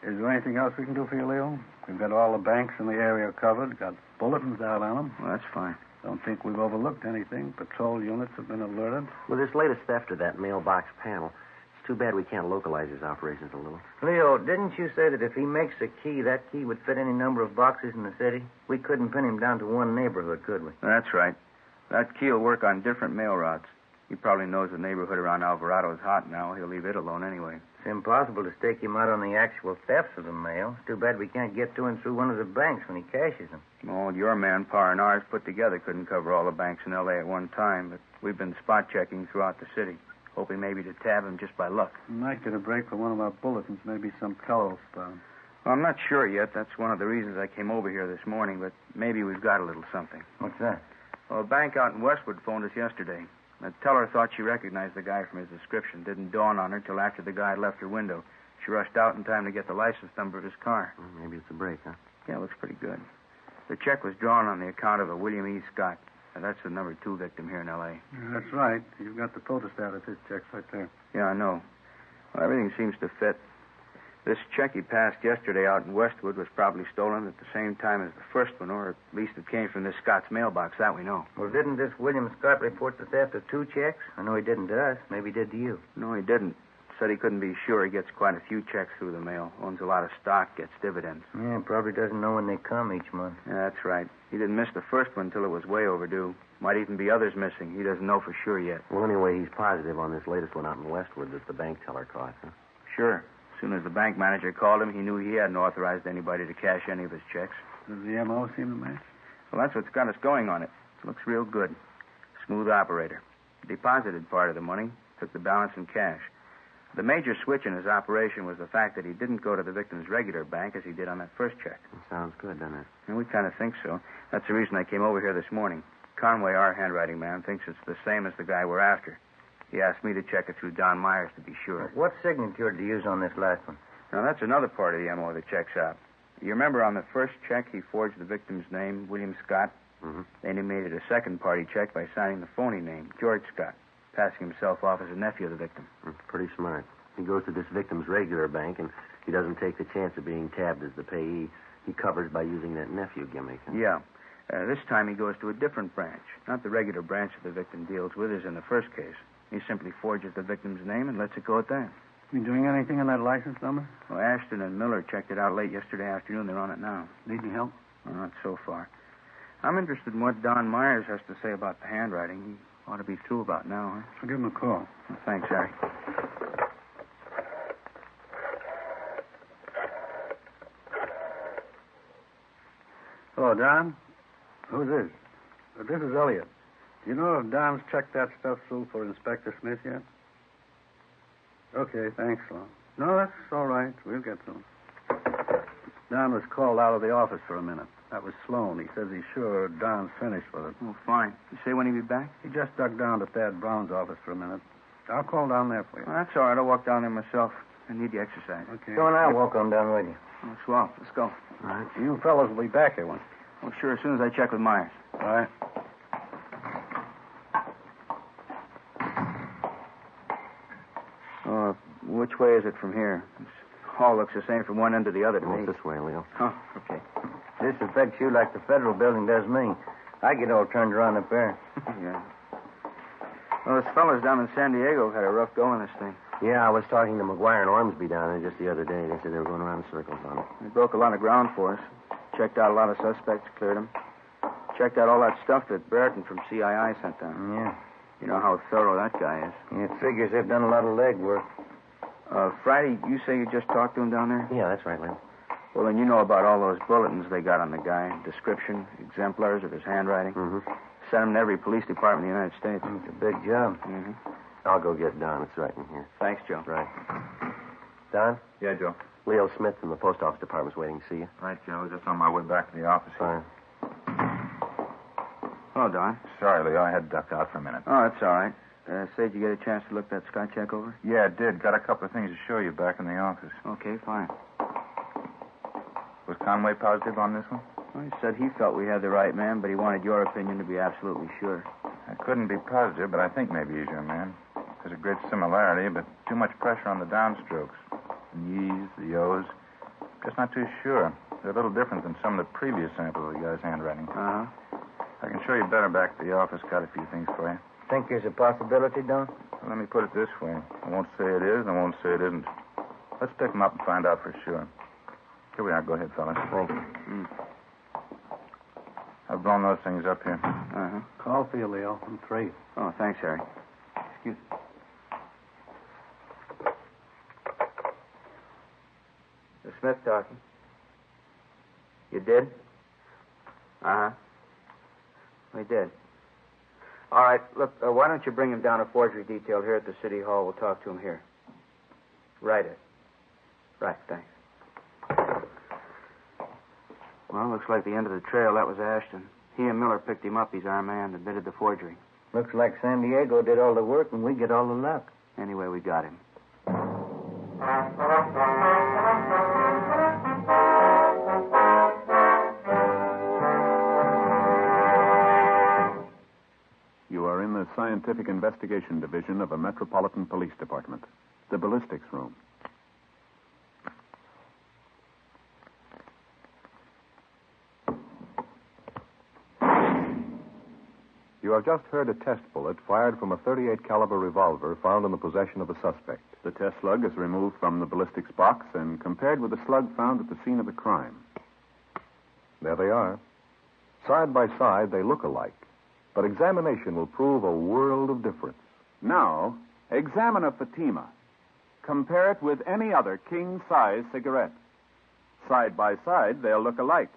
Is there anything else we can do for you, Leo? We've got all the banks in the area covered, got bulletins out on them. Well, that's fine. Don't think we've overlooked anything. Patrol units have been alerted. With this latest theft of that mailbox panel, it's too bad we can't localize his operations a little. Leo, didn't you say that if he makes a key, that key would fit any number of boxes in the city? We couldn't pin him down to one neighborhood, could we? That's right. That key will work on different mail routes. He probably knows the neighborhood around Alvarado is hot now. He'll leave it alone anyway. It's impossible to stake him out on the actual thefts of the mail. It's too bad we can't get to him through one of the banks when he cashes them. Oh, your manpower and ours put together couldn't cover all the banks in L.A. at one time, but we've been spot checking throughout the city, hoping maybe to tab him just by luck. We might get a break from one of our bulletins, maybe some fellow found. Well, I'm not sure yet. That's one of the reasons I came over here this morning, but maybe we've got a little something. What's that? Well, a bank out in Westwood phoned us yesterday. The teller thought she recognized the guy from his description. Didn't dawn on her till after the guy had left her window. She rushed out in time to get the license number of his car. Well, maybe it's a break, huh? Yeah, it looks pretty good. The check was drawn on the account of a William E. Scott. That's the number 2 victim here in L.A. Yeah, that's right. You've got the photostat of his checks right there. Yeah, I know. Well, everything seems to fit. This check he passed yesterday out in Westwood was probably stolen at the same time as the first one, or at least it came from this Scott's mailbox. That we know. Well, didn't this William Scott report the theft of 2 checks? I know he didn't to us. Maybe he did to you. No, he didn't. Said he couldn't be sure. He gets quite a few checks through the mail. Owns a lot of stock, gets dividends. Yeah, probably doesn't know when they come each month. Yeah, that's right. He didn't miss the first one until it was way overdue. Might even be others missing. He doesn't know for sure yet. Well, anyway, he's positive on this latest one out in Westwood that the bank teller caught, huh? Sure. As soon as the bank manager called him, he knew he hadn't authorized anybody to cash any of his checks. Does the M.O. seem to match? Well, that's what's got us going on it. It looks real good. Smooth operator. Deposited part of the money, took the balance in cash. The major switch in his operation was the fact that he didn't go to the victim's regular bank as he did on that first check. It sounds good, doesn't it? And we kind of think so. That's the reason I came over here this morning. Conway, our handwriting man, thinks it's the same as the guy we're after. He asked me to check it through Don Myers to be sure. What signature did you use on this last one? Now, that's another part of the M.O. that checks out. You remember on the first check, he forged the victim's name, William Scott? Mm-hmm. Then he made it a second-party check by signing the phony name, George Scott, passing himself off as a nephew of the victim. Pretty smart. He goes to this victim's regular bank, and he doesn't take the chance of being tabbed as the payee. He covers by using that nephew gimmick. Huh? Yeah. This time he goes to a different branch. Not the regular branch that the victim deals with as in the first case. He simply forges the victim's name and lets it go at that. You doing anything on that license number? Well, Ashton and Miller checked it out late yesterday afternoon. They're on it now. Need any help? Well, not so far. I'm interested in what Don Myers has to say about the handwriting. He ought to be through about now, huh? I'll give him a call. Well, thanks, Harry. Hello, Don. Who's this? This is Elliot. Do you know if Don's checked that stuff through for Inspector Smith yet? Okay, thanks, Sloan. No, that's all right. We'll get to him. Don was called out of the office for a minute. That was Sloan. He says he's sure Don's finished with it. Oh, fine. You say when he'll be back? He just ducked down to Thad Brown's office for a minute. I'll call down there for you. Well, that's all right. I'll walk down there myself. I need the exercise. Okay. Go on, I'll walk on down with you. Oh, swell. Let's go. All right. You fellows will be back here once. Well, sure, as soon as I check with Myers. All right. Which way is it from here? This hall looks the same from one end to the other to me. This way, Leo. Oh, okay. This affects you like the federal building does me. I get all turned around up there. Yeah. Well, those fellas down in San Diego had a rough go on this thing. Yeah, I was talking to McGuire and Ormsby down there just the other day. They said they were going around in circles on it. They broke a lot of ground for us. Checked out a lot of suspects, cleared them. Checked out all that stuff that Brereton from CII sent down. Yeah. You know how thorough that guy is. It figures they've done a lot of legwork. Friday, you say you just talked to him down there? Yeah, that's right, Leo. Well, then you know about all those bulletins they got on the guy. Description, exemplars of his handwriting. Mm-hmm. Sent them to every police department in the United States. It's a big job. Mm-hmm. I'll go get Don. It's right in here. Thanks, Joe. Right. Don? Yeah, Joe. Leo Smith from the post office department's waiting to see you. Right, Joe. I was just on my way back to the office. Fine. Hello, Don. Sorry, Leo. I had ducked out for a minute. Oh, that's all right. Say, did you get a chance to look that Scott check over? Yeah, I did. Got a couple of things to show you back in the office. Okay, fine. Was Conway positive on this one? Well, he said he felt we had the right man, but he wanted your opinion to be absolutely sure. I couldn't be positive, but I think maybe he's your man. There's a great similarity, but too much pressure on the downstrokes. The E's, the O's. Just not too sure. They're a little different than some of the previous samples of the guy's handwriting. Uh-huh. I can show you better back at the office. Got a few things for you. Think there's a possibility, Don? Well, let me put it this way. I won't say it is, and I won't say it isn't. Let's pick them up and find out for sure. Here we are. Go ahead, fellas. Thank you. I've blown those things up here. Uh-huh. Call for you, Leo. I'm 3. Oh, thanks, Harry. Excuse me. The Smith talking. You did? Uh-huh. We did. All right, look, why don't you bring him down to forgery detail here at the City Hall? We'll talk to him here. Right it. Right, thanks. Well, looks like the end of the trail. That was Ashton. He and Miller picked him up. He's our man that admitted the forgery. Looks like San Diego did all the work and we get all the luck. Anyway, we got him. You are in the Scientific Investigation Division of a Metropolitan Police Department, the ballistics room. You have just heard a test bullet fired from a .38 caliber revolver found in the possession of the suspect. The test slug is removed from the ballistics box and compared with the slug found at the scene of the crime. There they are. Side by side, they look alike. But examination will prove a world of difference. Now, examine a Fatima. Compare it with any other king-size cigarette. Side by side, they'll look alike.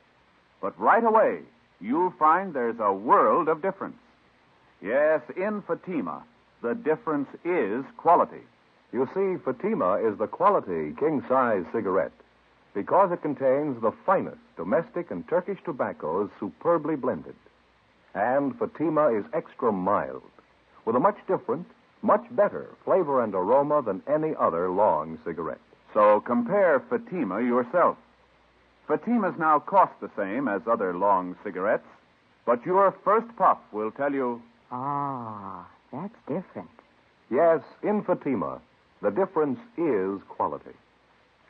But right away, you'll find there's a world of difference. Yes, in Fatima, the difference is quality. You see, Fatima is the quality king-size cigarette because it contains the finest domestic and Turkish tobaccos superbly blended. And Fatima is extra mild, with a much different, much better flavor and aroma than any other long cigarette. So compare Fatima yourself. Fatimas now cost the same as other long cigarettes, but your first puff will tell you... Ah, that's different. Yes, in Fatima, the difference is quality.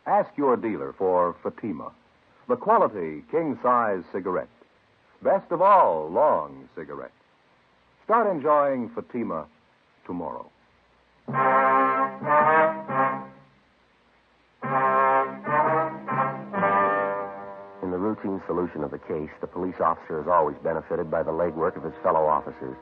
Ask your dealer for Fatima, the quality king-size cigarette. Best of all long cigarettes. Start enjoying Fatima tomorrow. In the routine solution of the case, the police officer is always benefited by the legwork of his fellow officers.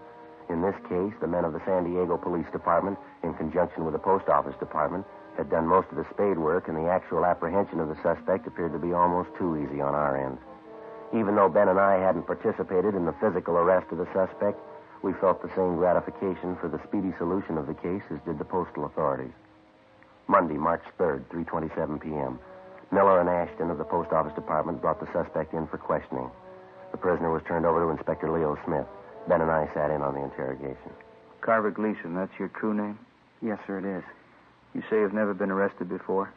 In this case, the men of the San Diego Police Department, in conjunction with the Post Office Department, had done most of the spade work, and the actual apprehension of the suspect appeared to be almost too easy on our end. Even though Ben and I hadn't participated in the physical arrest of the suspect, we felt the same gratification for the speedy solution of the case as did the postal authorities. Monday, March 3rd, 3:27 p.m. Miller and Ashton of the Post Office Department brought the suspect in for questioning. The prisoner was turned over to Inspector Leo Smith. Ben and I sat in on the interrogation. Carver Gleason, that's your true name? Yes, sir, it is. You say you've never been arrested before?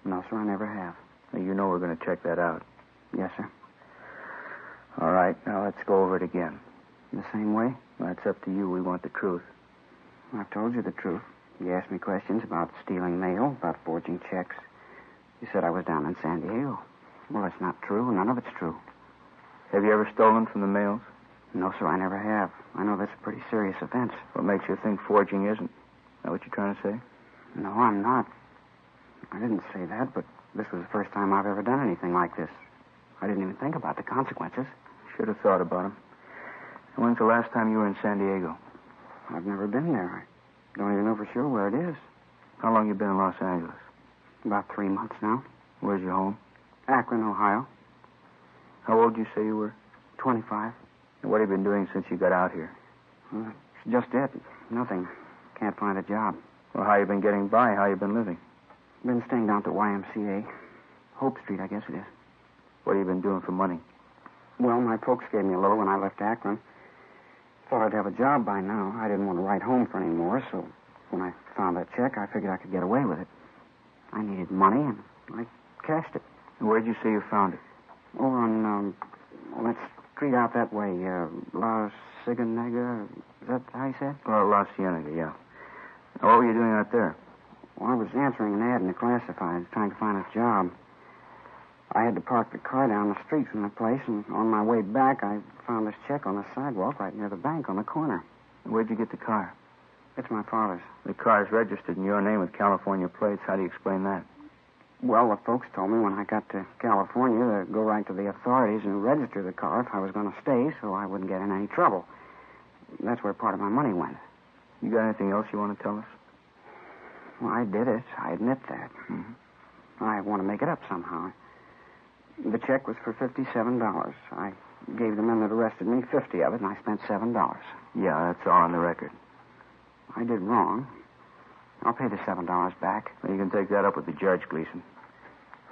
No, sir, I never have. Now, you know we're going to check that out. Yes, sir. All right, now let's go over it again. The same way? Well, that's up to you. We want the truth. I've told you the truth. You asked me questions about stealing mail, about forging checks. You said I was down in San Diego. Well, that's not true. None of it's true. Have you ever stolen from the mails? No, sir, I never have. I know that's a pretty serious offense. What makes you think forging isn't? Is that what you're trying to say? No, I'm not. I didn't say that, but this was the first time I've ever done anything like this. I didn't even think about the consequences. Should have thought about them. And when's the last time you were in San Diego? I've never been there. I don't even know for sure where it is. How long you been in Los Angeles? About 3 months now. Where's your home? Akron, Ohio. How old did you say you were? 25. And what have you been doing since you got out here? Well, it's just it. Nothing. Can't find a job. Well, how you been getting by? How you been living? Been staying down at the YMCA. Hope Street, I guess it is. What have you been doing for money? Well, my folks gave me a little when I left Akron. Thought I'd have a job by now. I didn't want to write home for any more, so when I found that check, I figured I could get away with it. I needed money, and I cashed it. And where'd you say you found it? Over on, that street out that way, La Cienega. Is that how you said? Oh, La Cienega, yeah. Now, what were you doing out there? Well, I was answering an ad in the classifieds, trying to find a job. I had to park the car down the street from the place, and on my way back, I found this check on the sidewalk right near the bank on the corner. Where'd you get the car? It's my father's. The car's registered in your name with California plates. How do you explain that? Well, the folks told me when I got to California to go right to the authorities and register the car if I was going to stay so I wouldn't get in any trouble. That's where part of my money went. You got anything else you want to tell us? Well, I did it. I admit that. Mm-hmm. I want to make it up somehow. The check was for $57. I gave the men that arrested me 50 of it, and I spent $7. Yeah, that's all on the record. I did wrong. I'll pay the $7 back. Well, you can take that up with the judge, Gleason.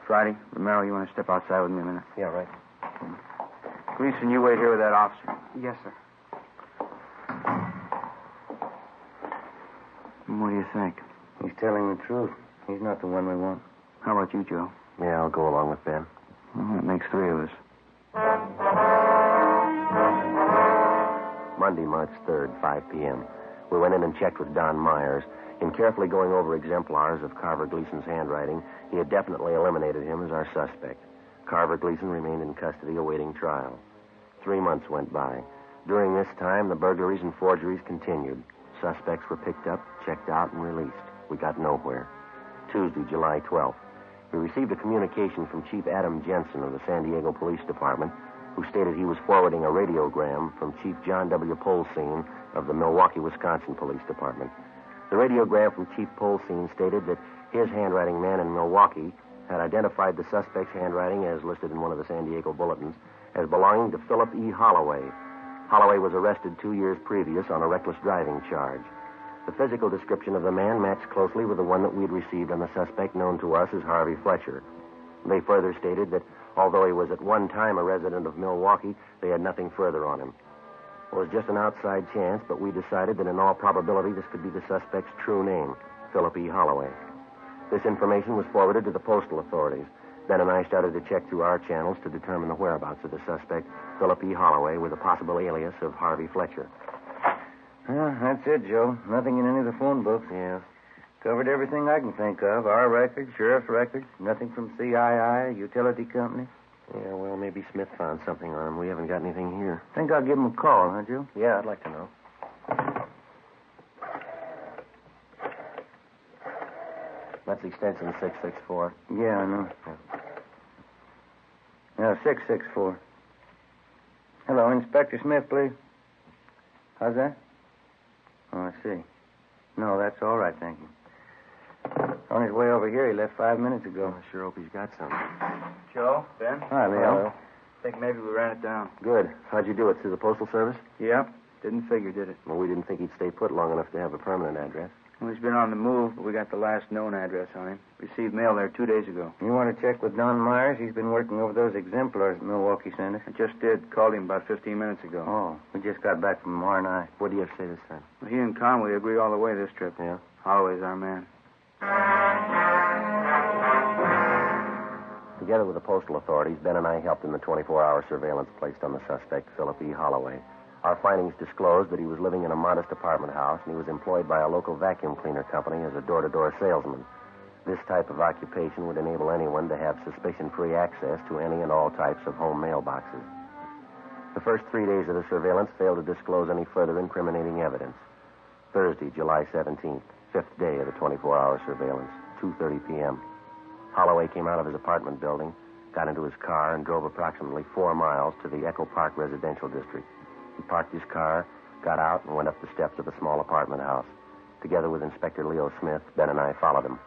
Friday, Romero, you want to step outside with me a minute? Yeah, right. Gleason, you wait here with that officer. Yes, sir. What do you think? He's telling the truth. He's not the one we want. How about you, Joe? Yeah, I'll go along with Ben. Well, that makes three of us. Monday, March 3rd, 5 p.m. We went in and checked with Don Myers. In carefully going over exemplars of Carver Gleason's handwriting, he had definitely eliminated him as our suspect. Carver Gleason remained in custody awaiting trial. 3 months went by. During this time, the burglaries and forgeries continued. Suspects were picked up, checked out, and released. We got nowhere. Tuesday, July 12th. We received a communication from Chief Adam Jensen of the San Diego Police Department, who stated he was forwarding a radiogram from Chief John W. Polsine of the Milwaukee, Wisconsin Police Department. The radiogram from Chief Polsine stated that his handwriting man in Milwaukee had identified the suspect's handwriting, as listed in one of the San Diego bulletins, as belonging to Philip E. Holloway. Holloway was arrested 2 years previous on a reckless driving charge. The physical description of the man matched closely with the one that we'd received on the suspect known to us as Harvey Fletcher. They further stated that although he was at one time a resident of Milwaukee, they had nothing further on him. It was just an outside chance, but we decided that in all probability this could be the suspect's true name, Philip E. Holloway. This information was forwarded to the postal authorities. Ben and I started to check through our channels to determine the whereabouts of the suspect, Philip E. Holloway, with a possible alias of Harvey Fletcher. Well, that's it, Joe. Nothing in any of the phone books. Yeah. Covered everything I can think of. Our records, sheriff's records, nothing from CII, utility company. Yeah, well, maybe Smith found something on him. We haven't got anything here. Think I'll give him a call, huh, Joe? Yeah, I'd like to know. That's extension 664. Yeah, I know. Yeah, 664. Hello, Inspector Smith, please. How's that? Oh, I see. No, that's all right, thank you. On his way over here, he left 5 minutes ago. I sure hope he's got something. Joe, Ben? Hi, Leo. Think maybe we ran it down. Good. How'd you do it? Through the Postal Service? Yep. Didn't figure, did it? Well, we didn't think he'd stay put long enough to have a permanent address. Well, he's been on the move, but we got the last known address on him. Received mail there 2 days ago. You want to check with Don Myers? He's been working over those exemplars at Milwaukee Center. I just did. Called him about 15 minutes ago. Oh, we just got back from R&I. What do you have to say this time? Well, he and Conway agree all the way this trip. Yeah? Holloway's our man. Together with the postal authorities, Ben and I helped in the 24-hour surveillance placed on the suspect, Philip E. Holloway. Our findings disclosed that he was living in a modest apartment house, and he was employed by a local vacuum cleaner company as a door-to-door salesman. This type of occupation would enable anyone to have suspicion-free access to any and all types of home mailboxes. The first 3 days of the surveillance failed to disclose any further incriminating evidence. Thursday, July 17th, fifth day of the 24-hour surveillance, 2:30 p.m. Holloway came out of his apartment building, got into his car, and drove approximately 4 miles to the Echo Park residential district. He parked his car, got out, and went up the steps of a small apartment house. Together with Inspector Leo Smith, Ben and I followed him.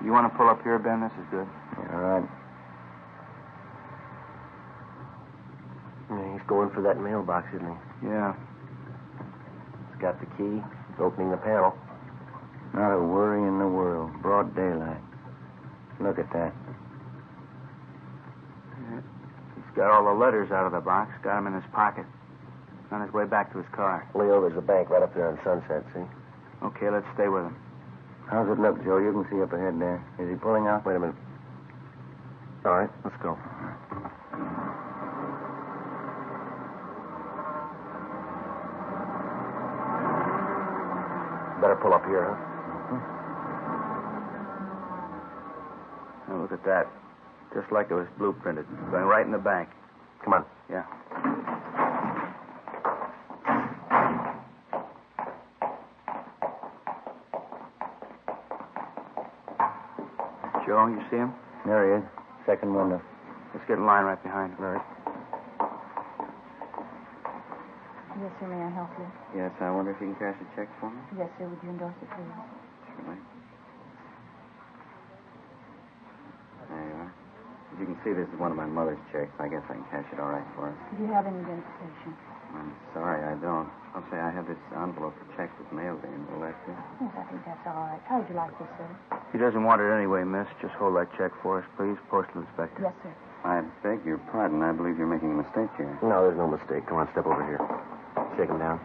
You want to pull up here, Ben? This is good. All right. Yeah, he's going for that mailbox, isn't he? Yeah. He's got the key. He's opening the panel. Not a worry in the world. Broad daylight. Look at that. He's got all the letters out of the box, got them in his pocket. On his way back to his car. Leo, there's a bank right up there on Sunset, see? Okay, let's stay with him. How's it look, Joe? You can see up ahead there. Is he pulling out? Wait a minute. All right, let's go. Better pull up here, huh? look at that. Just like it was blueprinted. Going right in the bank. Come on. Yeah. Joe, you see him? There he is. Second window. Let's get in line right behind him. All right. Yes, sir. May I help you? Yes, I wonder if you can cash a check for me? Yes, sir. Would you endorse it, please? Certainly. There you are. As you can see, this is one of my mother's checks. I guess I can cash it all right for us. Do you have any identification? I'm sorry, I don't. I'll say I have this envelope the check was mailed in. Will that do? Yes, I think that's all right. How would you like this, sir? He doesn't want it anyway, miss. Just hold that check for us, please. Postal inspector. Yes, sir. I beg your pardon. I believe you're making a mistake here. No, there's no mistake. Come on, step over here. Shake him down.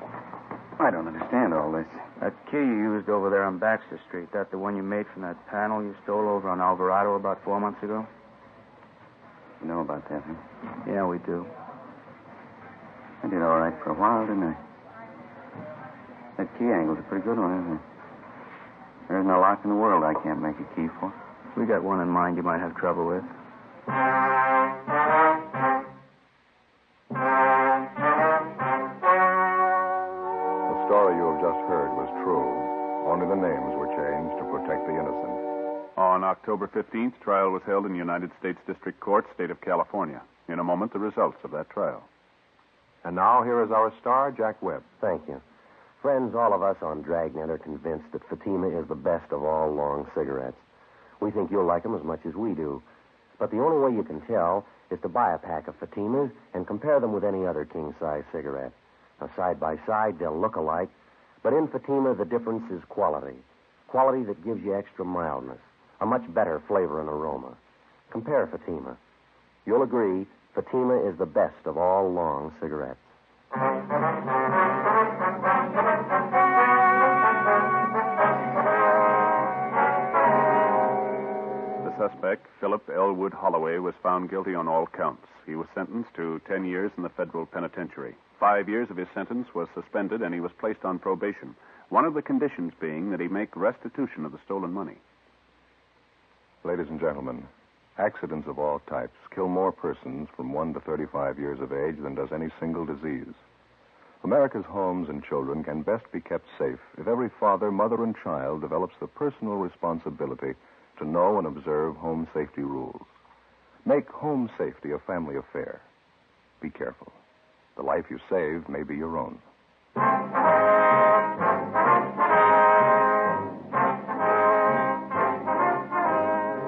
I don't understand all this. That key you used over there on Baxter Street, that the one you made from that panel you stole over on Alvarado about 4 months ago? You know about that, huh? Yeah, we do. I did all right for a while, didn't I? That key angle's a pretty good one, isn't it? There isn't a lock in the world I can't make a key for. We got one in mind you might have trouble with. The story you have just heard was true. Only the names were changed to protect the innocent. On October 15th, trial was held in the United States District Court, State of California. In a moment, the results of that trial. And now, here is our star, Jack Webb. Thank you. Friends, all of us on Dragnet are convinced that Fatima is the best of all long cigarettes. We think you'll like them as much as we do. But the only way you can tell is to buy a pack of Fatimas and compare them with any other king-size cigarette. Now, side by side, they'll look alike, but in Fatima, the difference is quality. Quality that gives you extra mildness, a much better flavor and aroma. Compare Fatima. You'll agree, Fatima is the best of all long cigarettes. The suspect, Philip Elwood Holloway, was found guilty on all counts. He was sentenced to 10 years in the federal penitentiary. 5 years of his sentence was suspended, and he was placed on probation. One of the conditions being that he make restitution of the stolen money. Ladies and gentlemen, accidents of all types kill more persons from 1 to 35 years of age than does any single disease. America's homes and children can best be kept safe if every father, mother, and child develops the personal responsibility to know and observe home safety rules. Make home safety a family affair. Be careful. The life you save may be your own.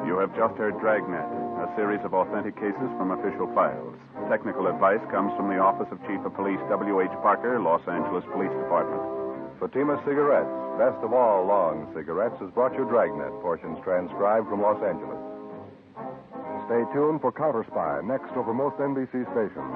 You have just heard Dragnet, a series of authentic cases from official files. Technical advice comes from the Office of Chief of Police W.H. Parker, Los Angeles Police Department. Fatima Cigarettes, best of all long cigarettes, has brought you Dragnet, portions transcribed from Los Angeles. Stay tuned for Counter Spy, next over most NBC stations.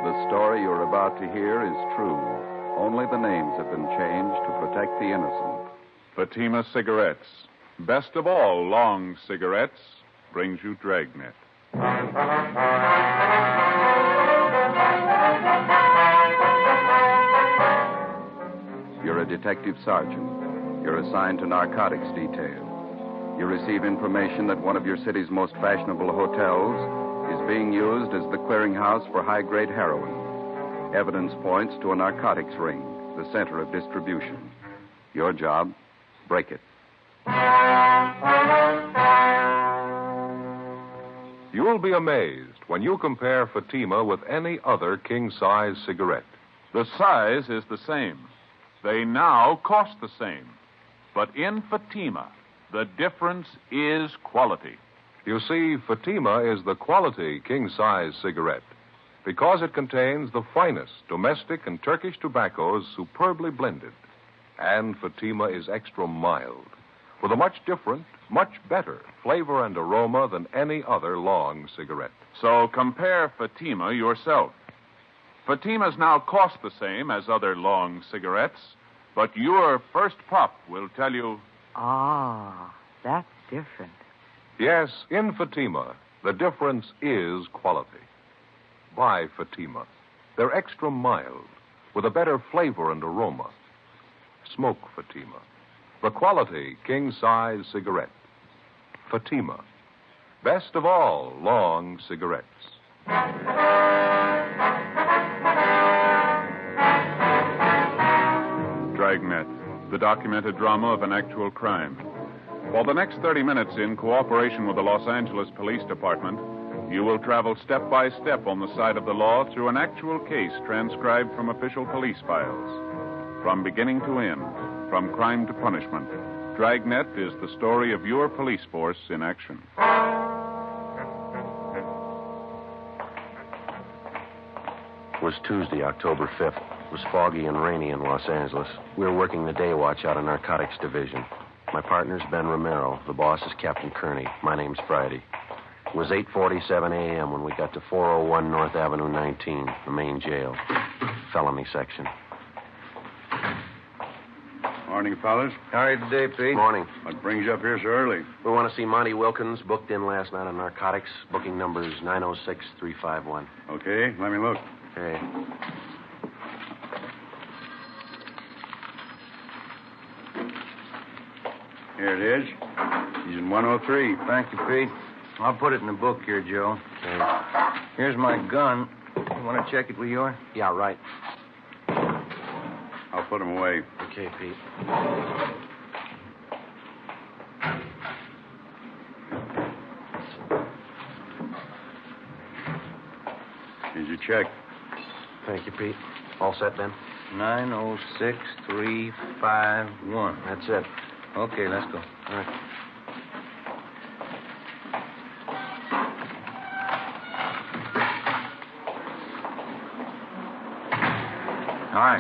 The story you're about to hear is true. Only the names have been changed to protect the innocent. Fatima Cigarettes, best of all long cigarettes, brings you Dragnet. You're a detective sergeant. You're assigned to narcotics detail. You receive information that one of your city's most fashionable hotels is being used as the clearinghouse for high-grade heroin. Evidence points to a narcotics ring, the center of distribution. Your job, break it. You'll be amazed when you compare Fatima with any other king-size cigarette. The size is the same. They now cost the same. But in Fatima, the difference is quality. You see, Fatima is the quality king-size cigarette because it contains the finest domestic and Turkish tobaccos superbly blended. And Fatima is extra mild, with a much different, much better flavor and aroma than any other long cigarette. So compare Fatima yourself. Fatimas now cost the same as other long cigarettes, but your first puff will tell you... Ah, that's different. Yes, in Fatima, the difference is quality. Buy Fatima. They're extra mild, with a better flavor and aroma. Smoke Fatima. The quality king-size cigarette. Fatima. Best of all long cigarettes. Dragnet, the documented drama of an actual crime. For the next 30 minutes, in cooperation with the Los Angeles Police Department, you will travel step by step on the side of the law through an actual case transcribed from official police files. From beginning to end, from crime to punishment, Dragnet is the story of your police force in action. It was Tuesday, October 5th. It was foggy and rainy in Los Angeles. We were working the day watch out of Narcotics Division. My partner's Ben Romero. The boss is Captain Kearney. My name's Friday. It was 8:47 a.m. when we got to 401 North Avenue 19, the main jail. Felony section. Morning, fellas. How are you today, Pete? Morning. What brings you up here so early? We want to see Monty Wilkins, booked in last night on narcotics. Booking number is 906351. Okay, let me look. Okay. Here it is. He's in 103. Thank you, Pete. I'll put it in the book here, Joe. Okay. Here's my gun. You want to check it with yours? Yeah, right. I'll put him away. Okay, Pete. Here's your check. Thank you, Pete. All set, Ben? 906351. That's it. Okay, let's go. All right. Hi.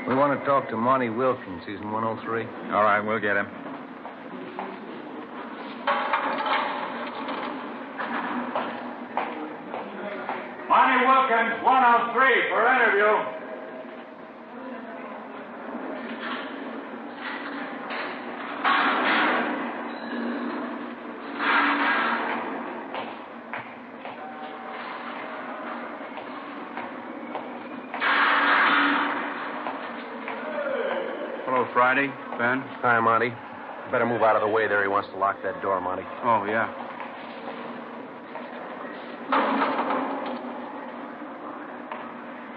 We want to talk to Monty Wilkins. He's in 103. All right, we'll get him. Monty Wilkins, 103 for interview. Hello, Friday. Ben? Hi, Monty. Better move out of the way there. He wants to lock that door, Monty. Oh, yeah.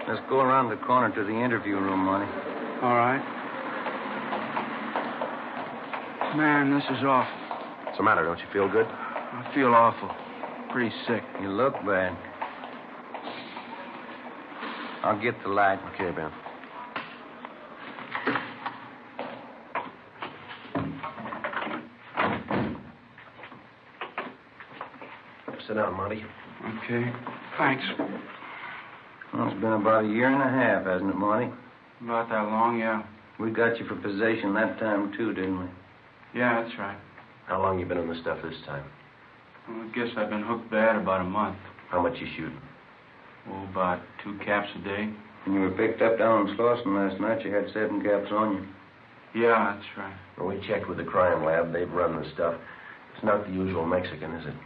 Let's go around the corner to the interview room, Monty. All right. Man, this is awful. What's the matter? Don't you feel good? I feel awful. Pretty sick. You look bad. I'll get the light. Okay, Ben. Sit down, Monty. Okay. Thanks. Well, it's been about a year and a half, hasn't it, Monty? About that long, yeah. We got you for possession that time, too, didn't we? Yeah, that's right. How long you been in the stuff this time? Well, I guess I've been hooked bad about a month. How much you shooting? Oh, about 2 caps a day. When you were picked up down in Slauson last night, you had 7 caps on you. Yeah, that's right. Well, we checked with the crime lab. They've run the stuff. It's not the usual Mexican, is it?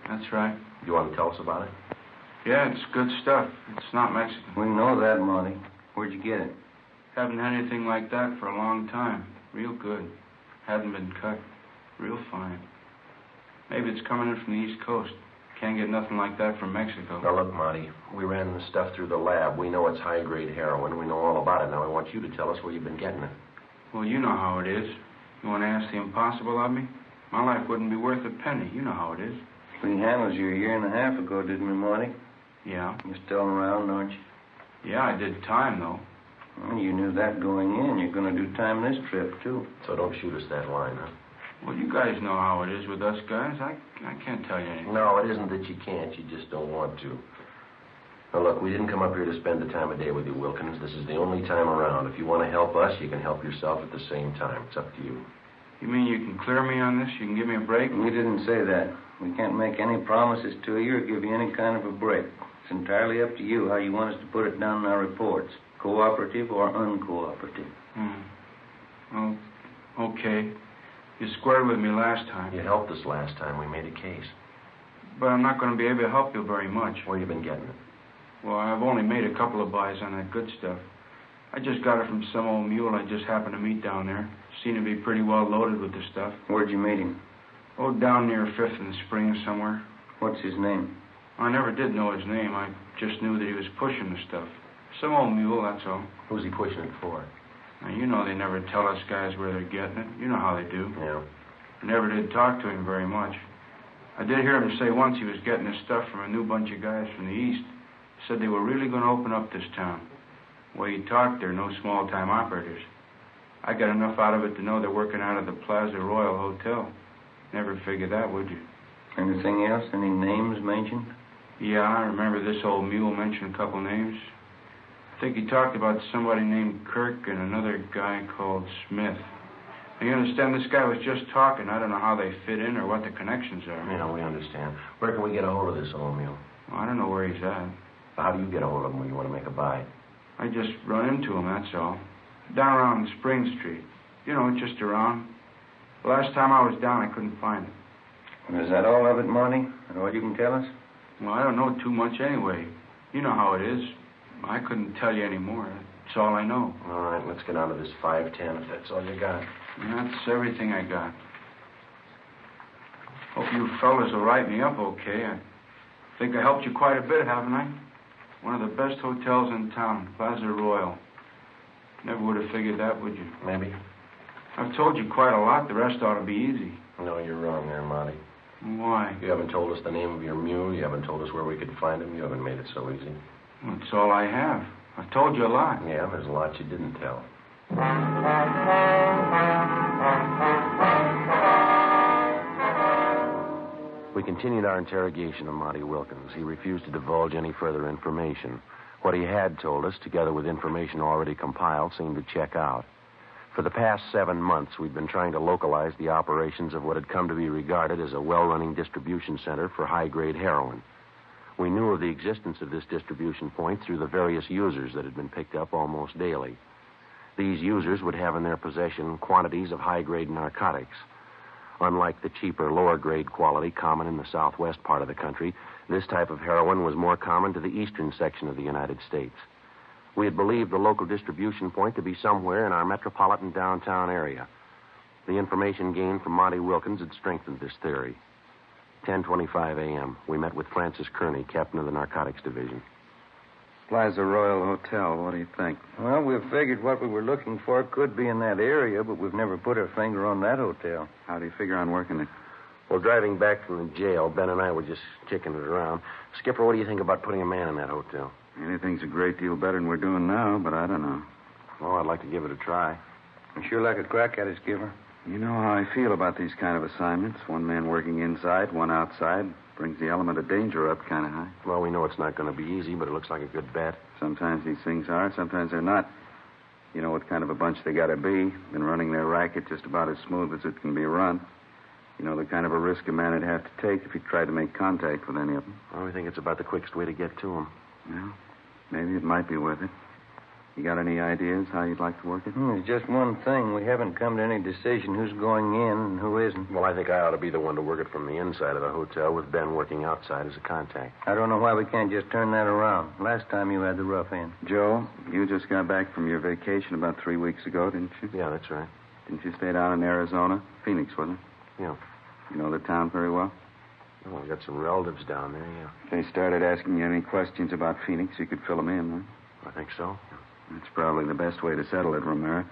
That's right. You want to tell us about it? Yeah, it's good stuff. It's not Mexican. We know that, Monty. Where'd you get it? Haven't had anything like that for a long time. Real good. Hasn't been cut. Real fine. Maybe it's coming in from the East Coast. Can't get nothing like that from Mexico. Now, look, Monty, we ran the stuff through the lab. We know it's high-grade heroin. We know all about it. Now, I want you to tell us where you've been getting it. Well, you know how it is. You want to ask the impossible of me? My life wouldn't be worth a penny. You know how it is. We handled you a year and a half ago, didn't we, Monty? Yeah. You're still around, aren't you? Yeah, I did time, though. Well, you knew that going in. You're going to do time this trip, too. So don't shoot us that line, huh? Well, you guys know how it is with us guys. I can't tell you anything. No, it isn't that you can't. You just don't want to. Now, look, we didn't come up here to spend the time of day with you, Wilkins. This is the only time around. If you want to help us, you can help yourself at the same time. It's up to you. You mean you can clear me on this? You can give me a break? We didn't say that. We can't make any promises to you or give you any kind of a break. It's entirely up to you how you want us to put it down in our reports. Cooperative or uncooperative. Well, okay. You squared with me last time. You helped us last time. We made a case. But I'm not going to be able to help you very much. Where you been getting it? Well, I've only made a couple of buys on that good stuff. I just got it from some old mule I just happened to meet down there. Seemed to be pretty well loaded with the stuff. Where'd you meet him? Oh, down near 5th and Spring somewhere. What's his name? I never did know his name. I just knew that he was pushing the stuff. Some old mule, that's all. Who's he pushing it for? Now, you know they never tell us guys where they're getting it. You know how they do. Yeah. I never did talk to him very much. I did hear him say once he was getting his stuff from a new bunch of guys from the east. Said they were really going to open up this town. The way he talked, they're no small-time operators. I got enough out of it to know they're working out of the Plaza Royal Hotel. Never figured that, would you? Anything else? Any names mentioned? Yeah, I remember this old mule mentioned a couple names. I think he talked about somebody named Kirk and another guy called Smith. Now, you understand, this guy was just talking. I don't know how they fit in or what the connections are. Yeah, we understand. Where can we get a hold of this old mule? Well, I don't know where he's at. How do you get a hold of him when you want to make a buy? I just run into him, that's all. Down around Spring Street. You know, just around. The last time I was down, I couldn't find it. And is that all of it, Monty? And what you can tell us? Well, I don't know too much anyway. You know how it is. I couldn't tell you any more. That's all I know. All right, let's get on to this 510 if that's all you got. That's everything I got. Hope you fellas will write me up okay. I think I helped you quite a bit, haven't I? One of the best hotels in town, Plaza Royal. Never would have figured that, would you? Maybe. I've told you quite a lot. The rest ought to be easy. No, you're wrong there, Monty. Why? You haven't told us the name of your mule. You haven't told us where we could find him. You haven't made it so easy. Well, that's all I have. I've told you a lot. Yeah, there's a lot you didn't tell. We continued our interrogation of Monty Wilkins. He refused to divulge any further information. What he had told us, together with information already compiled, seemed to check out. For the past 7 months, we'd been trying to localize the operations of what had come to be regarded as a well-running distribution center for high-grade heroin. We knew of the existence of this distribution point through the various users that had been picked up almost daily. These users would have in their possession quantities of high-grade narcotics. Unlike the cheaper, lower-grade quality common in the southwest part of the country, this type of heroin was more common to the eastern section of the United States. We had believed the local distribution point to be somewhere in our metropolitan downtown area. The information gained from Monty Wilkins had strengthened this theory. 10:25 a.m. We met with Francis Kearney, captain of the Narcotics Division. Plaza Royal Hotel, what do you think? Well, we've figured what we were looking for could be in that area, but we've never put our finger on that hotel. How do you figure on working it? Well, driving back from the jail, Ben and I were just kicking it around. Skipper, what do you think about putting a man in that hotel? Anything's a great deal better than we're doing now, but I don't know. Oh, I'd like to give it a try. I sure like a crack at it, Skipper. You know how I feel about these kind of assignments. One man working inside, one outside. Brings the element of danger up kind of high. Well, we know it's not going to be easy, but it looks like a good bet. Sometimes these things are, sometimes they're not. You know what kind of a bunch they got to be. Been running their racket just about as smooth as it can be run. You know the kind of a risk a man would have to take if he tried to make contact with any of them. Well, we think it's about the quickest way to get to them. Well, maybe it might be worth it. You got any ideas how you'd like to work it? There's just one thing. We haven't come to any decision who's going in and who isn't. Well, I think I ought to be the one to work it from the inside of the hotel with Ben working outside as a contact. I don't know why we can't just turn that around. Last time you had the rough end. Joe, you just got back from your vacation about 3 weeks ago, didn't you? Yeah, that's right. Didn't you stay down in Arizona? Phoenix, wasn't it? Yeah. You know the town very well? Well, I've got some relatives down there, yeah. If they started asking you any questions about Phoenix, you could fill them in, huh? I think so. That's probably the best way to settle it, Romero.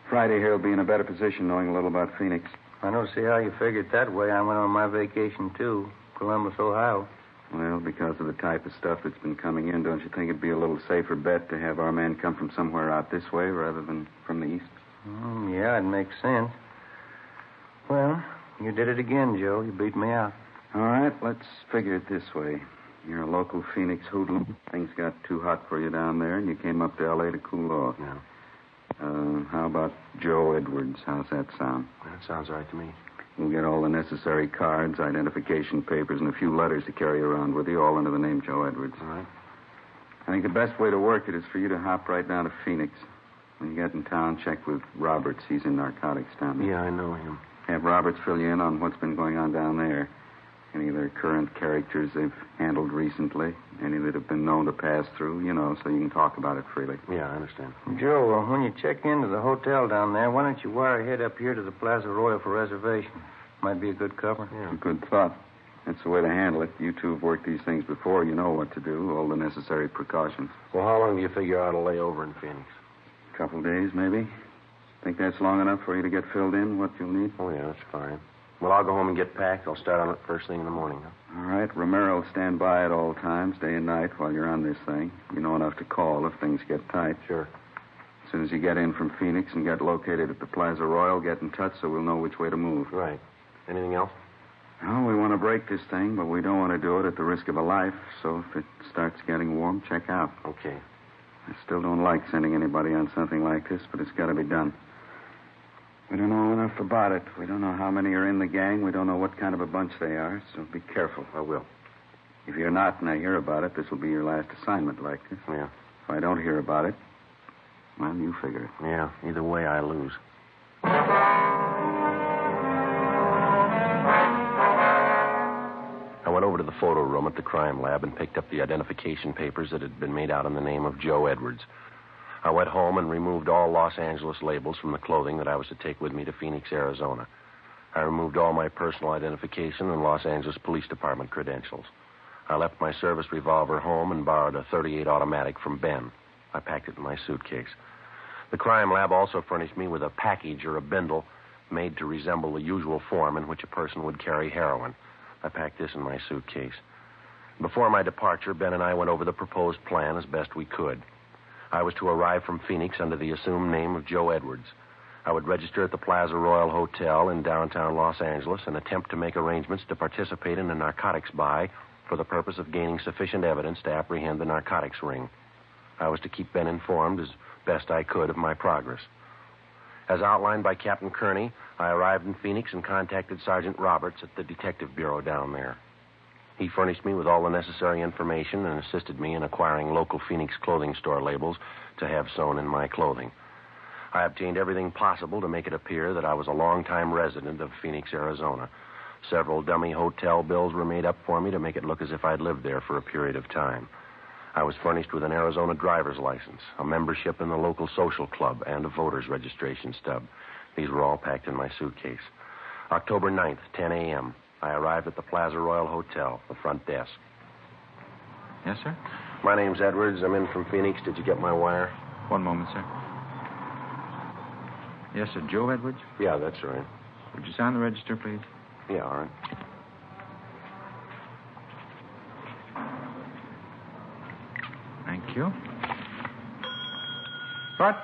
Friday he'll be in a better position knowing a little about Phoenix. I don't see how you figured that way. I went on my vacation, too. Columbus, Ohio. Well, because of the type of stuff that's been coming in, don't you think it'd be a little safer bet to have our man come from somewhere out this way rather than from the east? Yeah, it makes sense. Well, you did it again, Joe. You beat me out. All right, let's figure it this way. You're a local Phoenix hoodlum. Things got too hot for you down there, and you came up to L.A. to cool off. Yeah. How about Joe Edwards? How's that sound? That sounds right to me. We'll get all the necessary cards, identification papers, and a few letters to carry around with you, all under the name Joe Edwards. All right. I think the best way to work it is for you to hop right down to Phoenix. When you get in town, check with Roberts. He's in narcotics down there. Yeah, I know him. Have Roberts fill you in on what's been going on down there. Any of their current characters they've handled recently. Any that have been known to pass through, so you can talk about it freely. Yeah, I understand. Joe, when you check into the hotel down there, why don't you wire ahead up here to the Plaza Royal for reservation? Might be a good cover. Yeah. A good thought. That's the way to handle it. You two have worked these things before. You know what to do. All the necessary precautions. Well, how long do you figure out to lay over in Phoenix? A couple days, maybe. Think that's long enough for you to get filled in, what you'll need? Oh, yeah, that's fine. Well, I'll go home and get packed. I'll start on it first thing in the morning, huh? All right. Romero will stand by at all times, day and night, while you're on this thing. You know enough to call if things get tight. Sure. As soon as you get in from Phoenix and get located at the Plaza Royal, get in touch so we'll know which way to move. Right. Anything else? Well, we want to break this thing, but we don't want to do it at the risk of a life. So if it starts getting warm, check out. Okay. I still don't like sending anybody on something like this, but it's got to be done. We don't know enough about it. We don't know how many are in the gang. We don't know what kind of a bunch they are, so be careful. I will. If you're not and I hear about it, this will be your last assignment like this. Yeah. If I don't hear about it, well, you figure it. Yeah, either way, I lose. I went over to the photo room at the crime lab and picked up the identification papers that had been made out in the name of Joe Edwards. I went home and removed all Los Angeles labels from the clothing that I was to take with me to Phoenix, Arizona. I removed all my personal identification and Los Angeles Police Department credentials. I left my service revolver home and borrowed a .38 automatic from Ben. I packed it in my suitcase. The crime lab also furnished me with a package or a bindle made to resemble the usual form in which a person would carry heroin. I packed this in my suitcase. Before my departure, Ben and I went over the proposed plan as best we could. I was to arrive from Phoenix under the assumed name of Joe Edwards. I would register at the Plaza Royal Hotel in downtown Los Angeles and attempt to make arrangements to participate in a narcotics buy for the purpose of gaining sufficient evidence to apprehend the narcotics ring. I was to keep Ben informed as best I could of my progress. As outlined by Captain Kearney, I arrived in Phoenix and contacted Sergeant Roberts at the Detective Bureau down there. He furnished me with all the necessary information and assisted me in acquiring local Phoenix clothing store labels to have sewn in my clothing. I obtained everything possible to make it appear that I was a long-time resident of Phoenix, Arizona. Several dummy hotel bills were made up for me to make it look as if I'd lived there for a period of time. I was furnished with an Arizona driver's license, a membership in the local social club, and a voter's registration stub. These were all packed in my suitcase. October 9th, 10 a.m., I arrived at the Plaza Royal Hotel, the front desk. Yes, sir? My name's Edwards. I'm in from Phoenix. Did you get my wire? One moment, sir. Yes, sir. Joe Edwards? Yeah, that's right. Would you sign the register, please? Yeah, all right. Thank you. What?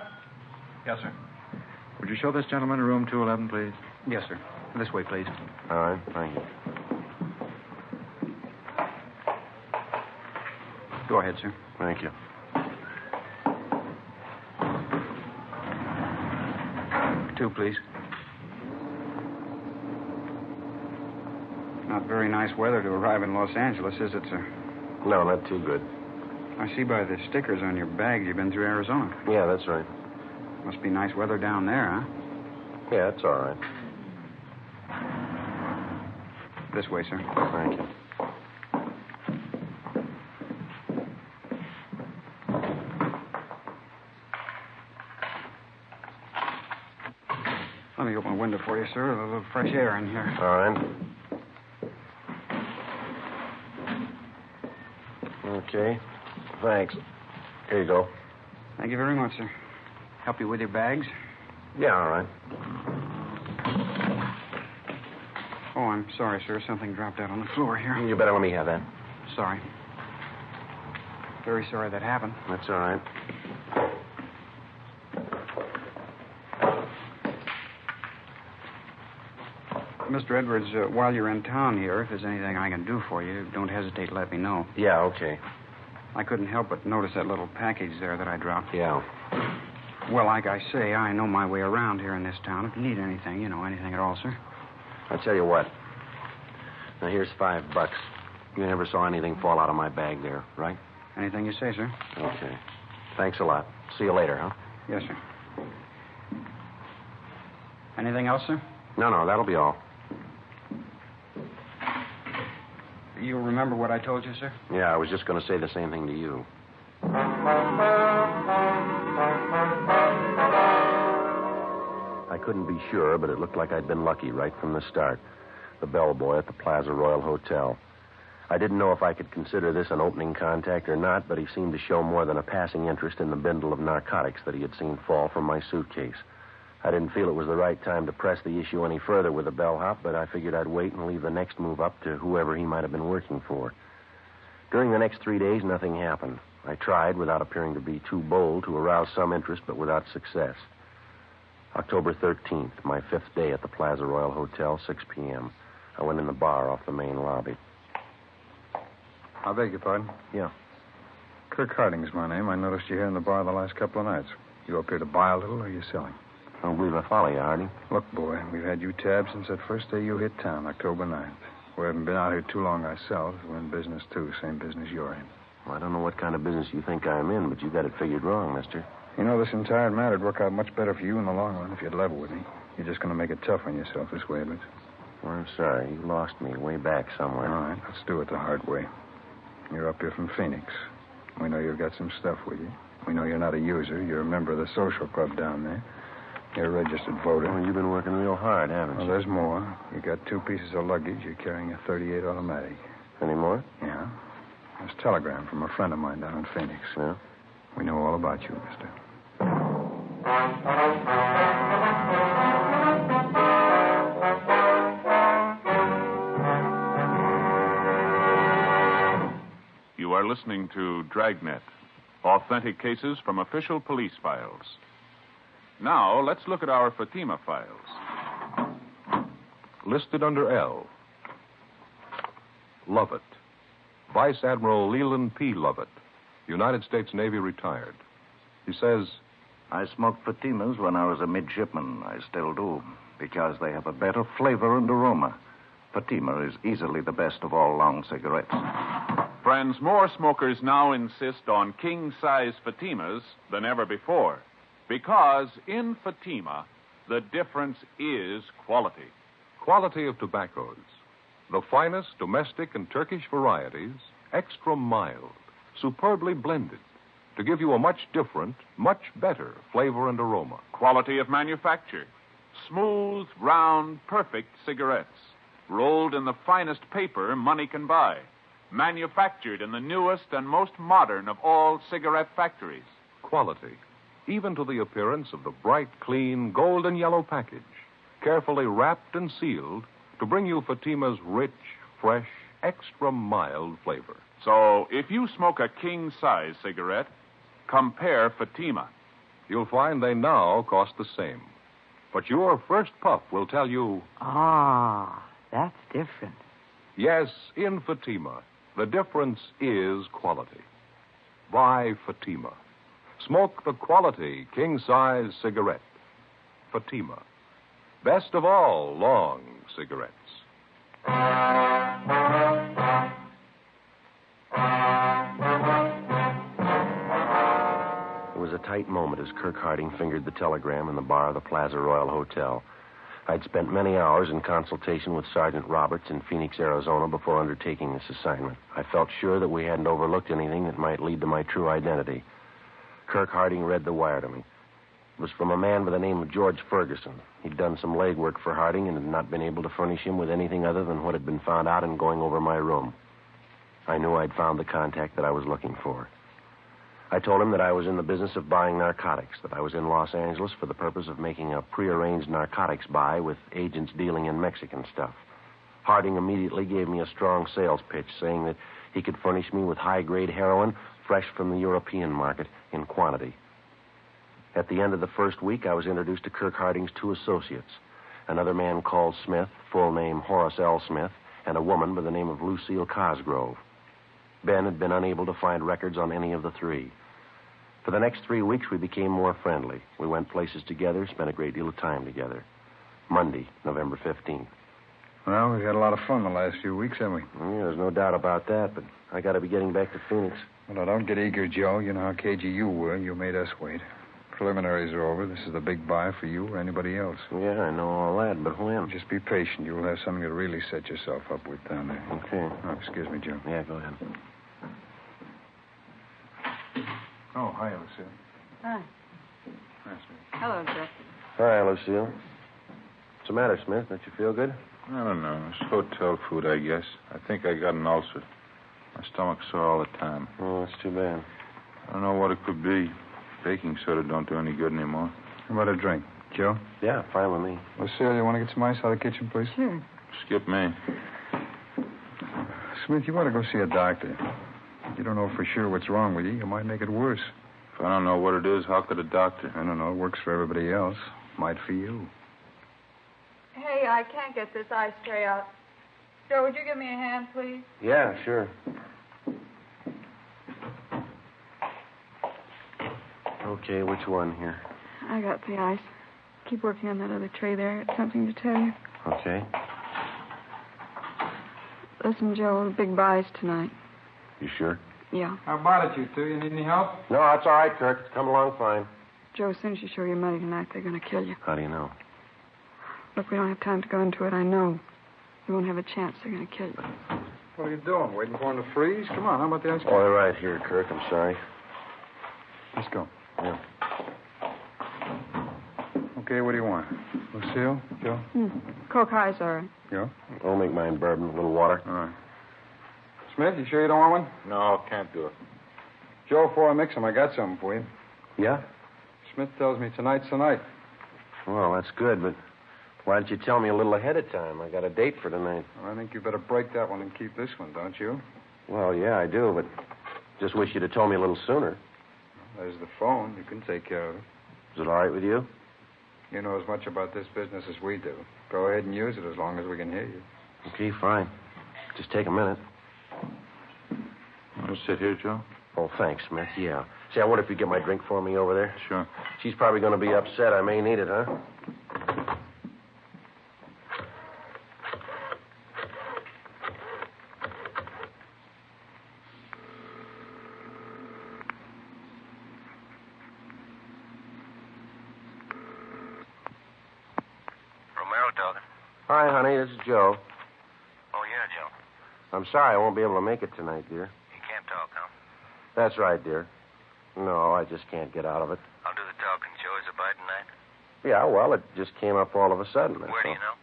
Yes, sir. Would you show this gentleman to room 211, please? Yes, sir. This way, please. All right, thank you. Go ahead, sir. Thank you. Two, please. Not very nice weather to arrive in Los Angeles, is it, sir? No, not too good. I see by the stickers on your bags you've been through Arizona. Yeah, that's right. Must be nice weather down there, huh? Yeah, it's all right. This way, sir. Thank you. Let me open a window for you, sir. A little fresh air in here. All right. Okay. Thanks. Here you go. Thank you very much, sir. Help you with your bags? Yeah, all right. Oh, I'm sorry, sir. Something dropped out on the floor here. You better let me have that. Sorry. Very sorry that happened. That's all right. Mr. Edwards, while you're in town here, if there's anything I can do for you, don't hesitate to let me know. Yeah, okay. I couldn't help but notice that little package there that I dropped. Yeah. Well, like I say, I know my way around here in this town. If you need anything, anything at all, sir. I'll tell you what. Now, here's $5. You never saw anything fall out of my bag there, right? Anything you say, sir. Okay. Thanks a lot. See you later, huh? Yes, sir. Anything else, sir? No, that'll be all. You remember what I told you, sir? Yeah, I was just going to say the same thing to you. I couldn't be sure, but it looked like I'd been lucky right from the start. The bellboy at the Plaza Royal Hotel. I didn't know if I could consider this an opening contact or not, but he seemed to show more than a passing interest in the bundle of narcotics that he had seen fall from my suitcase. I didn't feel it was the right time to press the issue any further with the bellhop, but I figured I'd wait and leave the next move up to whoever he might have been working for. During the next 3 days, nothing happened. I tried, without appearing to be too bold, to arouse some interest, but without success. October 13th, my 5th day at the Plaza Royal Hotel, 6 p.m. I went in the bar off the main lobby. I beg your pardon? Yeah. Kirk Harding's my name. I noticed you here in the bar the last couple of nights. You up here to buy a little, or are you selling? I don't believe I follow you, Harding. Look, boy, we've had you tabbed since that first day you hit town, October 9th. We haven't been out here too long ourselves. We're in business, too. Same business you're in. Well, I don't know what kind of business you think I'm in, but you got it figured wrong, mister. You know, this entire matter would work out much better for you in the long run if you'd level with me. You're just going to make it tough on yourself this way, Edwards. Well, I'm sorry. You lost me way back somewhere. All right, let's do it the hard way. You're up here from Phoenix. We know you've got some stuff with you. We know you're not a user. You're a member of the social club down there. You're a registered voter. Well, you've been working real hard, haven't you? Well, there's more. You got 2 pieces of luggage. You're carrying a .38 automatic. Any more? Yeah. There's a telegram from a friend of mine down in Phoenix. Yeah? We know all about you, mister. You are listening to Dragnet, authentic cases from official police files. Now, let's look at our Fatima files. Listed under L. Lovett. Vice Admiral Leland P. Lovett, United States Navy, retired. He says, I smoked Fatimas when I was a midshipman. I still do, because they have a better flavor and aroma. Fatima is easily the best of all long cigarettes. Friends, more smokers now insist on king-size Fatimas than ever before. Because in Fatima, the difference is quality. quality of tobaccos. The finest domestic and Turkish varieties, extra mild, superbly blended, to give you a much different, much better flavor and aroma. Quality of manufacture. Smooth, round, perfect cigarettes. Rolled in the finest paper money can buy. Manufactured in the newest and most modern of all cigarette factories. Quality, even to the appearance of the bright, clean, golden yellow package, carefully wrapped and sealed to bring you Fatima's rich, fresh, extra mild flavor. So, if you smoke a king-size cigarette, compare Fatima. You'll find they now cost the same. But your first puff will tell you... Ah, that's different. Yes, in Fatima, the difference is quality. Buy Fatima. Smoke the quality king-size cigarette. Fatima. Best of all long cigarettes. It was a tight moment as Kirk Harding fingered the telegram in the bar of the Plaza Royal Hotel. I'd spent many hours in consultation with Sergeant Roberts in Phoenix, Arizona, before undertaking this assignment. I felt sure that we hadn't overlooked anything that might lead to my true identity. Kirk Harding read the wire to me. It was from a man by the name of George Ferguson. He'd done some legwork for Harding and had not been able to furnish him with anything other than what had been found out in going over my room. I knew I'd found the contact that I was looking for. I told him that I was in the business of buying narcotics, that I was in Los Angeles for the purpose of making a prearranged narcotics buy with agents dealing in Mexican stuff. Harding immediately gave me a strong sales pitch, saying that he could furnish me with high-grade heroin fresh from the European market in quantity. At the end of the first week, I was introduced to Kirk Harding's two associates, another man called Smith, full name Horace L. Smith, and a woman by the name of Lucille Cosgrove. Ben had been unable to find records on any of the three. For the next 3 weeks, we became more friendly. We went places together, spent a great deal of time together. Monday, November 15th. Well, we've had a lot of fun the last few weeks, haven't we? Yeah, there's no doubt about that, but I got to be getting back to Phoenix. Well, now, don't get eager, Joe. You know how cagey you were. You made us wait. Preliminaries are over. This is the big buy for you or anybody else. Yeah, I know all that, but when? Just be patient. You'll have something to really set yourself up with down there. Okay. Oh, excuse me, Joe. Yeah, go ahead. Oh, hi, Lucille. Hi. Nice Hello, Jeff. Hi, Lucille. What's the matter, Smith? Don't you feel good? I don't know. It's hotel food, I guess. I think I got an ulcer. My stomach's sore all the time. Oh, that's too bad. I don't know what it could be. Baking soda don't do any good anymore. How about a drink? Joe? Yeah, fine with me. Lucille, you want to get some ice out of the kitchen, please? Sure. Skip me. Smith, you ought to go see a doctor. You don't know for sure what's wrong with you. You might make it worse. If I don't know what it is, how could a doctor? I don't know. It works for everybody else. Might for you. Hey, I can't get this ice tray out. Joe, would you give me a hand, please? Yeah, sure. Okay, which one here? I got the ice. Keep working on that other tray there. It's something to tell you. Okay. Listen, Joe, the big buys tonight. You sure? Yeah. How about it, you two? You need any help? No, that's all right, Kirk. It's come along fine. Joe, as soon as you show your money tonight, they're going to kill you. How do you know? Look, we don't have time to go into it. I know. You won't have a chance. They're going to kill you. What are you doing? Waiting for him to freeze? Come on, how about the ice cream? All right here, Kirk. I'm sorry. Let's go. Yeah. Okay, what do you want? Lucille? Joe? Coke high's all right. Joe? I'll make mine bourbon, a little water. All right. Smith, you sure you don't want one? No, can't do it. Joe, before I mix them, I got something for you. Yeah? Smith tells me tonight's the night. Well, that's good, but why didn't you tell me a little ahead of time? I got a date for tonight. Well, I think you better break that one and keep this one, don't you? Well, yeah, I do, but just wish you'd have told me a little sooner. There's the phone. You can take care of it. Is it all right with you? You know as much about this business as we do. Go ahead and use it as long as we can hear you. Okay, fine. Just take a minute. Want to sit here, Joe? Oh, thanks, Smith. Yeah. Say, I wonder if you get my drink for me over there? Sure. She's probably going to be upset. I may need it, huh? Romero talking. Hi, honey. This is Joe. Oh, yeah, Joe. I'm sorry I won't be able to make it tonight, dear. You can't talk, huh? That's right, dear. No, I just can't get out of it. I'll do the talking, Joe. Is it by tonight? Yeah, well, it just came up all of a sudden. Where do you know?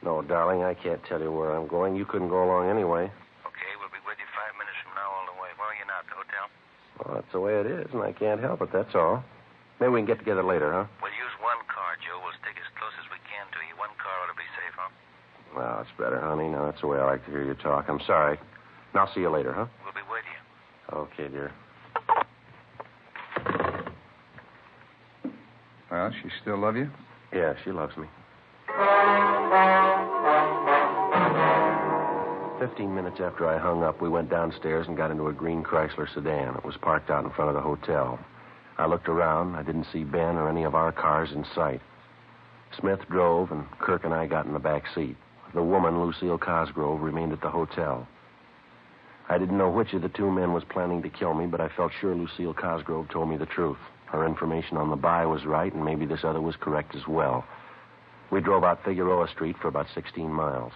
No, darling, I can't tell you where I'm going. You couldn't go along anyway. Okay, we'll be with you 5 minutes from now all the way. Where are you now, at the hotel? Well, that's the way it is, and I can't help it, that's all. Maybe we can get together later, huh? We'll use one car, Joe. We'll stick as close as we can to you. One car ought to be safe, huh? Well, that's better, honey. Now, that's the way I like to hear you talk. I'm sorry. And I'll see you later, huh? We'll be with you. Okay, dear. Well, she still love you? Yeah, she loves me. 15 minutes after I hung up, we went downstairs and got into a green Chrysler sedan. It was parked out in front of the hotel. I looked around. I didn't see Ben or any of our cars in sight. Smith drove, and Kirk and I got in the back seat. The woman, Lucille Cosgrove, remained at the hotel. I didn't know which of the two men was planning to kill me, but I felt sure Lucille Cosgrove told me the truth. Her information on the buy was right, and maybe this other was correct as well. We drove out Figueroa Street for about 16 miles.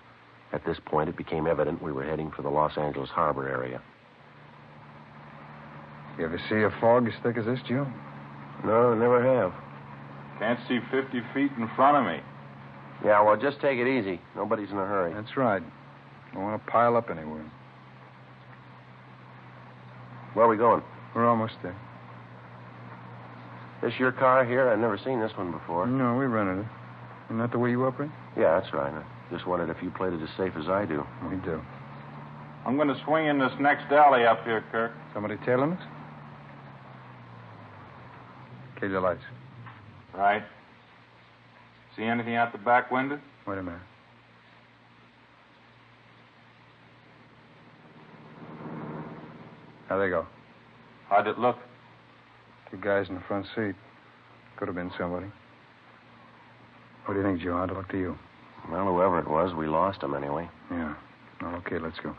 At this point, it became evident we were heading for the Los Angeles Harbor area. You ever see a fog as thick as this, Joe? No, never have. Can't see 50 feet in front of me. Yeah, well, just take it easy. Nobody's in a hurry. That's right. Don't want to pile up anywhere. Where are we going? We're almost there. This your car here? I've never seen this one before. No, we rented it. Isn't that the way you operate? Yeah, that's right. I just wondered if you played it as safe as I do. We do. I'm going to swing in this next alley up here, Kirk. Somebody tailing us? Kill your lights. Right. See anything out the back window? Wait a minute. How'd they go? How'd it look? Two guys in the front seat. Could have been somebody. What do you think, Joe? How'd it look to you? Well, whoever it was, we lost him anyway. Yeah. Oh, okay, let's go.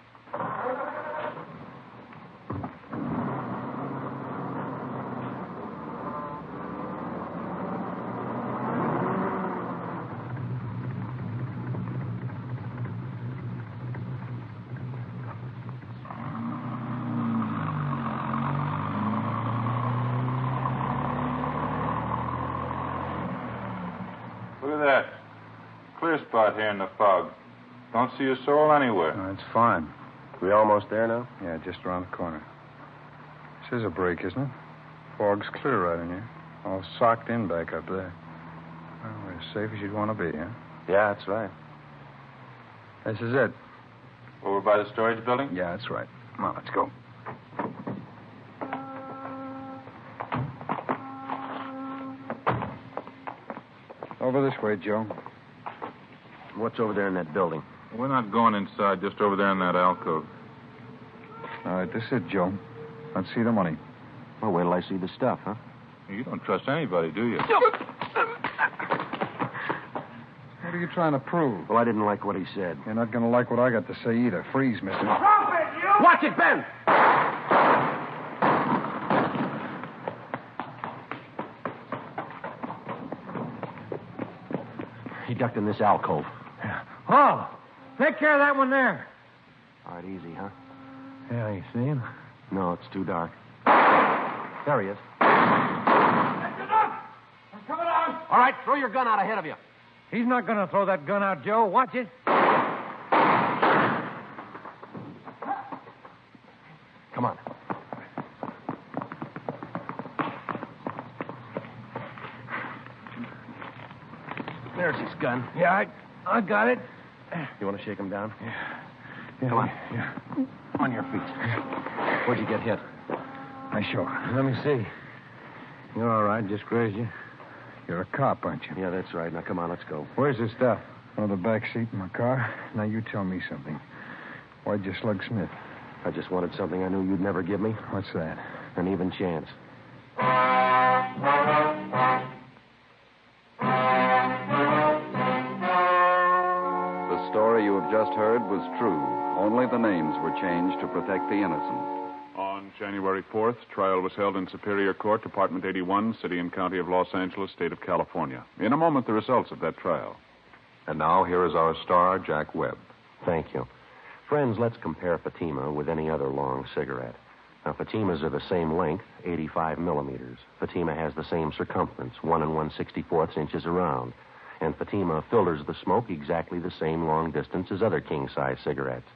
that? Clear spot here in the fog. Don't see a soul anywhere. No, it's fine. We almost there now? Yeah, just around the corner. This is a break, isn't it? Fog's clear right in here. All socked in back up there. Well, we're as safe as you'd want to be, huh? Yeah, that's right. This is it. Over by the storage building? Yeah, that's right. Come on, let's go. Over this way, Joe. What's over there in that building? We're not going inside, just over there in that alcove. All right, this is it, Joe. Let's see the money. Well, wait till I see the stuff, huh? You don't trust anybody, do you? What are you trying to prove? Well, I didn't like what he said. You're not going to like what I got to say either. Freeze, mister. Stop it, you! Watch it, Ben! He ducked in this alcove. Oh, take care of that one there. All right, easy, huh? Yeah, you see him? No, it's too dark. There he is. That's enough! I'm coming on. All right, throw your gun out ahead of you. He's not going to throw that gun out, Joe. Watch it. Come on. There's his gun. Yeah, I got it. You want to shake him down? Yeah. Come on. Yeah. On your feet. Where'd you get hit? I show. Let me see. You're all right. Just grazed you. You're a cop, aren't you? Yeah, that's right. Now, come on, let's go. Where's the stuff? On the back seat in my car. Now, you tell me something. Why'd you slug Smith? I just wanted something I knew you'd never give me. What's that? An even chance. The story you have just heard was true. Only the names were changed to protect the innocent. On January 4th, trial was held in Superior Court, Department 81, City and County of Los Angeles, State of California. In a moment, the results of that trial. And now, here is our star, Jack Webb. Thank you. Friends, let's compare Fatima with any other long cigarette. Now, Fatimas are the same length, 85 millimeters. Fatima has the same circumference, 1 1/64 inches around. And Fatima filters the smoke exactly the same long distance as other king-size cigarettes.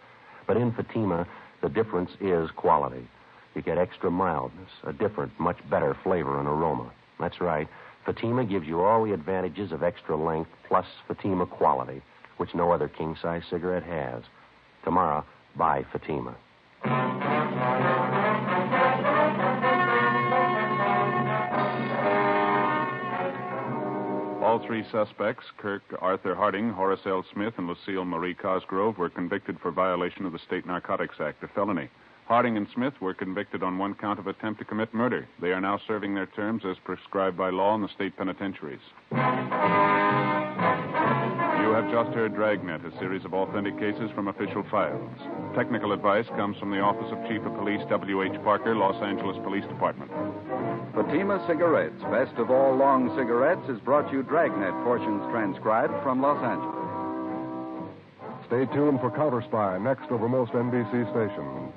But in Fatima, the difference is quality. You get extra mildness, a different, much better flavor and aroma. That's right. Fatima gives you all the advantages of extra length plus Fatima quality, which no other king-size cigarette has. Tomorrow, buy Fatima. All three suspects, Kirk Arthur Harding, Horace L. Smith, and Lucille Marie Cosgrove, were convicted for violation of the State Narcotics Act, a felony. Harding and Smith were convicted on one count of attempt to commit murder. They are now serving their terms as prescribed by law in the state penitentiaries. You have just heard Dragnet, a series of authentic cases from official files. Technical advice comes from the Office of Chief of Police W.H. Parker, Los Angeles Police Department. Fatima Cigarettes, best of all long cigarettes, has brought you Dragnet portions transcribed from Los Angeles. Stay tuned for Counter Spy next over most NBC stations.